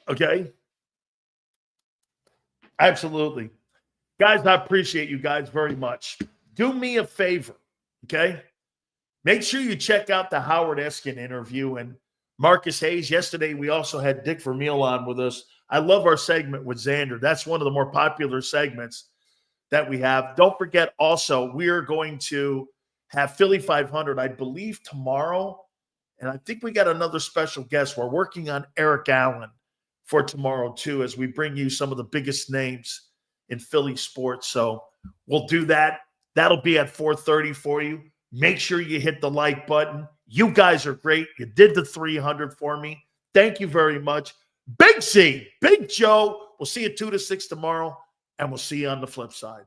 Okay? Absolutely. Guys, I appreciate you guys very much. Do me a favor, okay? Make sure you check out the Howard Eskin interview and Marcus Hayes. Yesterday, we also had Dick Vermeil on with us. I love our segment with Xander. That's one of the more popular segments that we have. Don't forget also, we are going to have Philly 500, I believe, tomorrow. And I think we got another special guest. We're working on Eric Allen for tomorrow, too, as we bring you some of the biggest names in Philly sports. So we'll do that. That'll be at 4:30 for you. Make sure you hit the like button. You guys are great. You did the 300 for me. Thank you very much. Big C, Big Joe. We'll see you 2 to 6 tomorrow, and we'll see you on the flip side.